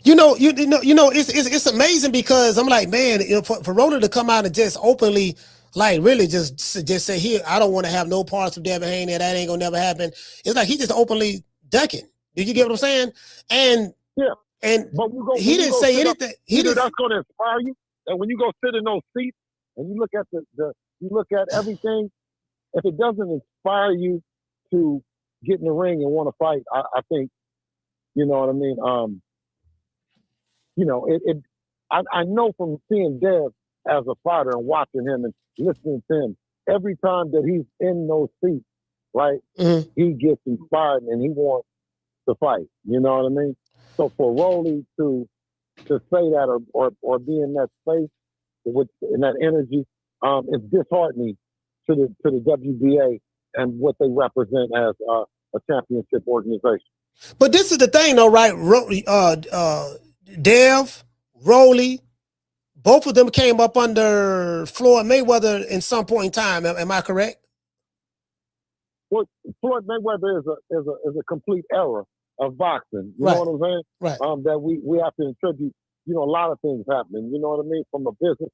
You know, it's amazing because I'm like, man, you know, for Rollo to come out and just openly, like, really just say, here, I don't want to have no parts of Devin Haney. That ain't gonna never happen. It's like he just openly ducking. Did you get what I'm saying? And yeah, but he didn't say anything. That's going to inspire you. And when you go sit in those seats and you look at you look at everything, if it doesn't inspire you to get in the ring and want to fight, I think, you know what I mean. You know, I know from seeing Dev as a fighter and watching him and listening to him, every time that he's in those seats, right, he gets inspired and he wants to fight. You know what I mean? So for Rolly to say that or be in that space in that energy, it's disheartening to the WBA and what they represent as a championship organization. But this is the thing, though, right? Dev, Rolly, both of them came up under Floyd Mayweather in some point in time. Am I correct? Well, Floyd Mayweather is a complete era of boxing. You right. know what I'm saying? Right. That we have to attribute, you know, a lot of things happening. You know what I mean? From a business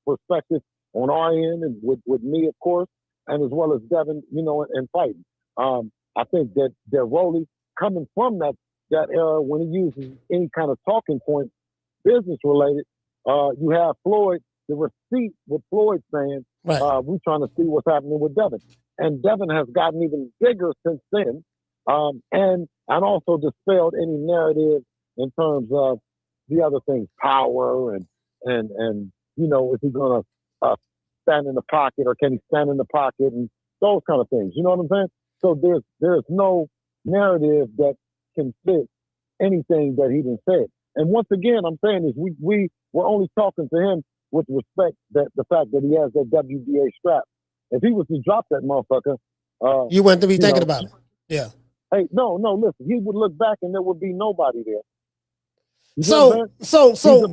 perspective on our end and with me, of course, and as well as Devin, you know, and fighting. I think that Rolly coming from that era when he uses any kind of talking point, business related, you have Floyd, the receipt with Floyd saying, right. We're trying to see what's happening with Devin. And Devin has gotten even bigger since then. And also dispelled any narrative in terms of the other things, power and you know, is he going to stand in the pocket or can he stand in the pocket and those kind of things. You know what I'm saying? So there's no narrative that can fit anything that he didn't say. And once again, I'm saying is we were only talking to him with respect that the fact that he has that WBA strap. If he was to drop that motherfucker, you wouldn't be thinking about it. Yeah. Hey, no, listen. He would look back and there would be nobody there. You so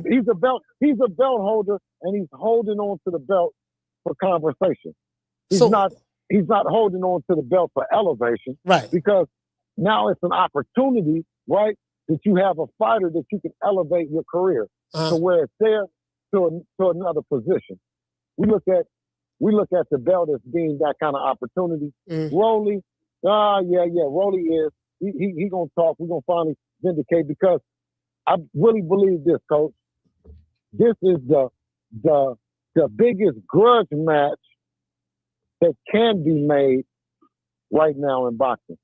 he's a belt holder and he's holding on to the belt for conversation. He's not holding on to the belt for elevation. Right. Because now it's an opportunity, right, that you have a fighter that you can elevate your career to where it's there to another position. We look at the belt as being that kind of opportunity. Rolly Yeah. Rolly is. He gonna talk. We're gonna finally vindicate because I really believe this, Coach. This is the biggest grudge match that can be made right now in boxing.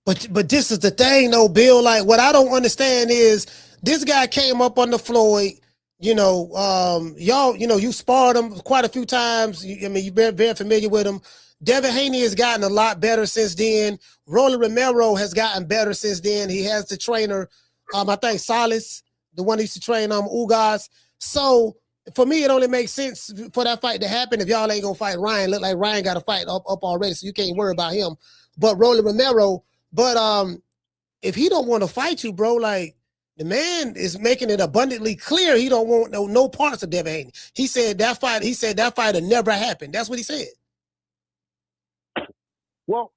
But this is the thing, though, Bill. Like, what I don't understand is this guy came up under Floyd. Y'all, you sparred him quite a few times. You've been very familiar with him. Devin Haney has gotten a lot better since then. Romero has gotten better since then. He has the trainer, I think Salas, the one who used to train Ugas. So for me, it only makes sense for that fight to happen if y'all ain't gonna fight Ryan. Look like Ryan got a fight up already, so you can't worry about him. But Romero. But if he don't want to fight you, bro, like the man is making it abundantly clear he don't want no parts of Devin Haney. He said that fight will never happen. That's what he said. Well,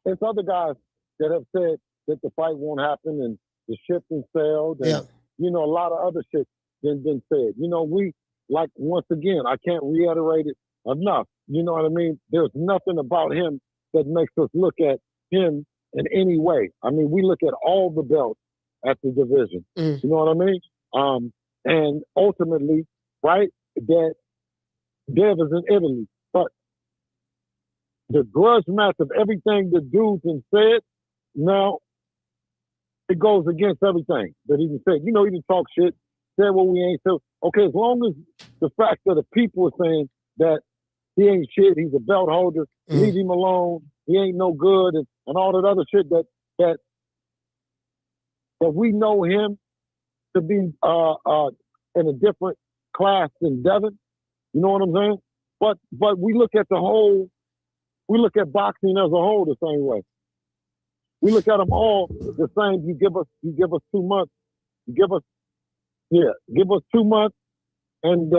there's other guys that have said that the fight won't happen and the ship has sailed and a lot of other shit been said. We like once again, I can't reiterate it enough. You know what I mean? There's nothing about him that makes us look at him in any way. I mean, we look at all the belts at the division. You know what I mean? And ultimately, right, that Dev is in Italy. But the grudge match of everything the dudes have said, now it goes against everything that he said. He didn't talk shit, said what we ain't. So, okay, as long as the fact that the people are saying that he ain't shit, he's a belt holder, leave him alone, he ain't no good, and all that other shit that we know him to be in a different class than Devin. You know what I'm saying? But we look at boxing as a whole the same way. We look at them all the same. You give us 2 months. Give us 2 months, and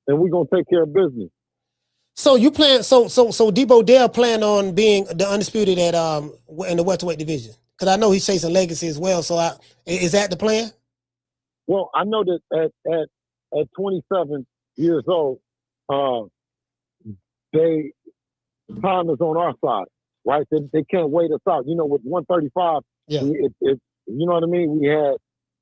we're gonna take care of business. So you plan? So Deebo Dale plan on being the undisputed at in the welterweight division? Because I know he's chasing legacy as well. So is that the plan? Well, I know that at 27 years old, time is on our side, right? They can't wait us out. With 135, you know what I mean?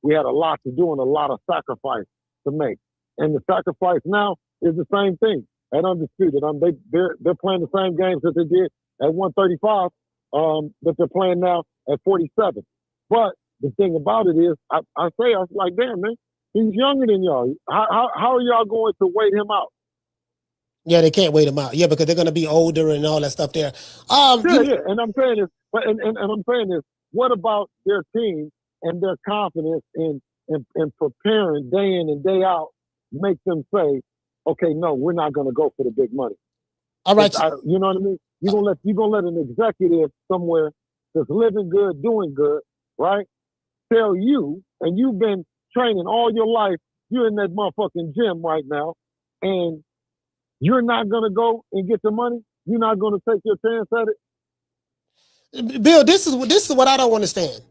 We had a lot to do and a lot of sacrifice to make, and the sacrifice now is the same thing. At undisputed, they're playing the same games that they did at 135, that they're playing now at 47. But the thing about it is, I was like, damn man, he's younger than y'all. How are y'all going to wait him out? Yeah, they can't wait him out. Yeah, because they're going to be older and all that stuff there. And I'm saying this, and I'm saying this. What about their team and their confidence in preparing day in and day out? Make them say, okay, no, we're not going to go for the big money. All right. You know what I mean? You're gonna let an executive somewhere that's living good, doing good, right? Tell you, and you've been training all your life, you're in that motherfucking gym right now, and you're not gonna go and get the money? You're not gonna take your chance at it? Bill, this is what I don't understand.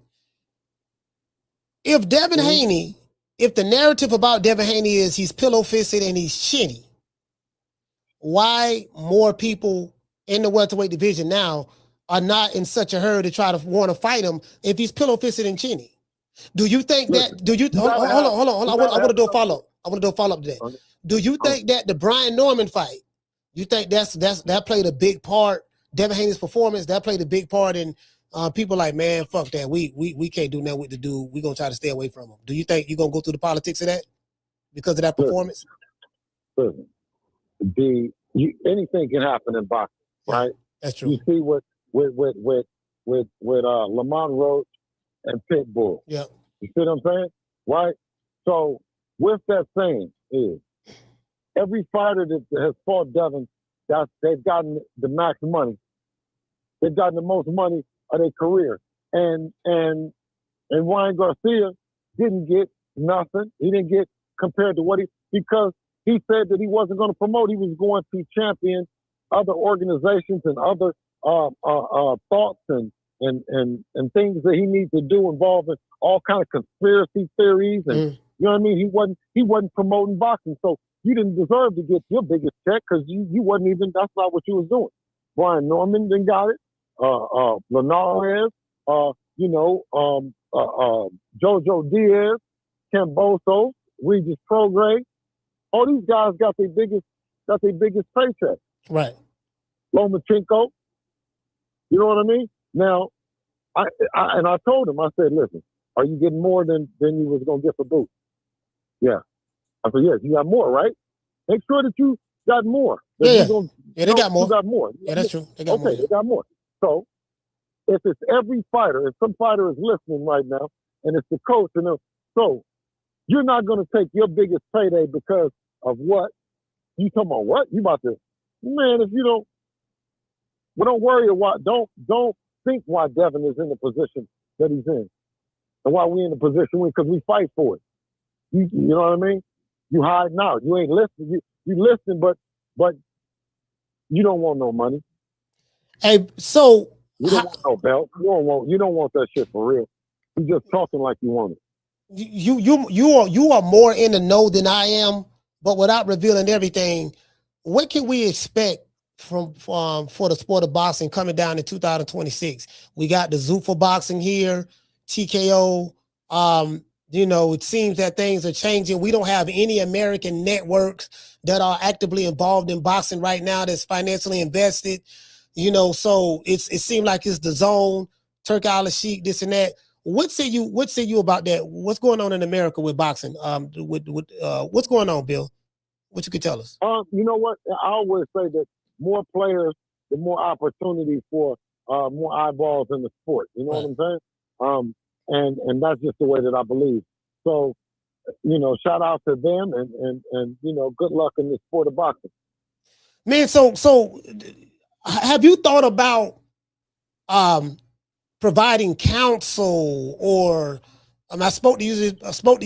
If Devin Haney, if the narrative about Devin Haney is he's pillow fisted and he's chinny, why more people in the welterweight division now are not in such a hurry to try to want to fight him if he's pillow fisted and chinny? Do you think that? Do you hold on? I want to do a follow up to that. Do you think that the Brian Norman fight? You think that played a big part? Devin Haney's performance that played a big part in people like, man, fuck that. We can't do nothing with the dude. We gonna try to stay away from him. Do you think you're gonna go through the politics of that because of that performance? Listen. Anything can happen in boxing, right? That's true. You see with Lamont Roach and Pitbull. Yeah. You see what I'm saying? Right? So with that saying is every fighter that has fought Devin, they've gotten the max money. They've gotten the most money of their career. And Ryan Garcia didn't get nothing. He didn't get compared to because he said that he wasn't going to promote. He was going to champion other organizations and other thoughts and things that he needs to do involving all kind of conspiracy theories. And you know what I mean? He wasn't promoting boxing. So you didn't deserve to get your biggest check because you wasn't even, that's not what you was doing. Brian Norman then got it. Linares, Jojo Diaz, Cambosos, Regis Prograis. All these guys got their biggest paycheck. Right. Lomachenko. You know what I mean? Now, I told him, I said, listen, are you getting more than you was gonna get for Boots? Yeah. I said, yes, you got more, right? Make sure that you got more. Yeah, they got more. You got more. Yeah, that's true. They got more. Okay, they got more. So if it's every fighter, if some fighter is listening right now, and it's the coach, so you're not gonna take your biggest payday because of what? You talking about what? You about to, man, if you don't, well, don't worry about, don't think why Devin is in the position that he's in. And why we in the position we're in, because we fight for it. You know what I mean? You hiding out. You ain't listening. You listen, but you don't want no money. Hey, so you don't want no belt. You don't want that shit for real. You just talking like you want it. You are more in the know than I am, but without revealing everything, what can we expect from for the sport of boxing coming down in 2026? We got the Zuffa boxing here, TKO. It seems that things are changing. We don't have any American networks that are actively involved in boxing right now that's financially invested. So it seems like it's the zone, Turk Al-Sheikh, this and that. What say you about that? What's going on in America with boxing? What's going on, Bill? What you could tell us? You know what? I always say that more players, the more opportunity for more eyeballs in the sport. You know what I'm saying? And that's just the way that I believe. So, shout out to them and good luck in the sport of boxing. Man, so have you thought about providing counsel or I spoke to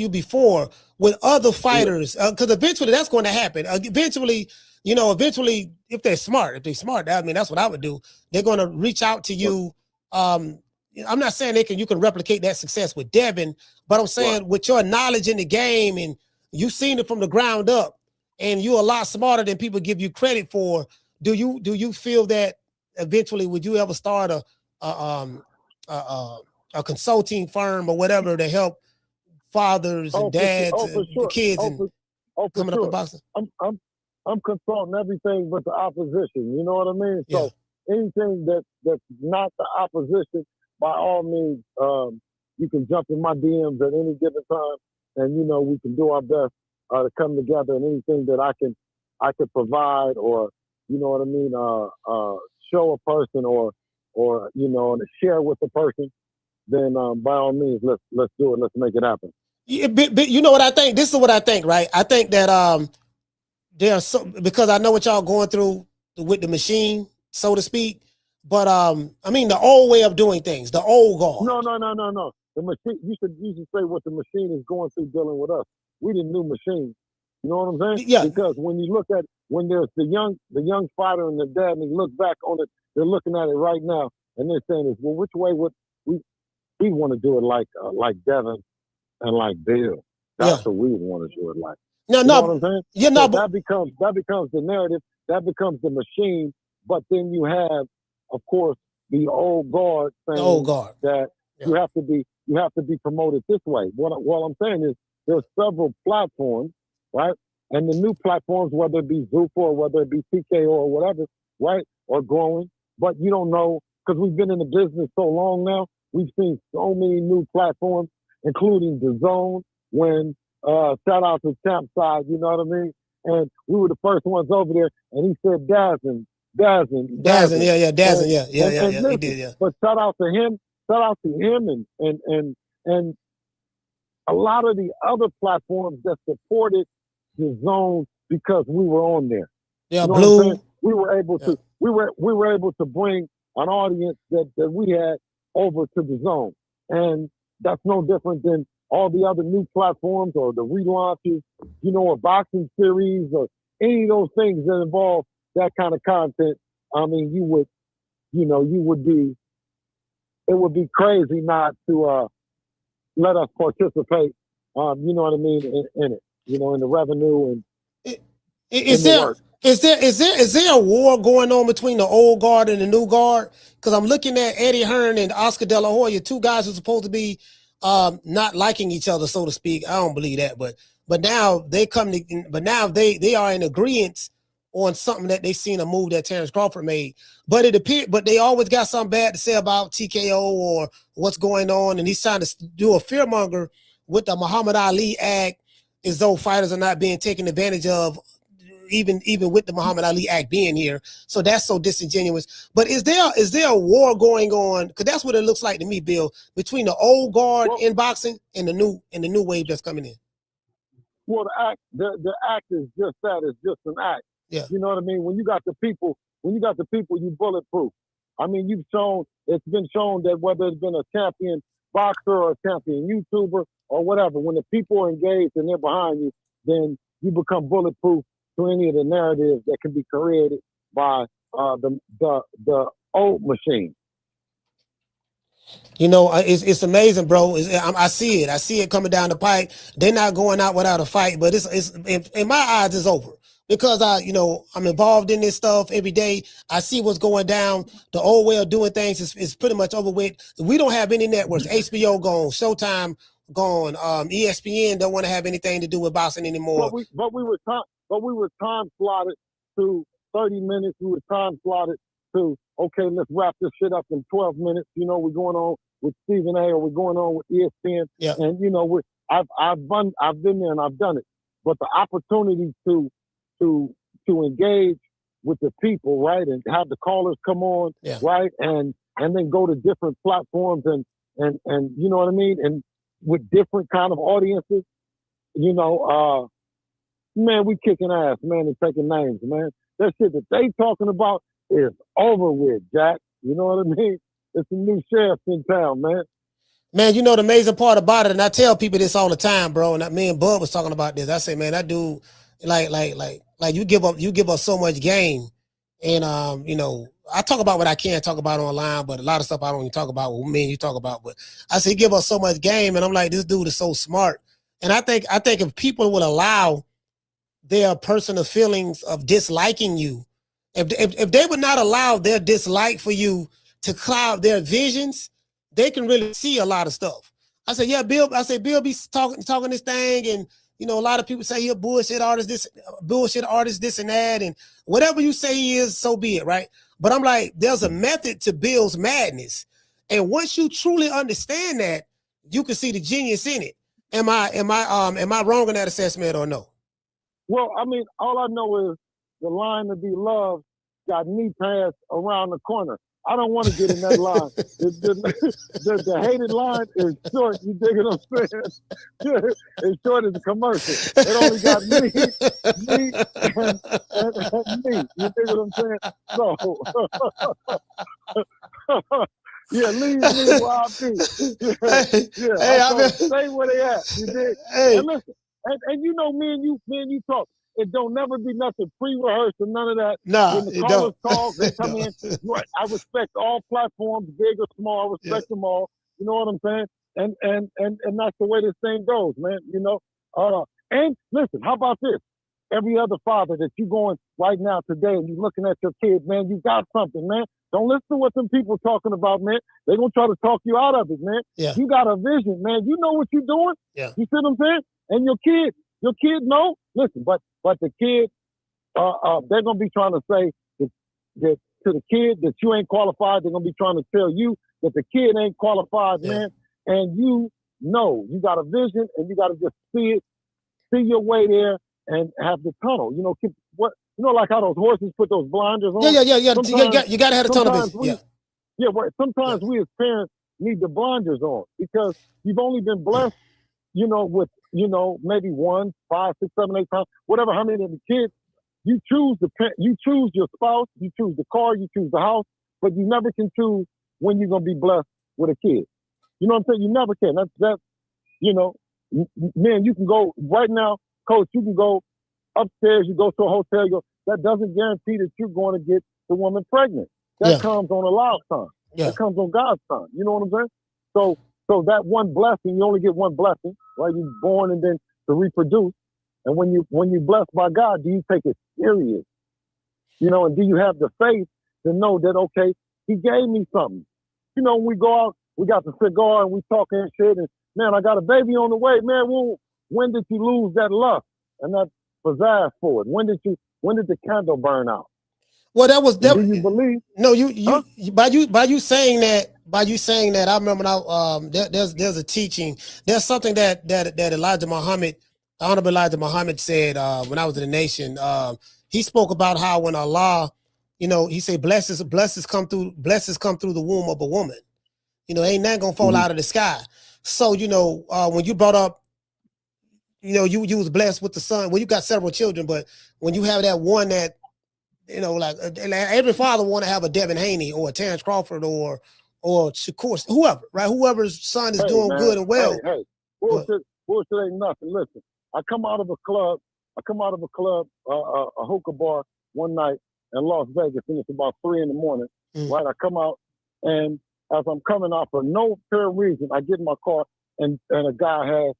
you before with other fighters because eventually that's going to happen. Eventually, if they're smart, I mean, that's what I would do. They're going to reach out to you. I'm not saying you can replicate that success with Devin, but I'm saying with your knowledge in the game and you've seen it from the ground up and you're a lot smarter than people give you credit for. Do you feel that eventually would you ever start a consulting firm or whatever to help fathers and dads and the kids coming up in boxing? I'm consulting everything but the opposition. You know what I mean? So anything that's not the opposition, by all means, you can jump in my DMs at any given time, and we can do our best to come together. And anything that I can provide, or you know what I mean, show a person, or to share with the person, then by all means, let's do it. Let's make it happen. Yeah, but you know what I think? This is what I think, right? I think that because I know what y'all going through with the machine, so to speak. But I mean the old way of doing things, the old guard. No. The machine. You should say what the machine is going through dealing with us. We the new machine. You know what I'm saying? Yeah. Because when you look at when there's the young fighter and the dad, and they look back on it, they're looking at it right now, and they're saying, "Well, which way would we want to do it like Devin and like Bill? That's what we want to do it like." You know what I'm saying? Yeah, so that becomes the narrative. That becomes the machine. But then you have, of course, the old guard saying that you have to be promoted this way. What I'm saying is there's several platforms, right? And the new platforms, whether it be Zuffa or whether it be TKO or whatever, right, are growing. But you don't know, because we've been in the business so long now. We've seen so many new platforms, including the Zone. When shout out to Champ Side, you know what I mean? And we were the first ones over there, and he said Dazzin, yeah, Dazzin, listen, he did, yeah. But shout out to him, and a lot of the other platforms that supported the Zone because we were on there. Yeah, you know Blue. We were able to we were able to bring an audience that we had over to the Zone, and that's no different than all the other new platforms or the relaunches, or boxing series or any of those things that involve that kind of content. I mean, it would be crazy not to let us participate, you know what I mean, in it, in the revenue and is there Is there a war going on between the old guard and the new guard? Because I'm looking at Eddie Hearn and Oscar De La Hoya, two guys who are supposed to be not liking each other, so to speak. I don't believe that, but now they they are in agreement on something that they seen a move that Terrence Crawford made. But but they always got something bad to say about TKO or what's going on, and he's trying to do a fearmonger with the Muhammad Ali Act, as though fighters are not being taken advantage of, even with the Muhammad Ali Act being here. So that's so disingenuous. But is there a war going on? Because that's what it looks like to me, Bill, between the old guard in boxing and the new wave that's coming in. Well, the act is just that. It's just an act. Yeah. You know what I mean? When you got the people, you bulletproof. I mean, it's been shown that whether it's been a champion boxer or a champion YouTuber or whatever, when the people are engaged and they're behind you, then you become bulletproof to any of the narratives that can be created by the old machine. You know, it's amazing, bro. I see it coming down the pipe. They're not going out without a fight, but it's in my eyes, it's over. Because I'm involved in this stuff every day. I see what's going down. The old way of doing things is pretty much over with. We don't have any networks. HBO gone, Showtime gone, ESPN don't want to have anything to do with boxing anymore. But we were time slotted to 30 minutes. We were time slotted to, okay, let's wrap this shit up in 12 minutes. You know, we're going on with Stephen A. or we're going on with ESPN. Yeah. And you know, I've been there and I've done it. But the opportunity to engage with the people, right, and have the callers come on, yeah, right, and then go to different platforms and you know what I mean, and with different kind of audiences, you know, man, we kicking ass, man, and taking names, man. That shit that they talking about is over with, Jack. You know what I mean? It's a new sheriff in town, man. Man, you know the amazing part about it, and I tell people this all the time, bro. And me and Bud was talking about this. I say, man, that dude, like you give up so much game, and you know, I talk about what I can talk about online, but a lot of stuff I don't even talk about. What me and you talk about, but I say, give us so much game, and I'm like, this dude is so smart. And I think if people would allow their personal feelings of disliking you, if they would not allow their dislike for you to cloud their visions, they can really see a lot of stuff. I said, yeah, Bill. I said, Bill be talking this thing, and you know, a lot of people say you're bullshit artist, this and that, and whatever you say he is, so be it, right? But I'm like, there's a method to Bill's madness, and once you truly understand that, you can see the genius in it. Am I wrong in that assessment or no? Well, I mean, all I know is the line to be loved got knee pads around the corner. I don't want to get in that line. The hated line is short. You dig what I'm saying? It's short as a commercial. It only got me and me. You dig what I'm saying? So, yeah, leave me where I be. Yeah, stay where they at. You dig? Hey. And listen, and you know, me and you talk. It don't never be nothing pre-rehearsed and none of that. Nah, when the callers call, they come in. Right. I respect all platforms, big or small. I respect them all. You know what I'm saying? And that's the way this thing goes, man. You know. And listen, how about this? Every other father that you going right now today and you looking at your kids, man, you got something, man. Don't listen to what them people talking about, man. They're gonna try to talk you out of it, man. Yeah. You got a vision, man. You know what you're doing. Yeah. You see what I'm saying? And your kid know. Listen, but the kid, they're gonna be trying to say that to the kid that you ain't qualified. They're gonna be trying to tell you that the kid ain't qualified, man. And you know you got a vision, and you got to just see your way there, and have the tunnel. You know, like how those horses put those blinders on. Yeah. You got to have a tunnel vision. Sometimes we as parents need the blinders on because you've only been blessed, you know, with, you know, maybe 1, 5, 6, 7, 8 times, whatever, how many of the kids. You choose your spouse, you choose the car, you choose the house, but you never can choose when you're gonna be blessed with a kid. You know what I'm saying? You never can. That's you know, man, you can go right now, Coach, you can go upstairs, you go to a hotel, that doesn't guarantee that you're going to get the woman pregnant. That comes on Allah's time. Yeah. That comes on God's time. You know what I'm saying? So that one blessing, you only get one blessing, right? You're born and then to reproduce. And when you're blessed by God, do you take it serious? You know, and do you have the faith to know that, okay, he gave me something? You know, when we go out, we got the cigar and we talking and shit, and man, I got a baby on the way. Man, when did you lose that lust and that pizzazz for it? When did the candle burn out? Well, that was do you believe? No, by you saying that, I remember now. There's a teaching. There's something that Elijah Muhammad, Honorable Elijah Muhammad said when I was in the nation. He spoke about how when Allah, you know, he said blessings come through the womb of a woman. You know, ain't nothing gonna fall out of the sky. So you know, when you brought up, you know, you was blessed with the son. Well, you got several children, but when you have that one that, you know, like every father want to have a Devin Haney or a Terrence Crawford or Shakur, whoever, right? Whoever's son is doing man, good and well. Hey, bullshit ain't nothing. Listen, I come out of a club, a hookah bar one night in Las Vegas, and it's about 3 a.m. Right? I come out, and as I'm coming out for no apparent reason, I get in my car, and a guy has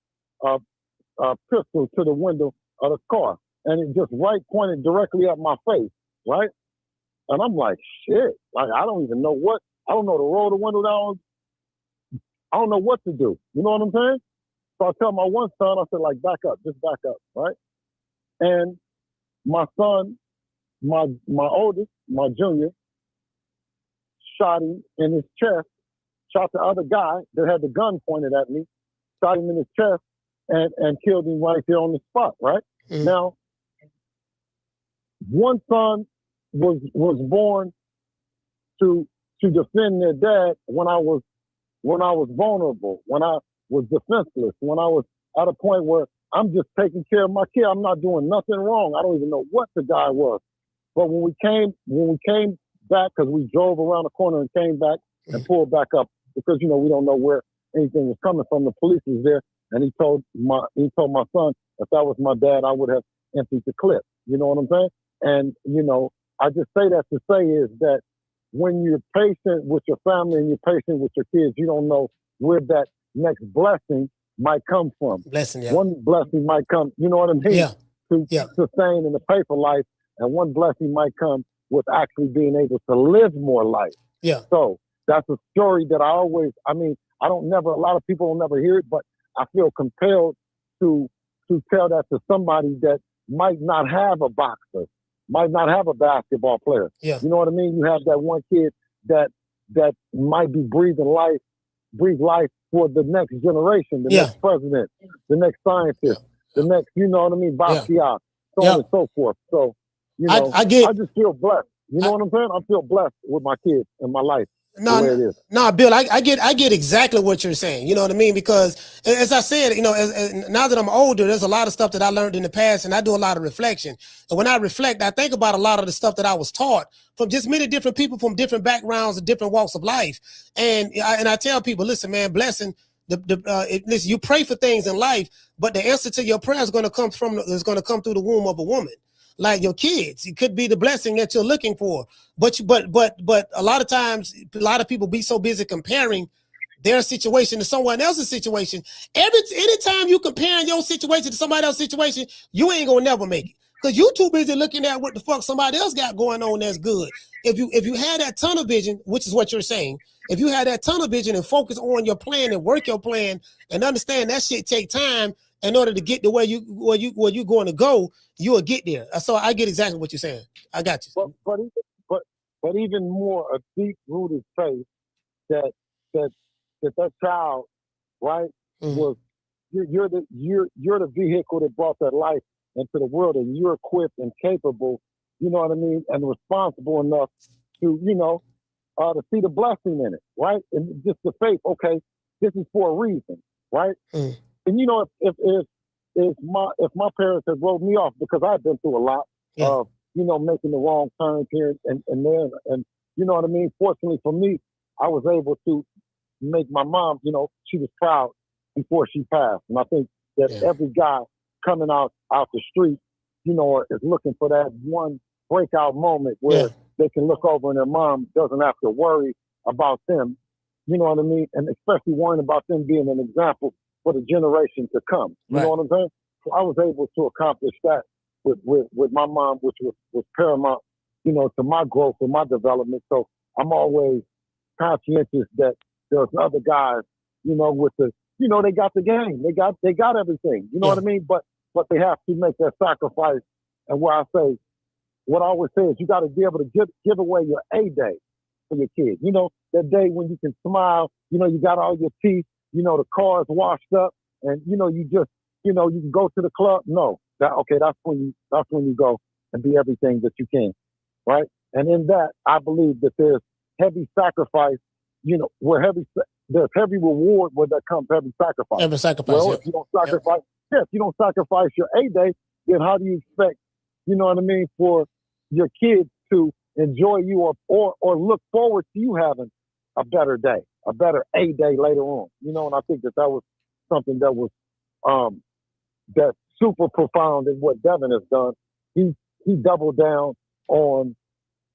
a pistol to the window of the car, and it just pointed directly at my face. Right? And I'm like, shit. Like, I don't even know I don't know to roll the window down. I don't know what to do. You know what I'm saying? So I tell my one son, I said, like, back up, just back up, right? And my son, my oldest, my junior, shot him in his chest, shot the other guy that had the gun pointed at me, shot him in his chest, and killed him right there on the spot, right? Mm-hmm. Now, one son was born to defend their dad when I was vulnerable, when I was defenseless, when I was at a point where I'm just taking care of my kid. I'm not doing nothing wrong. I don't even know what the guy was. But when we came back, because we drove around the corner and came back and pulled back up, because you know we don't know where anything was coming from. The police was there, and he told my son, if that was my dad, I would have emptied the clip. You know what I'm saying? And you know, I just say that to say is that when you're patient with your family and you're patient with your kids, you don't know where that next blessing might come from. One blessing might come, you know what I mean? To sustain in the paper life, and one blessing might come with actually being able to live more life. Yeah. So that's a story that a lot of people will never hear it, but I feel compelled to tell that to somebody that might not have a boxer, might not have a basketball player. Yeah. You know what I mean? You have that one kid that might be breathe life for the next generation, the next president, the next scientist, the next, you know what I mean, Pacquiao, so on and so forth. So, you know, I just feel blessed. You know what I'm saying? I feel blessed with my kids and my life. No, Bill, I get exactly what you're saying. You know what I mean? Because as I said, you know, now that I'm older, there's a lot of stuff that I learned in the past, and I do a lot of reflection. And when I reflect, I think about a lot of the stuff that I was taught from just many different people from different backgrounds and different walks of life. And I tell people, listen, man, blessing. Listen, you pray for things in life, but the answer to your prayer is going to come through the womb of a woman. Like your kids, it could be the blessing that you're looking for. But a lot of times, a lot of people be so busy comparing their situation to someone else's situation. Anytime you comparing your situation to somebody else's situation, you ain't gonna never make it. Because you too busy looking at what the fuck somebody else got going on that's good. If you had that tunnel vision, which is what you're saying, if you had that tunnel vision and focus on your plan and work your plan and understand that shit take time in order to get to where you're going to go, you will get there. So I get exactly what you're saying. I got you. But even more a deep rooted faith that child, right, was you're the vehicle that brought that life into the world, and you're equipped and capable, you know what I mean, and responsible enough to, you know, to see the blessing in it, right? And just the faith, okay, this is for a reason, right? And you know, if my parents had wrote me off, because I've been through a lot of, you know, making the wrong turns here and there, and you know what I mean? Fortunately for me, I was able to make my mom, you know, she was proud before she passed. And I think that every guy coming out the street, you know, is looking for that one breakout moment where they can look over and their mom doesn't have to worry about them, you know what I mean? And especially worrying about them being an example for the generation to come. You know what I'm saying? So I was able to accomplish that with my mom, which was paramount to my growth and my development. So I'm always conscientious that there's other guys, with the, they got the game, they got everything, you know what I mean? But they have to make that sacrifice. And what I always say is you got to be able to give away your A day for your kids. That day when you can smile, you got all your teeth, the car's washed up, and you just, you can go to the club. No, that's when you go and be everything that you can, right? And in that, I believe that there's heavy sacrifice, where there's heavy reward where there comes heavy sacrifice. Heavy sacrifice. Well, if you don't sacrifice, if you don't sacrifice your A day, then how do you expect, for your kids to enjoy you or look forward to you having a better day, a better A day later on? And I think that was something that was that's super profound in what Devin has done. He doubled down on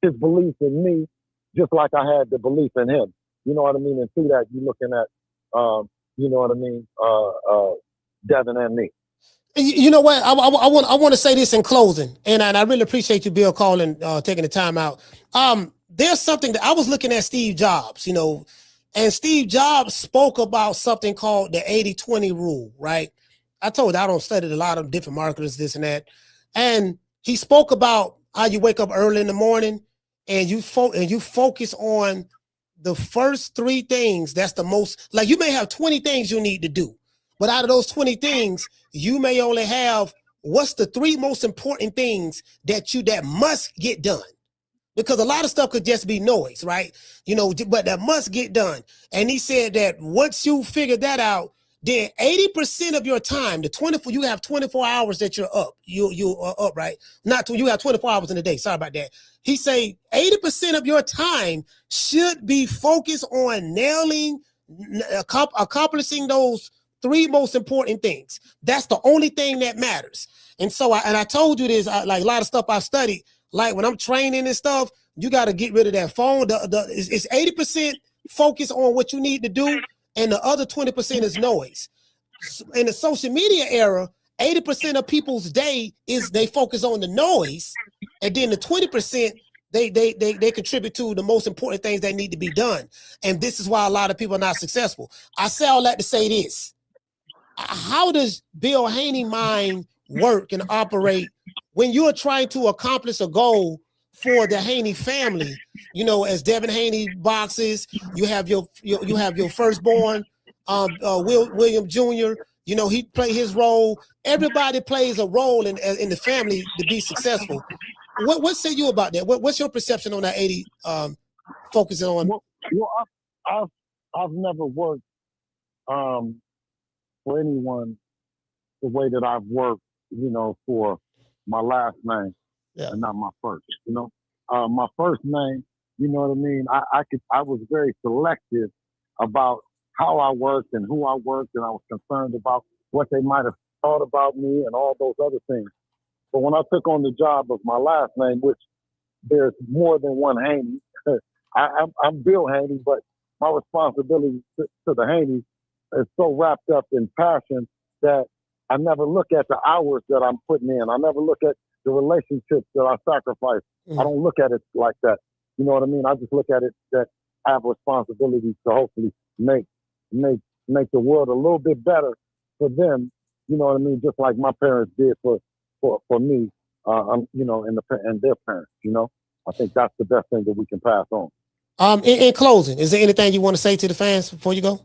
his belief in me, just like I had the belief in him. You know what I mean? And through that, you're looking at, Devin and me. You know what? I want to say this in closing, and I really appreciate you, Bill, calling, taking the time out. There's something that I was looking at Steve Jobs, and Steve Jobs spoke about something called the 80-20 rule, right? I told you I don't study a lot of different marketers, this and that, and he spoke about how you wake up early in the morning and you focus on the first 3 things. That's the most, like, you may have 20 things you need to do, but out of those 20 things, you may only have what's the 3 most important things that must get done. Because a lot of stuff could just be noise, right? But that must get done. And he said that once you figure that out, then 80% of your time, you have 24 hours that you're up. You are up, right? You have 24 hours in a day. Sorry about that. He say 80% of your time should be focused on accomplishing those 3 most important things. That's the only thing that matters. And so, I told you this, like a lot of stuff I've studied, like when I'm training and stuff, you got to get rid of that phone. It's 80% focus on what you need to do, and the other 20% is noise. In the social media era, 80% of people's day is they focus on the noise, and then the 20% they contribute to the most important things that need to be done. And this is why a lot of people are not successful. I say all that to say this. How does Bill Haney mind work and operate when you're trying to accomplish a goal for the Haney family? As Devin Haney boxes, you have your firstborn, William Jr. He played his role. Everybody plays a role in the family to be successful. What say you about that? What's your perception on that 80 focusing on? Well, I've never worked for anyone the way that I've worked, for my last name and not my first. My first name, you know what I mean? I was very selective about how I worked and who I worked, and I was concerned about what they might have thought about me and all those other things. But when I took on the job of my last name, which there's more than one Haney, I'm Bill Haney, but my responsibility to the Haneys is so wrapped up in passion that I never look at the hours that I'm putting in. I never look at the relationships that I sacrifice. I don't look at it like that. You know what I mean? I just look at it that I have responsibility to hopefully make the world a little bit better for them. You know what I mean? Just like my parents did for me, and their parents. I think that's the best thing that we can pass on. In closing, is there anything you want to say to the fans before you go?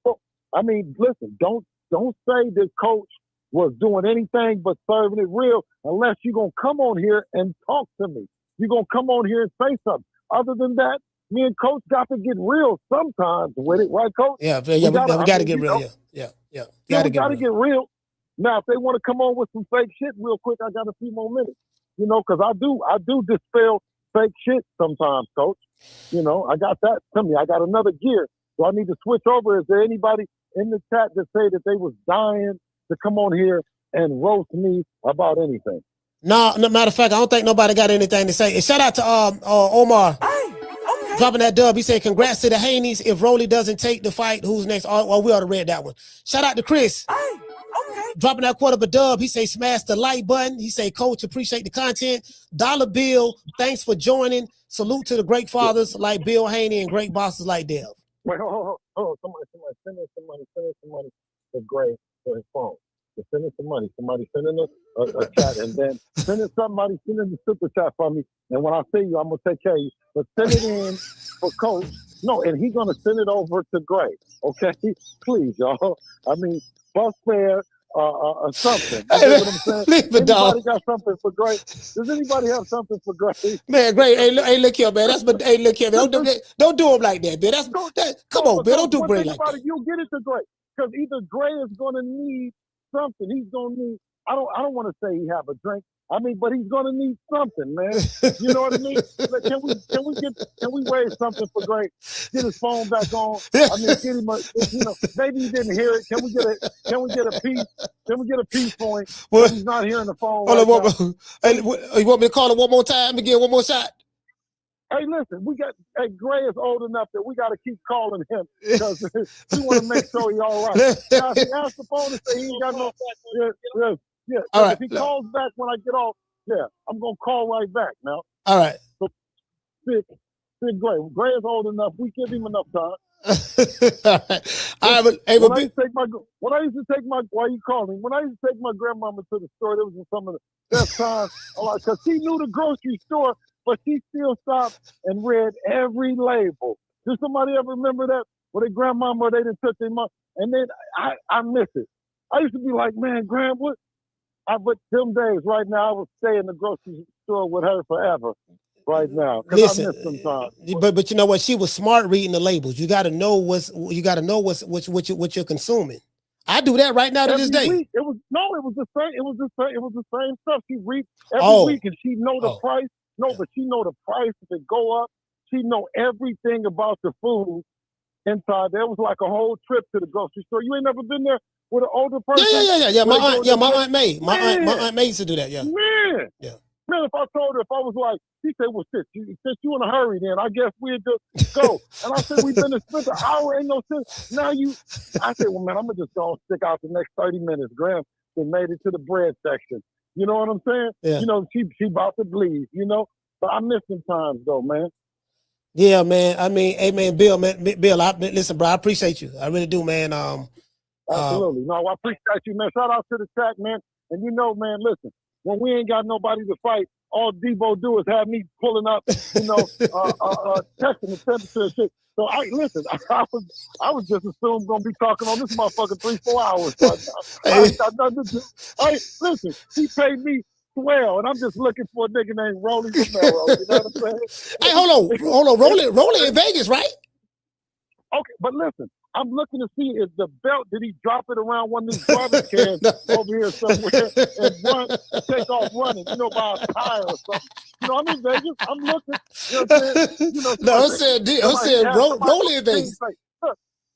Well, I mean, listen, don't say that Coach was doing anything but serving it real unless you're going to come on here and talk to me. You're going to come on here and say something. Other than that, me and Coach got to get real sometimes with it, right, Coach? Yeah, we got to get real. Yeah. We got to get real. Now, if they want to come on with some fake shit real quick, I got a few more minutes, because I do dispel fake shit sometimes, Coach. I got that to me. I got another gear. So I need to switch over. Is there anybody in the chat that say that they was dying to come on here and roast me about anything? No, matter of fact, I don't think nobody got anything to say. And shout out to Omar. Dropping that dub. He said, congrats to the Haneys. If Rolly doesn't take the fight, who's next? Oh, well, we already read that one. Shout out to Chris. dropping that quarter of a dub. He say smash the like button. He say, Coach, appreciate the content. Dollar Bill, thanks for joining. Salute to the great fathers like Bill Haney and great bosses like Dev. Wait, hold. Somebody send us some money to Gray for his phone. Send us some money. Somebody send in a chat, and then send in the super chat for me. And when I see you, I'm gonna take care of you. But send it in for Coach. No, and he's gonna send it over to Gray. Okay, please, y'all. I mean, bus fare or something. You know what I'm saying? Anybody got something for Gray? Does anybody have something for Gray? Man, Gray, hey, look here, man. Hey, look here, man. Don't do him like that, man. Come on, man. Don't do Gray like that. You'll get it to Gray because either Gray is gonna need something. He's gonna need. I don't want to say he have a drink. I mean, but he's gonna need something, man. You know what I mean? Like, can we raise something for Gray? Get his phone back on. I mean, get him maybe he didn't hear it. Can we get a piece? Can we get a piece point? He's not hearing the phone. You want me to call him one more time and get one more shot? Hey, listen, Gray is old enough that we got to keep calling him because we want to make sure he's all right. Now, if he answers the phone and say he ain't got no, all right. If he calls back when I get off, I'm going to call right back now. All right. So, Big Gray. Gray is old enough. We give him enough time. All right. When I used to take my grandmama to the store, that was some of the best times. Because she knew the grocery store, but she still stopped and read every label. Does somebody ever remember that? Where their grandmama, they didn't touch their mom. And then I miss it. I used to be like, man, Graham, what? But them days right now, I would stay in the grocery store with her forever. Right now, listen, I miss some time. But you know what? She was smart reading the labels. You got to know what you're consuming. I do that right now to this day. Week, it was the same stuff. She read every week, and she know the price. But she know the price if it go up. She know everything about the food inside. There was like a whole trip to the grocery store. You ain't never been there with an older person? Yeah. My aunt May. My aunt May used to do that. Yeah. Man. Yeah. Man, if I told her, if I was like, she said, well, since you in a hurry, then I guess we'd just go. And I said, we've been to spend an hour, ain't no sense. I said, well, man, I'm going to just go and stick out the next 30 minutes. Graham made it to the bread section. You know what I'm saying? Yeah. You know, she about to bleed, you know? But I miss some times, though, man. Yeah, man. I mean, hey, man, Bill, listen, bro, I appreciate you. I really do, man. Absolutely. No, I appreciate you, man. Shout out to the track, man. And you know, man, listen. When we ain't got nobody to fight, all Deebo do is have me pulling up, testing the temperature and shit. So I was just assumed gonna be talking on this motherfucker 3-4 hours right now. I ain't got nothing to do. Listen, he paid me $12, and I'm just looking for a nigga named Rollo. You know what I'm saying? Hey, hold on, Rollo in Vegas, right? Okay, but listen. I'm looking to see if the belt, did he drop it around one of these garbage cans over here somewhere and take off running, by a tire or something. I'm in Vegas. I'm looking. You know what I'm saying? I'm saying Rollo in Vegas.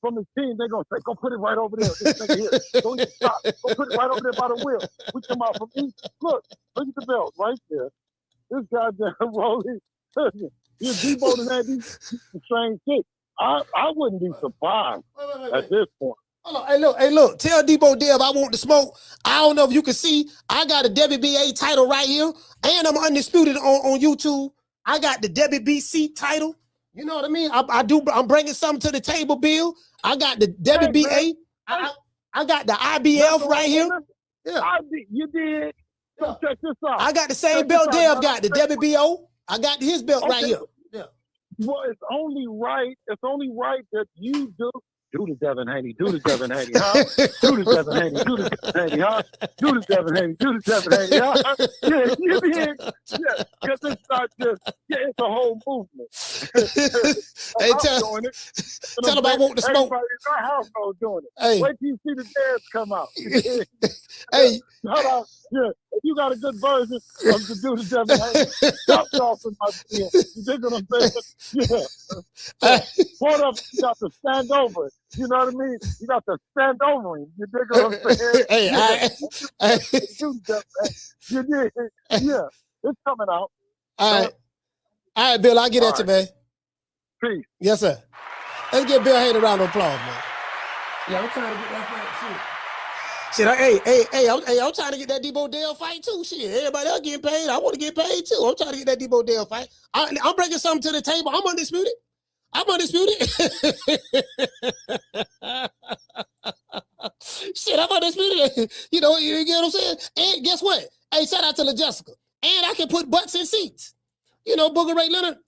From his team, they're going to say, go put it right over there. This nigga here. Don't even stop. Go put it right over there by the wheel. We come out from east. Look at the belt right there. This goddamn Rollo. Your Deebo and Andy, the same shit. I wouldn't be surprised at this point. Hold on. Hey, look. Tell Deebo Dev I want the smoke. I don't know if you can see. I got a WBA title right here, and I'm undisputed on YouTube. I got the WBC title. You know what I mean? I'm bringing something to the table, Bill. I got the WBA. I got the IBF right here. Yeah. You did. So check this out. I got the same belt Dev got, the WBO. I got his belt right here. Yeah. Well, it's only right that you do the Devin Haney, huh? Do the Devin Haney, huh? Do the Devin Haney, huh? Yeah, you did. Yeah, because it's not just, it's a whole movement. Hey, tell them I want the smoke. Everybody in our household doing it. Hey. Wait till you see the dads come out. Hey. Hold on. Yeah, if you got a good version of the Do the Devin Haney, stop off in my skin. You dig what I'm saying? Yeah. Part of you got to stand over it. You know what I mean? You got to stand over him. You dig what I'm saying? You did. Yeah. It's coming out. All right, Bill, I'll get at you, man. Peace. Yes, sir. Let's give Bill Haney a round of applause, man. Yeah, I'm trying to get that shit. Shit, I'm trying to get that Deebo Dale fight too. Shit, everybody else getting paid. I want to get paid too. I'm trying to get that Deebo Dale fight. I'm bringing something to the table. I'm undisputed. Shit, I'm undisputed. You know what I'm saying? And guess what? Hey, shout out to LaJessica. And I can put butts in seats. You know, Booger Ray Leonard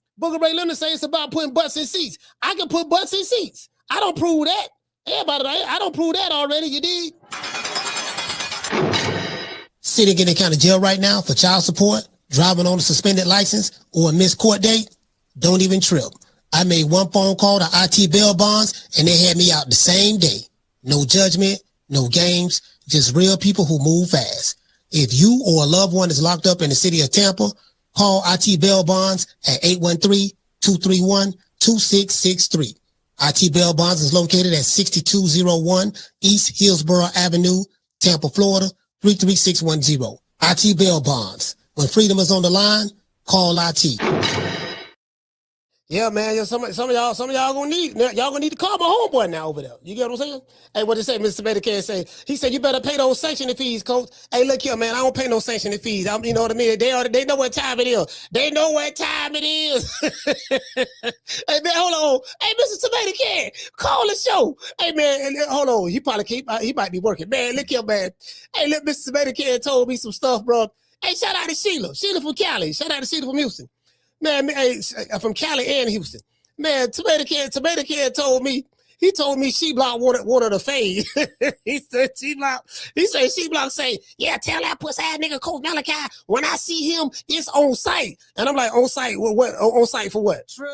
say it's about putting butts in seats. I can put butts in seats. I don't prove that. Everybody, I don't prove that already, you dig? Sitting in the county jail right now for child support, driving on a suspended license, or a missed court date? Don't even trip. I made one phone call to IT bail bonds, and they had me out the same day. No judgment, no games, just real people who move fast. If you or a loved one is locked up in the city of Tampa, call IT bail bonds at 813-231-2663. IT bail bonds is located at 6201 East Hillsborough Avenue, Tampa, Florida, 33610. IT bail bonds. When freedom is on the line, call IT. Yeah, man. Some of y'all gonna need to call my homeboy now over there. You get what I'm saying? Hey, what did say, Mr. Medicare say? He said you better pay those sanctioning fees, coach. Hey, look here, man. I don't pay no sanctioning fees. You know what I mean? They know what time it is. They know what time it is. Hey, man, hold on. Hey, Mr. Tomato Can, call the show. Hey, man, hold on. He might be working. Man, look here, man. Hey, look, Mr. Tomato Can told me some stuff, bro. Hey, shout out to Sheila. Sheila from Cali. Shout out to Sheila from Houston. Man, hey, from Cali and Houston. Man, Tomato Can told me She Block wanted to fade. He said She Block say, yeah, tell that pussy ass nigga Coach Malachi when I see him, it's on site. And I'm like, on site? What? On site for what? True.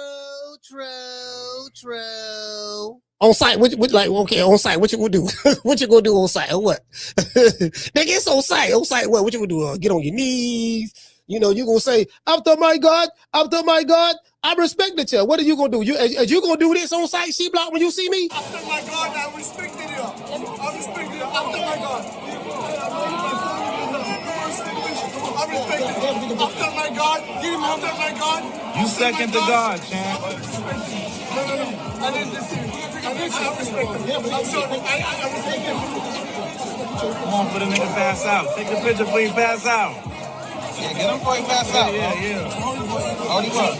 On site, okay, on site, what you gonna do? What you gonna do on site or what? Nigga, it's on site. On site, what you gonna do? Get on your knees. You know, you gonna say, after my God, I respected you. What are you gonna do? You gonna do this on site, She Block, when you see me? After my God, I respected you. I respected you. After my God. I respected you. After my God, give him after my God. You second to God, champ. No. I didn't listen. I respect him. I'm sorry. I respect him. Come on, for the nigga pass out. Take the picture, please pass out. Yeah, get him before he pass out. Yeah. Hold him up.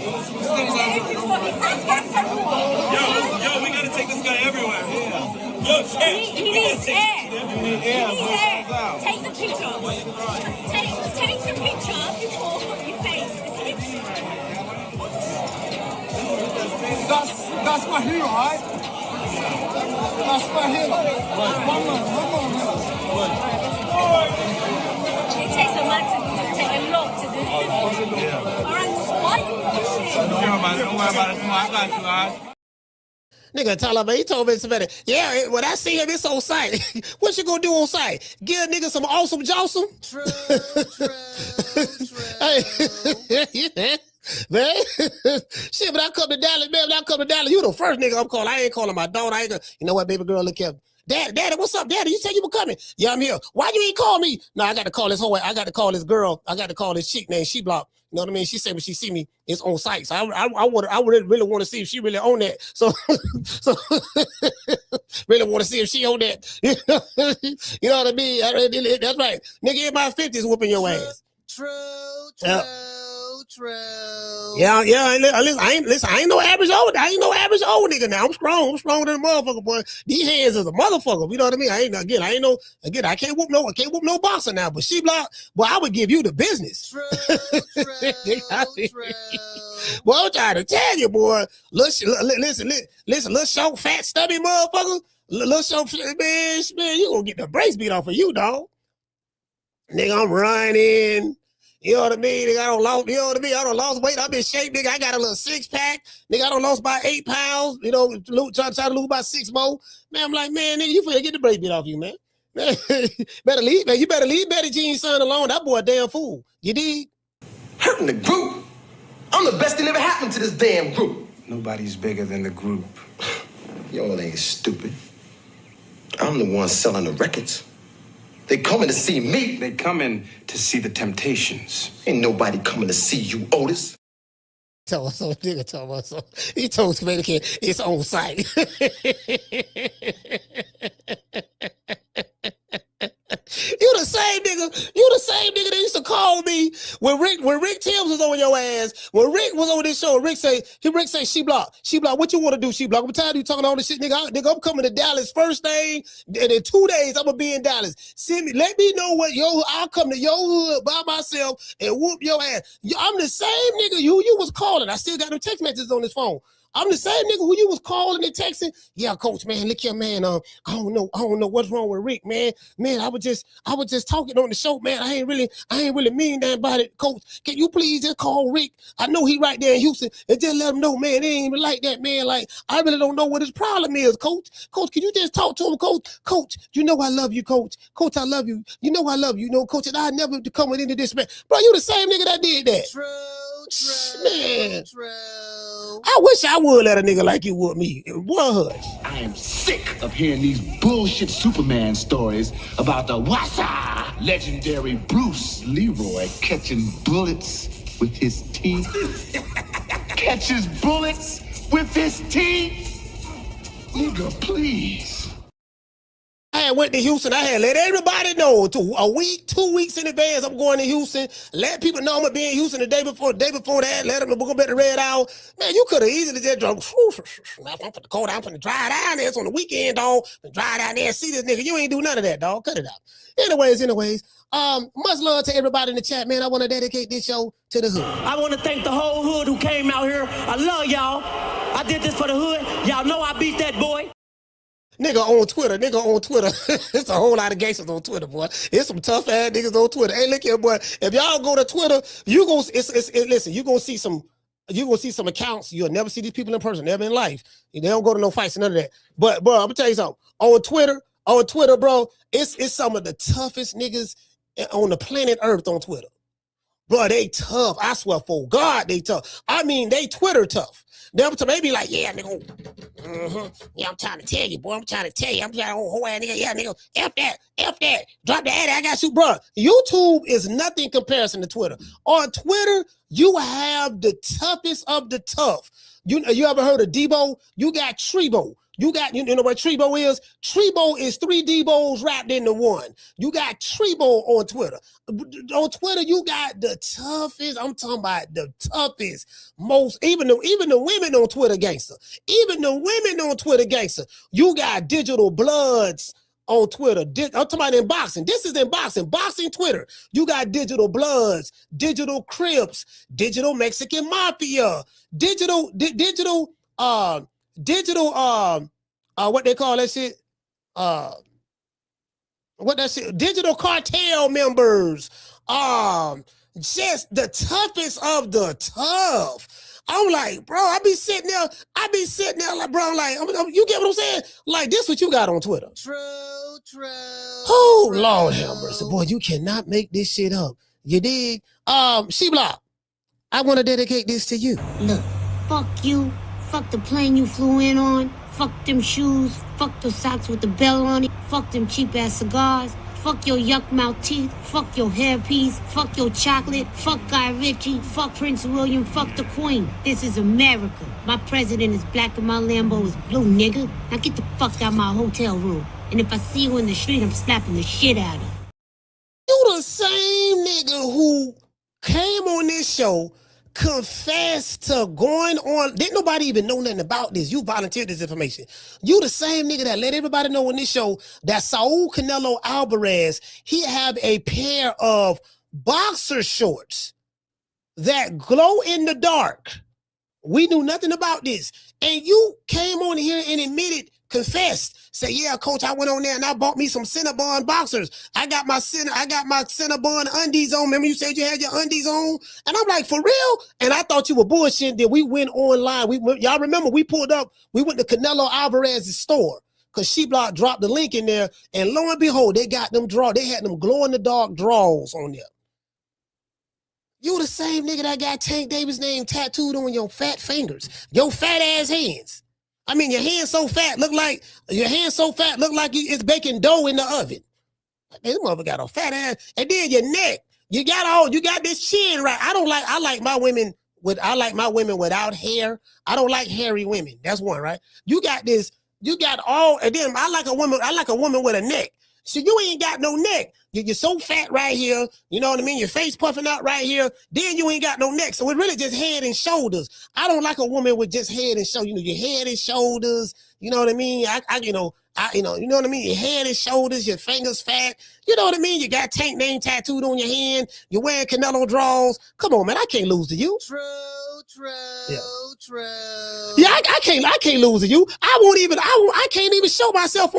Yo, we gotta take this guy everywhere. Yeah. Yo, champ. He needs air. He needs air. Take the picture. Take the picture before you face the picture. That's my hero, right? That's my hero. One more. It takes a lot to take a lot to do it. Alright, what? Don't worry about it. I got you, alright? Nigga, Taliban, he told me somebody, yeah, when I see him, it's on site. What you gonna do on site? Give a nigga some awesome jawsome? True. Hey, man. Shit, but I come to Dallas, you the first nigga I'm calling. I ain't calling my daughter. You know what, baby girl, look here. Daddy, what's up, Daddy? You said you were coming. Yeah, I'm here. Why you ain't call me? No, I got to call this whole. I got to call this girl. I got to call this chick named She Block. You know what I mean? She said when she see me, it's on site. So I would really want to see if she really on that. So really want to see if she on that. You know what I mean? That's right. Nigga in my 50s whooping your ass. True. Yeah. I ain't no average old nigga now. I'm strong. I'm stronger than a motherfucker, boy. These hands is a motherfucker. You know what I mean? I can't whoop no boxer now. But She Block, boy, I would give you the business. True. Boy, I'm trying to tell you, boy. Listen, little short, fat, stubby motherfucker. Little short, man, you gonna get the brakes beat off of you, dog. Nigga, I'm running. You know what I mean? Nigga, I don't lost weight. I've been shape, nigga. I got a little 6-pack. Nigga, I don't lost about 8 pounds. You know, try to lose about 6 more. Man, I'm like, man, nigga, you finna get the brake beat off you, man. Man, better leave, man. You better leave Betty Jean's son alone. That boy a damn fool. You dig? Hurting the group. I'm the best thing ever happened to this damn group. Nobody's bigger than the group. Y'all ain't stupid. I'm the one selling the records. They coming to see me. They coming to see the Temptations. Ain't nobody coming to see you, Otis. He told Tomato Can it's on site. Rick Tibbs was on your ass, when Rick was on this show, Rick say, she block, what you want to do, she block? I'm tired of you talking all this shit, nigga. I'm coming to Dallas first thing, and in 2 days, I'm gonna be in Dallas. Let me know I'll come to your hood by myself and whoop your ass. I'm the same nigga you was calling. I still got them text messages on this phone. I'm the same nigga who you was calling and texting. Yeah, coach, man, look here, man. I don't know what's wrong with Rick, man. Man, I was just talking on the show, man. I ain't really mean that about it. Coach, can you please just call Rick? I know he right there in Houston, and just let him know, man. It ain't even like that, man. Like, I really don't know what his problem is, coach. Coach, can you just talk to him, coach? Coach, you know I love you, coach. Coach, I love you. You know I love you. You know, coach, and I never come with into this, man. Bro, you the same nigga that did that. True, man. True. I wish I would let a nigga like you would me. What? I am sick of hearing these bullshit Superman stories about the Wassa legendary Bruce Leroy catching bullets with his teeth. Catches bullets with his teeth? Nigga, please. I had went to Houston. I had let everybody know a week, 2 weeks in advance. I'm going to Houston. Let people know I'm gonna be in Houston the day before that. Let them go back to Red Owl. Man, you could have easily just drunk. I'm finna drive down there. It's on the weekend, dog. Drive down there and see this nigga. You ain't do none of that, dog. Cut it out. Anyways. Much love to everybody in the chat, man. I want to dedicate this show to the hood. I want to thank the whole hood who came out here. I love y'all. I did this for the hood. Y'all know I beat that boy. Nigga on Twitter. It's a whole lot of gangsters on Twitter, boy. It's some tough ass niggas on Twitter. Hey, look here, boy. If y'all go to Twitter, listen, you gonna see some accounts. You'll never see these people in person, never in life. They don't go to no fights and none of that. But bro, I'm gonna tell you something. On Twitter, bro, it's some of the toughest niggas on the planet Earth on Twitter. Bro, they tough. I swear for God, they tough. I mean, they Twitter tough. They be like, yeah, nigga. Yeah, I'm trying to tell you, boy. I'm trying to tell you. I'm trying to whole ass nigga. Yeah, nigga. F that. Drop the ad. I got you, bro. YouTube is nothing in comparison to Twitter. On Twitter, you have the toughest of the tough. You ever heard of Deebo? You got Trebo. You know what Trebo is? Trebo is 3 Deebos wrapped into one. You got Trebo on Twitter. On Twitter, you got the toughest. I'm talking about the toughest, most. Even the women on Twitter gangster. You got Digital Bloods on Twitter. I'm talking about in boxing. This is in boxing. Boxing Twitter. You got Digital Bloods, Digital Crips, Digital Mexican Mafia, digital, what they call that shit? Digital cartel members. Just the toughest of the tough. I'm like, bro, I be sitting there like, bro, I'm like, you get what I'm saying? Like, this what you got on Twitter. True. Oh, Lord have mercy. Boy, you cannot make this shit up. You dig? She-Block, I want to dedicate this to you. Look, fuck you. Fuck the plane you flew in on. Fuck them shoes. Fuck the socks with the bell on it. Fuck them cheap-ass cigars. Fuck your yuck-mouth teeth. Fuck your hairpiece. Fuck your chocolate. Fuck Guy Ritchie. Fuck Prince William. Fuck the Queen. This is America. My president is black and my Lambo is blue, nigga. Now get the fuck out my hotel room. And if I see you in the street, I'm slapping the shit out of you. You the same nigga who came on this show, confessed to going on. Didn't nobody even know nothing about this. You volunteered this information. You the same nigga that let everybody know on this show that Saul Canelo Alvarez, he have a pair of boxer shorts that glow in the dark. We knew nothing about this. And you came on here and admitted, confessed, say, yeah, coach, I went on there and I bought me some Cinnabon boxers. I got my Cinnabon undies on. Remember you said you had your undies on? And I'm like, for real? And I thought you were bullshitting. Then we went online. Y'all remember we pulled up, we went to Canelo Alvarez's store because She-Block dropped the link in there. And lo and behold, they got them they had them glow in the dark draws on there. You the same nigga that got Tank Davis' name tattooed on your fat fingers, your fat ass hands. I mean, your hands so fat, look like it's baking dough in the oven. This mother got a fat ass, and then your neck, you got this chin right. I like my women without hair. I don't like hairy women. That's one, right? And then I like a woman with a neck. So you ain't got no neck. You're so fat right here. You know what I mean? Your face puffing out right here. Then you ain't got no neck. So it's really just head and shoulders. I don't like a woman with just head and shoulders. You know, your head and shoulders. You know what I mean? You know what I mean? Your head and shoulders, your fingers fat. You know what I mean? You got Tank name tattooed on your hand. You're wearing Canelo draws. Come on, man. I can't lose to you. True. Yeah, I can't lose to you. I can't even show myself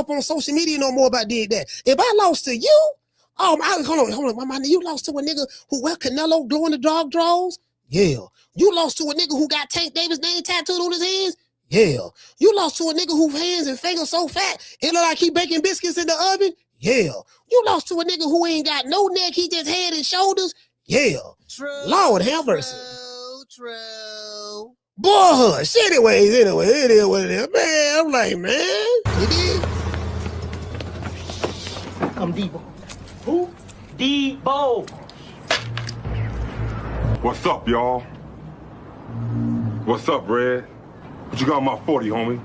on social media no more if I did that. If I lost to you, hold on, my you lost to a nigga who wear Canelo glow in the dark draws? Yeah. You lost to a nigga who got Tank Davis name tattooed on his hands? Yeah. You lost to a nigga whose hands and fingers so fat it look like he baking biscuits in the oven? Yeah. You lost to a nigga who ain't got no neck, he just head and shoulders? Yeah. Lord have mercy. True. Boy, hush. Anyways, it is what it is. Man, I'm like, man, you did? I'm Deebo. Who? Deebo. What's up, y'all? What's up, Red? What you got on my 40, homie?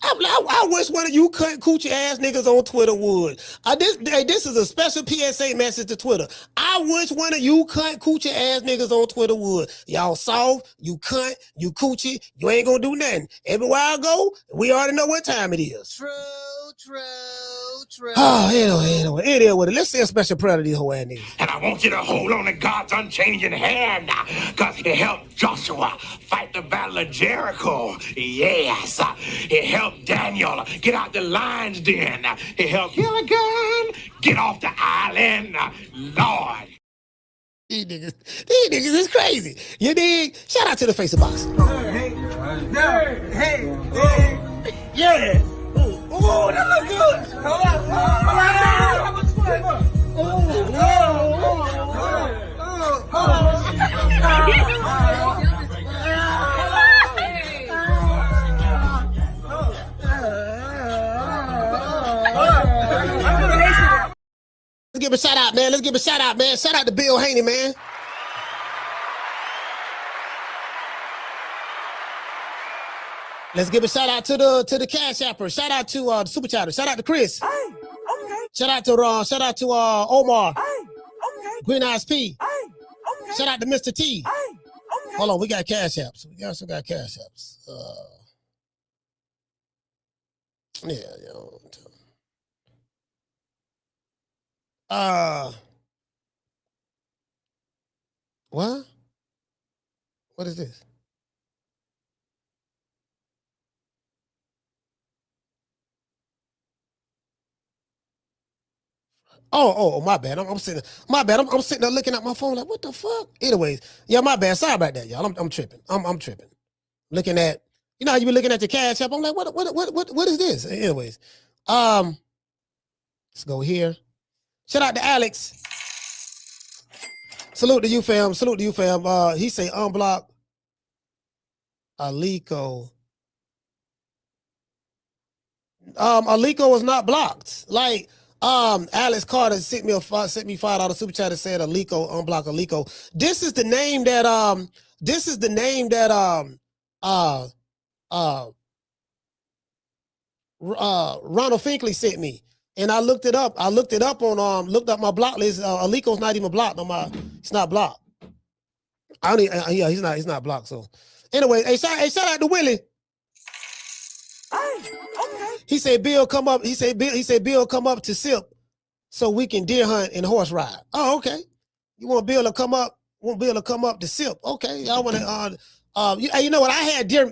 I wish one of you cunt coochie ass niggas on Twitter would. This is a special PSA message to Twitter. I wish one of you cunt coochie ass niggas on Twitter would. Y'all soft, you cunt, you coochie, you ain't gonna do nothing. Everywhere I go, we already know what time it is. True. Oh, anyway, it is what it is. Let's say a special prayer to these whole ass niggas. And I want you to hold on to God's unchanging hand, because he helped Joshua fight the battle of Jericho. Yes. He helped Daniel get out the lion's den. He helped Gilligan get off the island. Lord. These niggas is crazy. You dig? Shout out to the Face of Boxing. Hey. Yeah. Oh, that look good. Let's give a shout out, man. Shout out to Bill Haney, man. Let's give a shout out to the Cash Apper. Shout out to the Super Chatter. Shout out to Chris. Shout out to Omar. Green Eyes P. Shout out to Mr. T. Hold on, we got Cash Apps. We also got Cash Apps. What? What is this? Oh, my bad. I'm sitting there looking at my phone like, what the fuck? Anyways, yeah, my bad. Sorry about that, y'all. I'm tripping. I'm tripping. Looking at, you know how you be looking at the Cash App? I'm like, what is this? Anyways, let's go here. Shout out to Alex. Salute to you, fam. He say unblock Alico. Alico is not blocked. Like, Alex Carter sent me $5 super chat and said Alico, unblock Alico. This is the name that Ronald Finkley sent me. And I looked it up. Looked up my block list. Alico's not even blocked on my. It's not blocked. He's not blocked. So, anyway, hey, shout out to Willie. He said Bill come up. He said Bill come up to sip, so we can deer hunt and horse ride. Oh, okay. You want Bill to come up? To sip? Okay. Y'all want to? You know what? I had deer.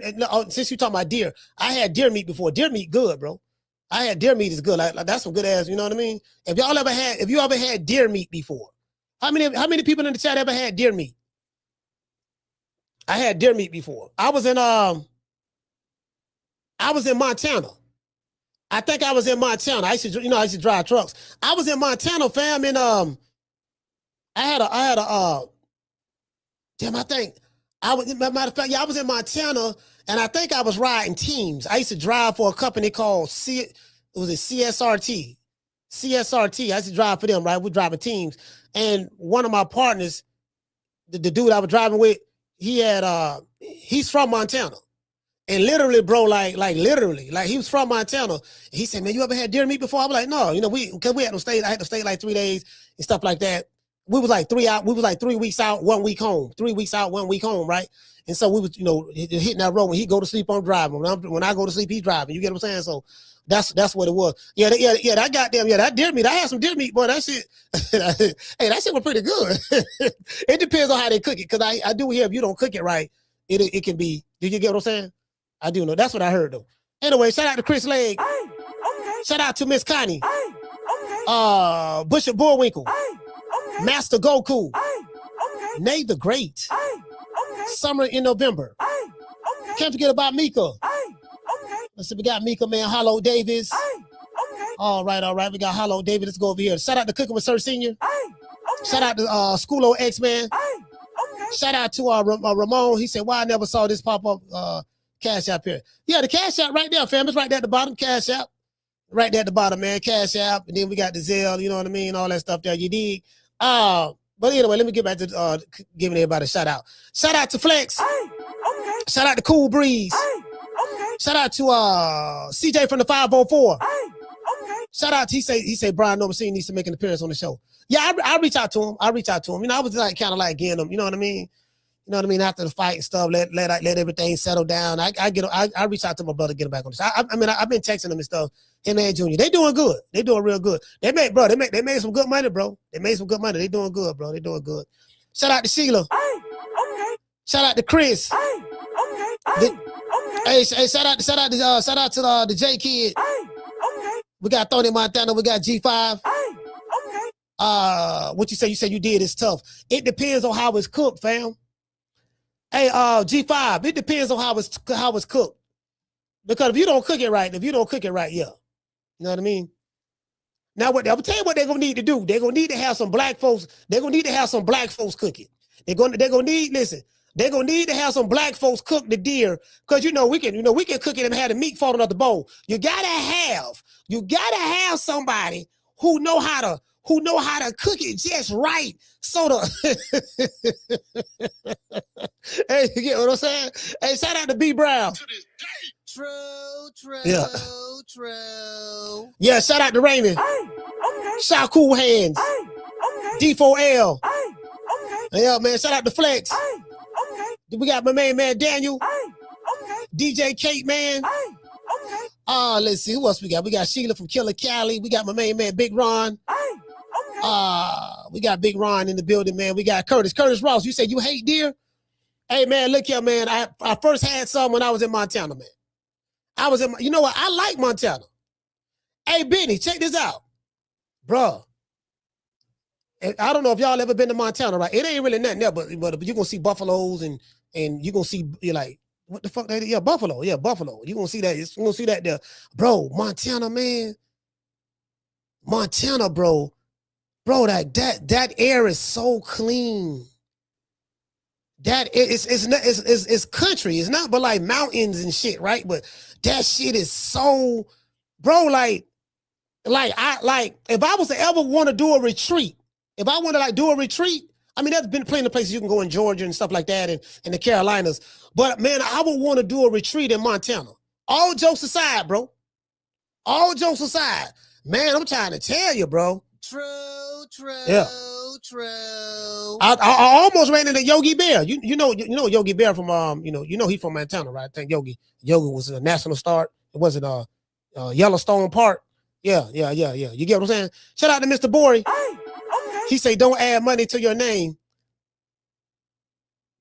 Since you talking about deer, I had deer meat before. Deer meat good, bro. I had deer meat is good. Like that's some good ass. You know what I mean? If you ever had deer meat before, how many people in the chat ever had deer meat? I had deer meat before. I was in Montana. I think I was in Montana. I used to drive trucks. I was in Montana, fam, and I had a matter of fact, I was in Montana, and I think I was riding teams. I used to drive for a company called CSRT. CSRT. I used to drive for them, right? We're driving teams. And one of my partners, the dude I was driving with, he's from Montana. And literally, bro, like literally, like he was from Montana. He said, man, you ever had deer meat before? I was like, no, because we had to stay. I had to stay like 3 days and stuff like that. We was like 3 out. We was like 3 weeks out, 1 week home. 3 weeks out, 1 week home, right? And so we was, hitting that road. When he go to sleep, I'm driving. When I go to sleep, he's driving. You get what I'm saying? So that's what it was. Yeah, that goddamn, that deer meat. I had some deer meat, boy. That shit, hey, that shit was pretty good. It depends on how they cook it, because I do hear if you don't cook it right, it can be. Did you get what I'm saying? I do know. That's what I heard though. Anyway, shout out to Chris Legg. Shout out to Miss Connie. Bishop Bullwinkle. Master Goku. Nate the Great. Summer in November. Can't forget about Mika. Let's see, we got Mika, man. Hollow Davis. All right. We got Hollow Davis. Let's go over here. Shout out to Cooking with Sir Senior. Shout out to Schoolo X-Man. Shout out to Ramon. He said, why I never saw this pop up Cash App here. Yeah, the Cash App right there, fam. It's right there at the bottom. Cash App. Right there at the bottom, man. Cash App. And then we got the Zelle, you know what I mean? All that stuff there. You dig? But anyway, let me get back to giving everybody a shout out. Shout out to Flex. Shout out to Cool Breeze. Shout out to CJ from the 504. Shout out to, he say Brian Noblesine needs to make an appearance on the show. Yeah, I reach out to him. I was like kind of like getting him, you know what I mean? You know what I mean? After the fight and stuff, let everything settle down. I reach out to my brother, get him back on the show. I've been texting him and stuff. Him and Junior, they doing good. They doing real good. They made some good money, bro. They made some good money. They doing good, bro. They doing good. Shout out to Sheila. Shout out to Chris. Hey, shout out to the J Kid. We got Tony Montana. We got G5. What you say? You said you did. It's tough. It depends on how it's cooked, fam. Hey, G5. It depends on how it's cooked. Because if you don't cook it right, yeah. You know what I mean? Now, I'm gonna tell you what they're gonna need to do. They're gonna need to have some black folks. They're gonna need to have some black folks cook it. They're gonna need to have some black folks cook the deer, because we can cook it and have the meat falling off the bone. You gotta have somebody who know how to cook it just right. So hey, you get what I'm saying? Hey, shout out to B Brown. True. Yeah, shout out to Raymond. Shout Cool Hands. D4L. Yeah, man, shout out to Flex. We got my main man Daniel. DJ Kate, man. Let's see, who else we got? We got Sheila from Killer Cali. We got my main man Big Ron. We got Big Ron in the building, man. We got Curtis Ross. You said you hate deer? Hey, man, look here, man. I first had some when I was in Montana, man. You know what? I like Montana. Hey, Benny, check this out. Bruh. I don't know if y'all ever been to Montana, right? It ain't really nothing there, but you're going to see buffaloes and you're going to see, you're like, what the fuck? Yeah, buffalo. Yeah, buffalo. You're going to see that. You're going to see that there. Bro, Montana, man. Montana, bro. Bro, that air is so clean. That it's country. It's not but like mountains and shit, right? But that shit is so, bro, like if I was to ever want to do a retreat, if I want to do a retreat, I mean, there's been plenty of places you can go in Georgia and stuff like that and the Carolinas. But man, I would want to do a retreat in Montana. All jokes aside, bro. All jokes aside. Man, I'm trying to tell you, bro. True. Yeah. I almost ran into Yogi Bear. You know Yogi Bear from he from Montana, right? I think Yogi was a national star. It wasn't Yellowstone Park. Yeah. You get what I'm saying? Shout out to Mr. Bory. He say don't add money to your name.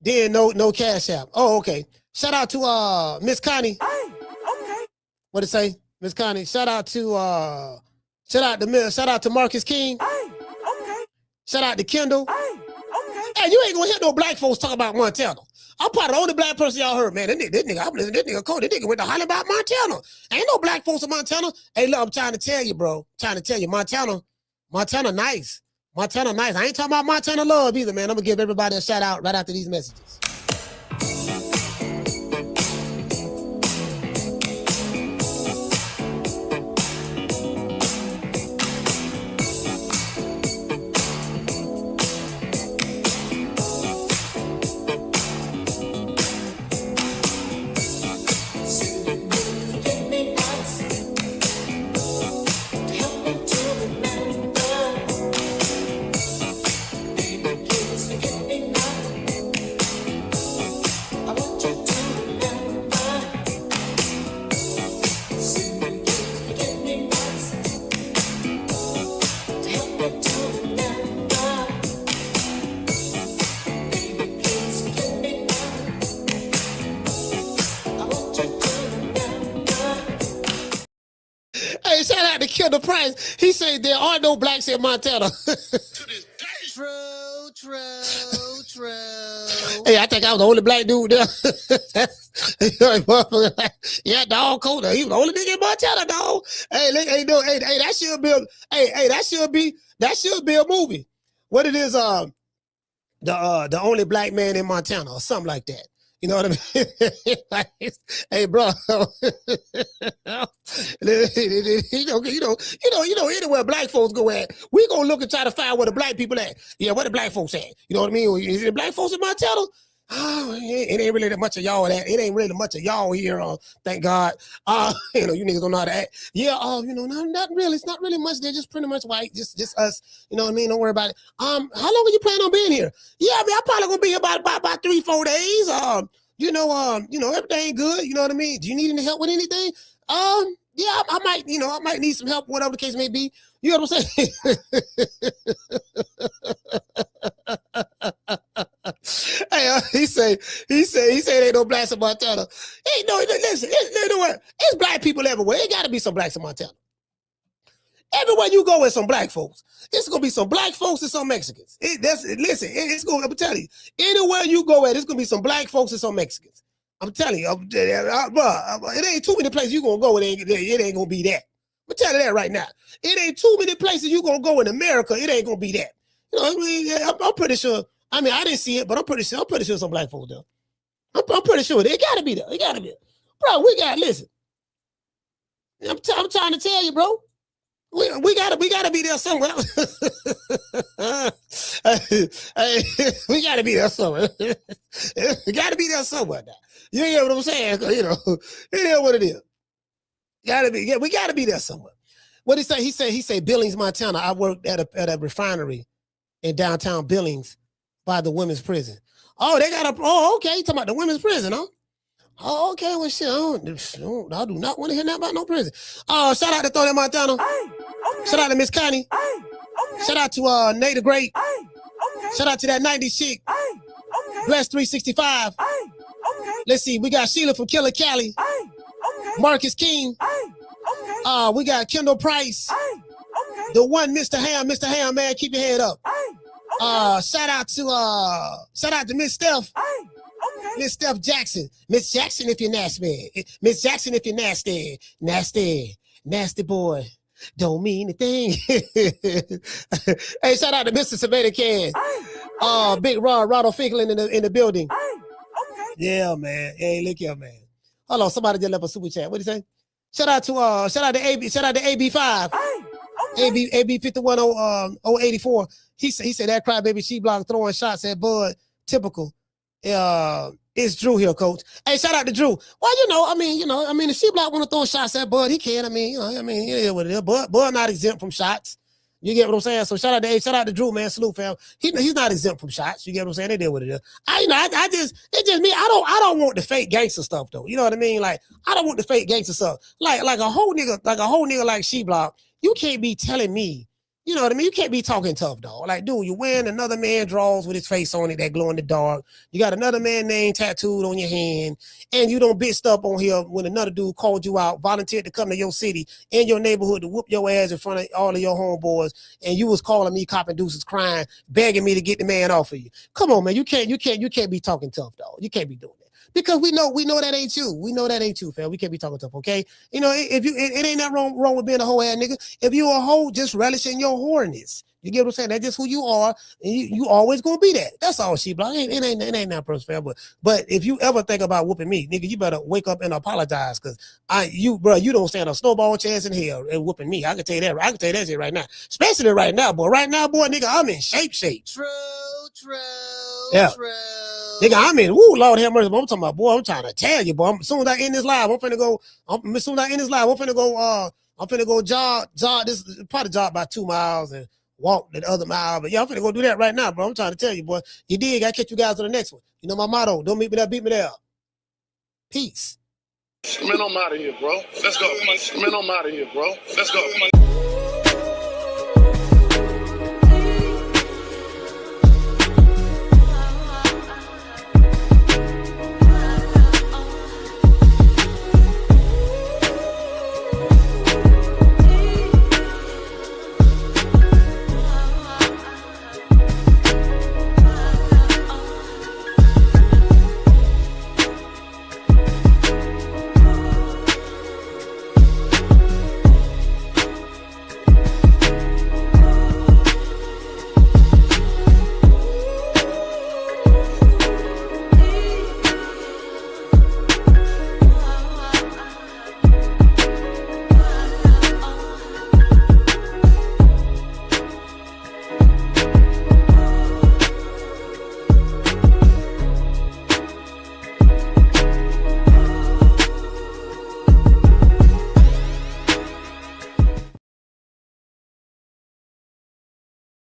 Then no Cash App. Oh, okay. Shout out to Miss Connie. What it say? Miss Connie. Shout out to Marcus King. Shout out to Kendall. Hey, you ain't gonna hear no black folks talk about Montana. I'm probably the only black person y'all heard, man. This nigga Cole, this nigga went to holler about Montana. Ain't no black folks in Montana. Hey, look, I'm trying to tell you, bro. Montana nice. Montana nice. I ain't talking about Montana love either, man. I'm gonna give everybody a shout out right after these messages. Hey, shout out to Kendall Price. He said there are no blacks in Montana. True. Hey, I think I was the only black dude there. Yeah, dog, Coda. He was the only nigga in Montana, dog. Hey, that should be a movie. What it is, the only black man in Montana or something like that. You know what I mean? Like, hey, bro. Anywhere black folks go at, we gonna look and try to find where the black people at. Yeah, where the black folks at? You know what I mean? Is it black folks in Montana? Oh, it ain't really that much of y'all that. It ain't really much of y'all here. Thank God. You niggas don't know how to act. Yeah. Not really. It's not really much. They're just pretty much white. Just us. You know what I mean? Don't worry about it. How long are you planning on being here? Yeah, I mean, I'm probably gonna be here about 3-4 days. Everything good. You know what I mean? Do you need any help with anything? Yeah, I might need some help, whatever the case may be. You know what I'm saying? Hey, he say ain't no blacks in Montana. Hey, no, listen, it's black people everywhere. It gotta be some blacks in Montana. Everywhere you go with some black folks, it's gonna be some black folks and some Mexicans. It's gonna. I'm telling you, anywhere you go at, it's gonna be some black folks and some Mexicans. I'm telling you, it ain't too many places you gonna go. It ain't gonna be that. I'm telling you that right now. It ain't too many places you gonna go in America. It ain't gonna be that. You know what I mean? I'm pretty sure. I mean, I didn't see it, but I'm pretty sure some black folks there. I'm pretty sure it gotta be there. It gotta be there. Bro, listen. I'm trying to tell you, bro. We gotta be there somewhere. We gotta be there somewhere. We gotta be there somewhere now. You hear what I'm saying? It is what it is. We gotta be there somewhere. What he say? He say Billings, Montana. I worked at a refinery in downtown Billings by the women's prison. Oh, they got okay. You talking about the women's prison, huh? Oh, okay. Well, shit, I do not want to hear that about no prison. Shout out to Tony Montana. Okay. Shout out to Miss Connie. Okay. Shout out to Nate the Great. Okay. Shout out to that 90s chick. Okay. Bless 365. Okay. Let's see. We got Sheila from Killer Cali. Okay. Marcus King. Okay. We got Kendall Price. Okay. The one Mr. Ham. Mr. Ham, man, keep your head up. Shout out to Miss Steph. Okay. Miss Steph Jackson. Miss Jackson, if you're nasty. Miss Jackson, if you're nasty. Nasty boy. Don't mean a thing. Hey, shout out to Mr. Savannah Can. Big Ronald Finklin in the building. Okay. Yeah, man. Hey, look here, man. Hold on, somebody just left a super chat. What do you say? Shout out to AB5. AB 51084. He said that crybaby she block throwing shots at Bud. Typical. It's Drew here, coach. Hey, shout out to Drew. Well, if she block want to throw shots at Bud, he can. Yeah, what it is. Bud not exempt from shots. You get what I'm saying? So shout out to Drew, man. Salute, fam. He's not exempt from shots. You get what I'm saying? They did what it is. It's just me. I don't want the fake gangster stuff though. You know what I mean? Like, I don't want the fake gangster stuff. Like a whole nigga like she block. You can't be telling me. You know what I mean? You can't be talking tough, dog. Like, dude, you're wearing another man drawers with his face on it that glow in the dark. You got another man name tattooed on your hand, and you don't bitched up on here when another dude called you out, volunteered to come to your city in your neighborhood to whoop your ass in front of all of your homeboys, and you was calling me cop and deuces crying, begging me to get the man off of you. Come on, man. You can't be talking tough, dog. You can't be doing that. Because we know that ain't you. We know that ain't you, fam. We can't be talking tough, okay? If it ain't that wrong with being a hoe ass nigga. If you a hoe, just relish in your whoreness. You get what I'm saying? That's just who you are, and you always gonna be that. That's all she block. It ain't that person, fam. But if you ever think about whooping me, nigga, you better wake up and apologize, cause you don't stand a snowball chance in hell and whooping me. I can tell you that. I can tell you that shit right now, especially right now, boy. Right now, boy, nigga, I'm in shape. True. Yeah. True. Nigga, I'm in. Woo, Lord have mercy. I'm talking about, boy. I'm trying to tell you, boy. As soon as I end this live, I'm finna go jog. This is probably jog about 2 miles and walk the other mile. But yeah, I'm finna go do that right now, bro. I'm trying to tell you, boy. You dig? I catch you guys on the next one. You know my motto. Don't meet me there, beat me there. Peace. Man, I'm out of here, bro. Let's go. Man, I'm out of here, bro. Let's go.